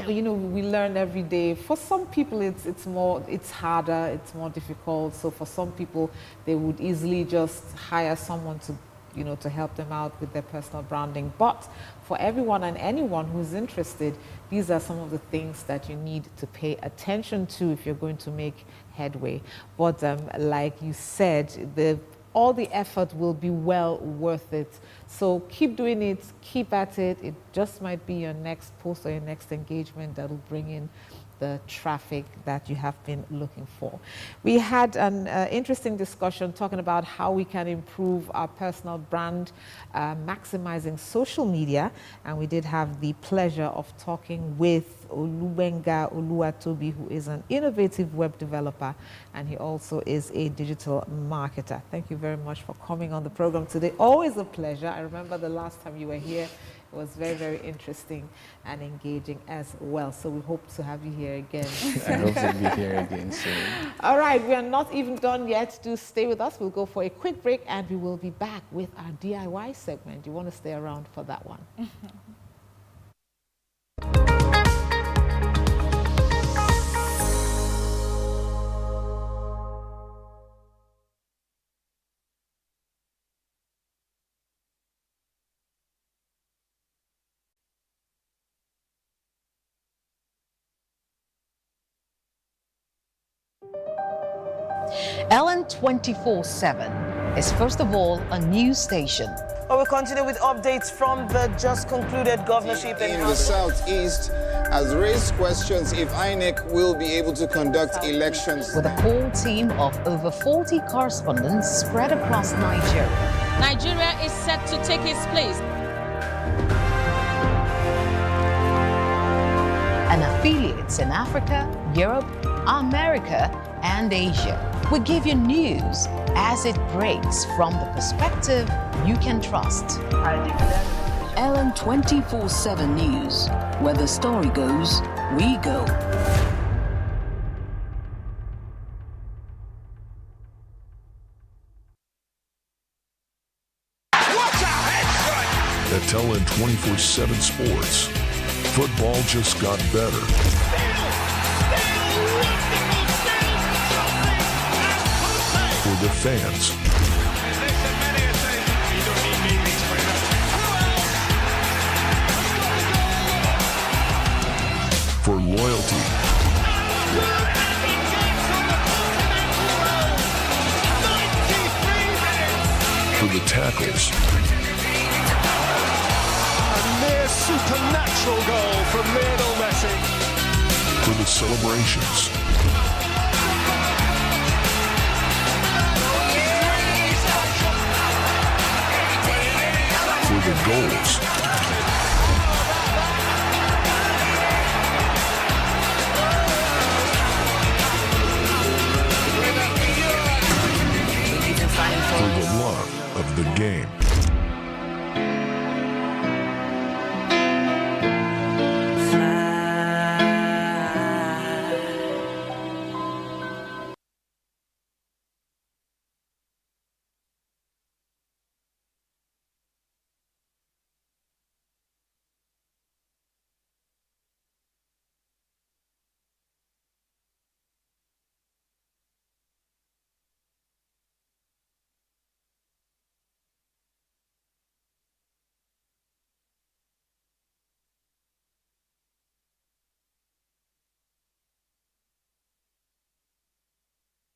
you know, we learn every day. For some people, it's harder, it's more difficult. So for some people, they would easily just hire someone to, you know, to help them out with their personal branding. But for everyone and anyone who's interested, these are some of the things that you need to pay attention to if you're going to make headway. But like you said, all the effort will be well worth it. So keep doing it, keep at it. It just might be your next post or your next engagement that will bring in the traffic that you have been looking for. We had an interesting discussion talking about how we can improve our personal brand, maximizing social media. And we did have the pleasure of talking with Olubenga Oluwatobi, who is an innovative web developer, and he also is a digital marketer. Thank you very much for coming on the program today. Always a pleasure. I remember the last time you were here. It was very, very interesting and engaging as well. So we hope to have you here again. I hope to be here again soon. All right, we are not even done yet. Do stay with us. We'll go for a quick break and we will be back with our DIY segment. You want to stay around for that one. Ellen 24/7 is first of all a news station. Well, we continue with updates from the just concluded governorship in the southeast has raised questions if INEC will be able to conduct elections. With a core team of over 40 correspondents spread across Nigeria. Nigeria is set to take its place. And affiliates in Africa, Europe, America, and Asia. We give you news as it breaks from the perspective you can trust. Ellen 24/7 News, where the story goes, we go. At Ellen 24/7 Sports, football just got better. For the fans. For loyalty. For the tackles. A near supernatural goal from Lionel Messi. For the celebrations. For the goals. For the love of the game.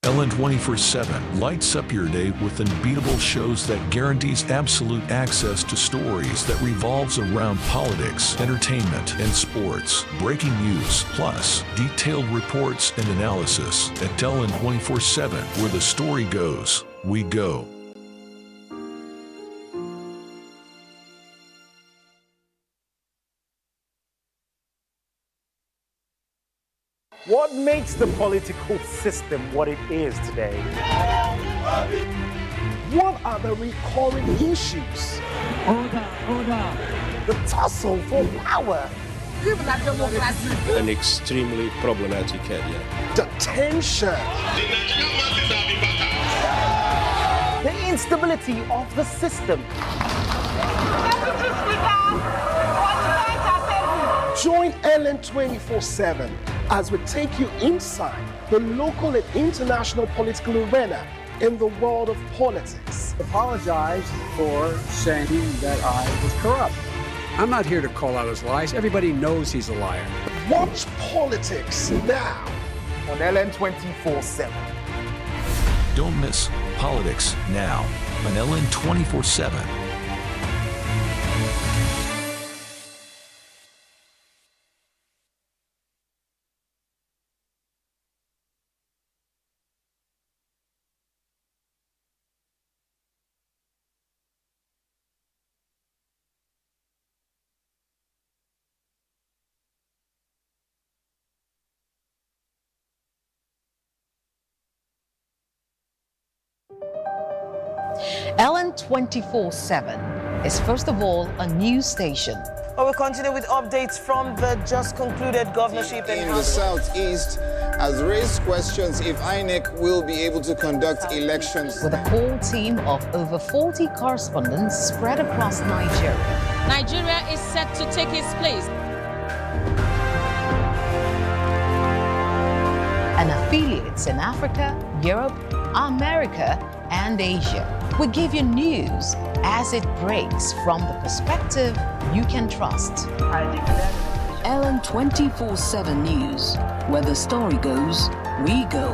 LN 24/7 lights up your day with unbeatable shows that guarantees absolute access to stories that revolves around politics, entertainment, and sports. Breaking news, plus detailed reports and analysis. At LN 24/7, where the story goes, we go. What makes the political system what it is today? What are the recurring issues? Order. The tussle for power. An extremely problematic area. The tension. The instability of the system. Join LN 24/7 as we take you inside the local and international political arena in the world of politics. Apologize for saying that I was corrupt. I'm not here to call out his lies. Everybody knows he's a liar. Watch politics now on LN 24/7. Don't miss Politics Now on LN 24/7. LN 24/7 is first of all a news station. We continue with updates from the just concluded governorship in the southeast has raised questions if INEC will be able to conduct elections. With a core team of over 40 correspondents spread across Nigeria. Nigeria is set to take its place. And affiliates in Africa, Europe, America, and Asia. We give you news as it breaks from the perspective you can trust. LN 24/7 News, where the story goes, we go.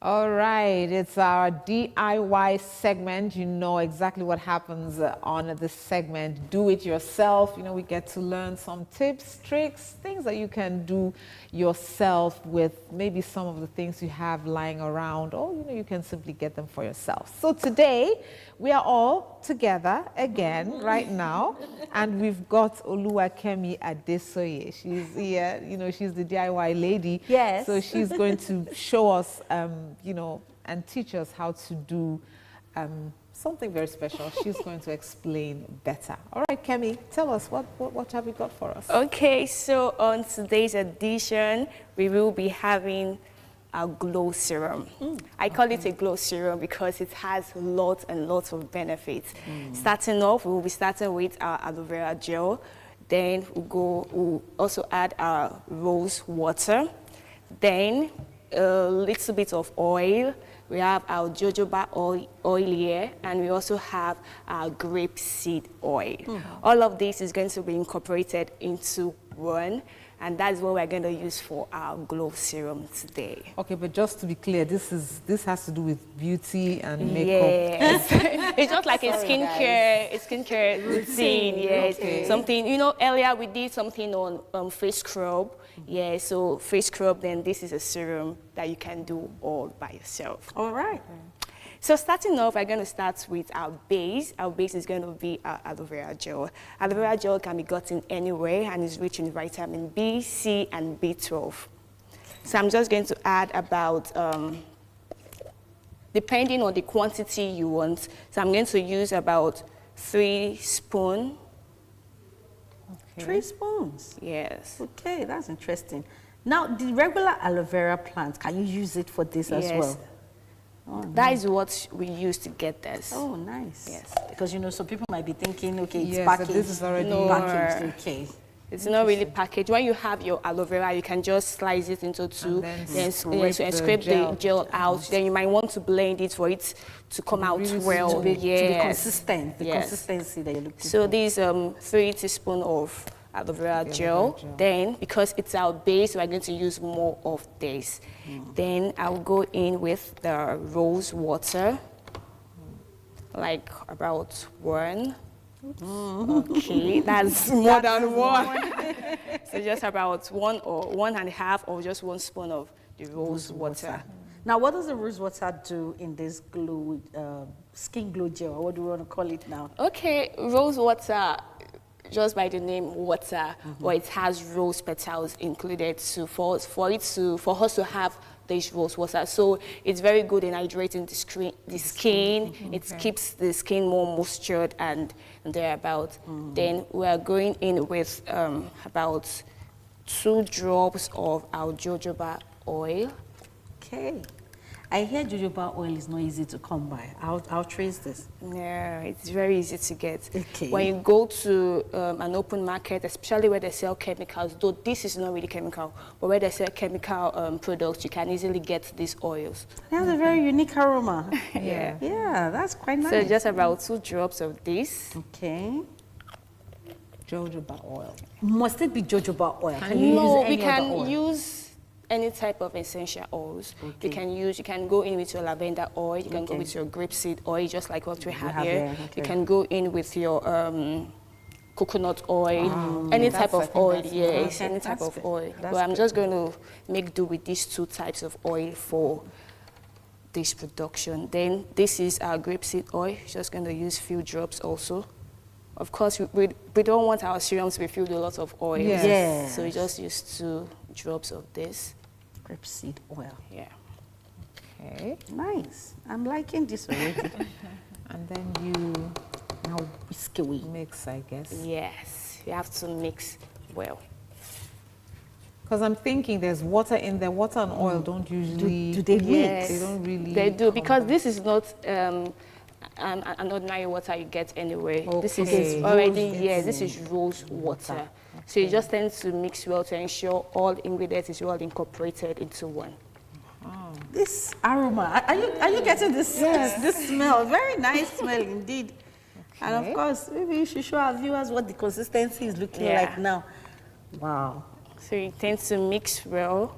All right, it's our DIY segment. You know exactly what happens on this segment. Do it yourself. You know, we get to learn some tips, tricks, things that you can do yourself with maybe some of the things you have lying around, or you know, you can simply get them for yourself. So today we are all together again right now, and we've got Oluwakemi Adesoye. She's here, you know, she's the DIY lady. Yes. So she's going to show us, you know, and teach us how to do something very special. She's going to explain better. All right, Kemi, tell us, what have you got for us? Okay, so on today's edition, we will be having a glow serum. I call it a glow serum because it has lots and lots of benefits. Starting off, we will be starting with our aloe vera gel. Then we'll also add our rose water. Then a little bit of oil. We have our jojoba oil here, and we also have our grapeseed oil. All of this is going to be incorporated into one, and that's what we're going to use for our glow serum today. Okay, but just to be clear, this has to do with beauty and makeup. Yes. It's just like a skincare routine. Yes. Okay. Something, you know, earlier we did something on face scrub. Yeah, so face scrub, then this is a serum that you can do all by yourself. All right. So starting off, we're going to start with our base. Our base is going to be our aloe vera gel. Aloe vera gel can be gotten anywhere and is rich in vitamin B, C, and B12. So I'm just going to add about, depending on the quantity you want, so I'm going to use about 3 spoons. 3 spoons? Yes. Okay, that's interesting. Now, the regular aloe vera plant, can you use it for this as well? Oh, that is what we use to get this. Oh, nice. Yes. Because, you know, some people might be thinking, okay, it's Yes, packaged. this is already packaged. Okay. It's not really packaged. When you have your aloe vera, you can just slice it into two, and scrape the gel out. Then you might want to blend it for it to come out well. To be consistent, the consistency that you're looking for. So these 3 teaspoons of aloe vera gel. Then, because it's our base, we're going to use more of this. Then I'll go in with the rose water, like about 1. Okay, that's more than 1. So just about 1 or 1.5 or just 1 spoon of the rose water. Now, what does the rose water do in this glow, skin glow gel? What do we want to call it now? Okay, rose water, just by the name water, but it has rose petals included too for us to have this rose water. So it's very good in hydrating the skin. It keeps the skin more moistured and thereabout. Then we are going in with about 2 drops of our jojoba oil. Okay. I hear jojoba oil is not easy to come by. I'll trace this. No, it's very easy to get. Okay. When you go to an open market, especially where they sell chemicals, though this is not really chemical, but where they sell chemical products, you can easily get these oils. It has a very unique aroma. Yeah. Yeah, that's quite nice. So just about 2 drops of this. Okay. Jojoba oil. Must it be jojoba oil? Can you No, use any we can other oil? use any type of essential oils. You can go in with your lavender oil, you can go with your grapeseed oil, just like what we have here. You can go in with your coconut oil, any type of oil, yes, any type of oil. But I'm just going to make do with these 2 types of oil for this production. Then this is our grapeseed oil, just going to use few drops also. Of course, we don't want our serums to be filled with a lot of oil. Yes. So we just use 2 drops of this. Grapeseed oil. Yeah. Okay. Nice. I'm liking this already. And then you now whisk away. Mix, I guess. Yes, you have to mix well. Because I'm thinking there's water in there. Water and oil don't usually... Do they mix? Yes, they don't really... They do, because this is not an ordinary water you get anywhere. Okay. This is already, this is rose water. So you just tend to mix well to ensure all ingredients is well incorporated into one. This aroma, are you getting this? Yes. This smell, very nice smell indeed. And of course, maybe you should show our viewers what the consistency is looking like now. Wow. So you tend to mix well.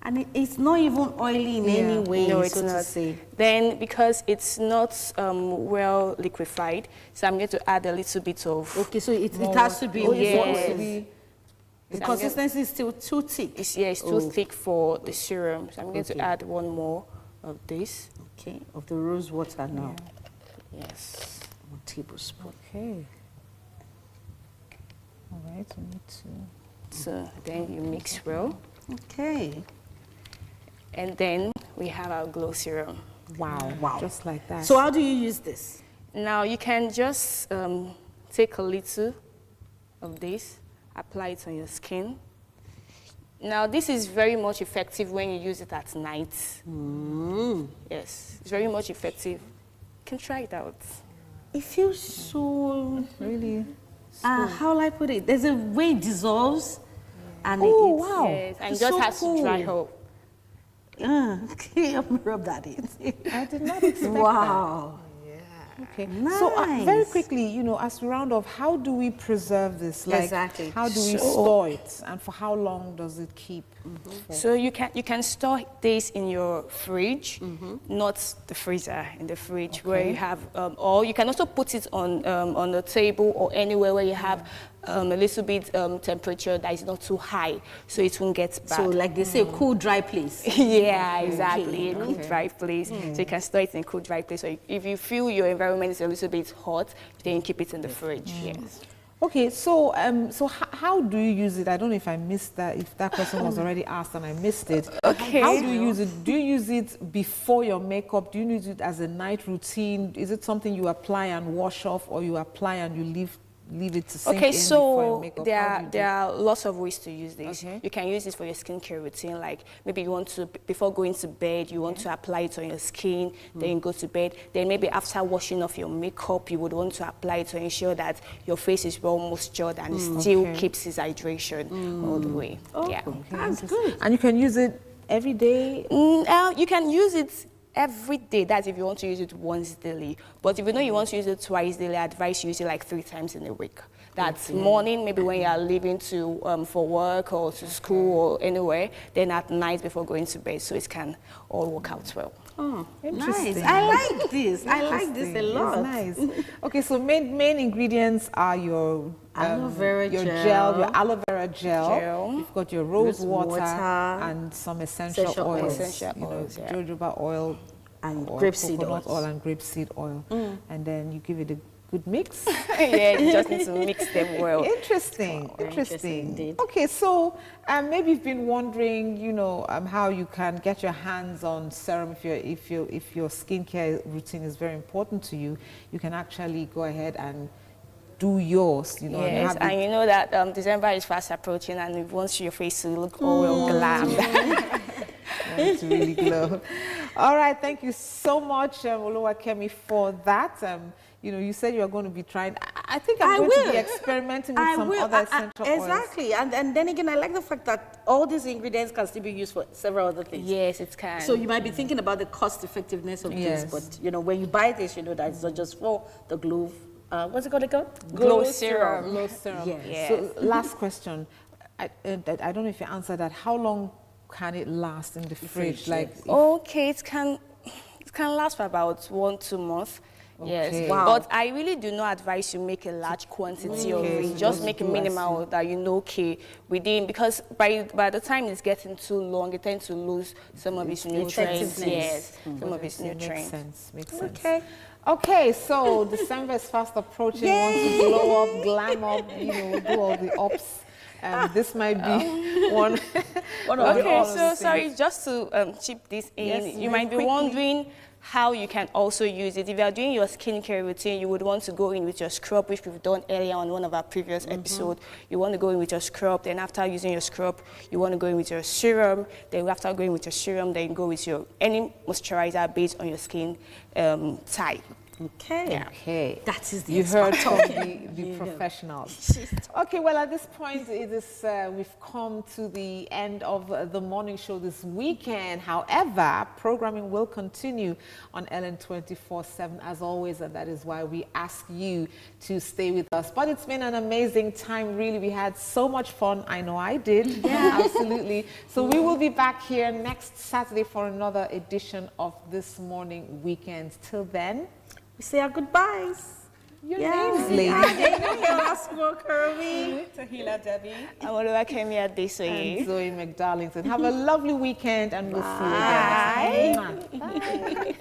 And it's not even oily in any way, no, it's so not. to say. Then, because it's not well liquefied, so I'm going to add a little bit of. Okay, so it has to be. Yes. The consistency is still too thick. It's too thick for the serum. So I'm going to add one more of this. Okay, of the rose water now. Yes. 1 tablespoon. Okay. All right, we need to. So then you mix well. Okay. And then we have our glow serum. Wow, wow. Just like that. So how do you use this? Now you can just take a little of this, apply it on your skin. Now this is very much effective when you use it at night. Yes, it's very much effective. You can try it out. It feels so... Really? How will I put it? There's a way it dissolves. And wow. Yes, and it's just so has to dry up. Okay, rub that in. I did not expect wow. that. Okay. Nice. So very quickly, you know, as we round off, how do we preserve this? Like, exactly. How do we store it, and for how long does it keep? So you can store this in your fridge, not the freezer. In the fridge where you have, or you can also put it on the table or anywhere where you have a little bit temperature that is not too high, so it won't get bad. So like they say, cool, dry place. Yeah, exactly. A cool, dry place. So you can store it in a cool, dry place. So if you feel your environment is a little bit hot, then you keep it in the fridge. Yes. Okay, so how do you use it? I don't know if I missed that, if that question was already asked and I missed it. Okay. How do you use it? Do you use it before your makeup? Do you use it as a night routine? Is it something you apply and wash off, or you apply and you leave it to sink in before your makeup? There are lots of ways to use this. You can use this for your skincare routine, like maybe you want to, before going to bed, you want to apply it on your skin, then you go to bed. Then maybe after washing off your makeup, you would want to apply it to ensure that your face is well moistured and it still keeps its hydration all the way. Yeah. That's good. And you can use it every day? You can use it every day. That's if you want to use it once daily. But if you know you want to use it twice daily, I advise you use it like 3 times in a week. That's morning, maybe when you are leaving to for work or to school or anywhere. Then at night before going to bed, so it can all work out well. Oh, nice. I like this. I like this a lot. It's nice. Okay, so main ingredients are your aloe vera your gel, your aloe vera gel. You've got your rose water and some essential oils. Jojoba oil and or grapeseed coconut oil and grapeseed oil. And then you give it a good mix. Yeah, you just need to mix them well. Interesting. Okay, so maybe you've been wondering, you know, how you can get your hands on serum if your skincare routine is very important to you. You can actually go ahead and do yours, you know. Yes, and you know that December is fast approaching, and we want your face to look all well glammed. To really glow. All right, thank you so much, Oluwakemi, for that. You know, you said you are going to be trying. I think I'm going to be experimenting with some other essential oils. Exactly, and then again, I like the fact that all these ingredients can still be used for several other things. Yes, it can. So you might be thinking about the cost effectiveness of this, but you know, when you buy this, you know that it's not just for the glow. What's it called again? Glow serum. Glow serum. Yes. So last question. I don't know if you answered that. How long can it last in the fridge? Like, okay, it can last for about 1-2 months. Yes, but I really do not advise you make a large quantity of it. Just make a minimal that you know, within, because by the time it's getting too long, it tends to lose some of its nutrients. Yes, some of its nutrients. Makes sense. Okay, so December is fast approaching. Want to glow up, glam up, you know, do all the ups. This might be one of the so sorry, just to chip this in, you might be wondering how you can also use it. If you are doing your skincare routine, you would want to go in with your scrub, which we've done earlier on one of our previous episodes. You want to go in with your scrub, then after using your scrub, you want to go in with your serum, then after going with your serum, then go with your any moisturizer based on your skin type. Okay. Yeah. Okay. That is the You heard from talking. the professionals. Okay, well, at this point, it is we've come to the end of the morning show this weekend. However, programming will continue on Ellen 24/7 as always, and that is why we ask you to stay with us. But it's been an amazing time, really. We had so much fun. I know I did. Yeah. Absolutely. So we will be back here next Saturday for another edition of This Morning Weekend. Till then, we say our goodbyes. Your names, lady. Tahila Debbie. Olúwakẹ́mi Adéṣoyè. And Zoe McDarlington. Have a lovely weekend, and we'll see you again. Bye. Bye.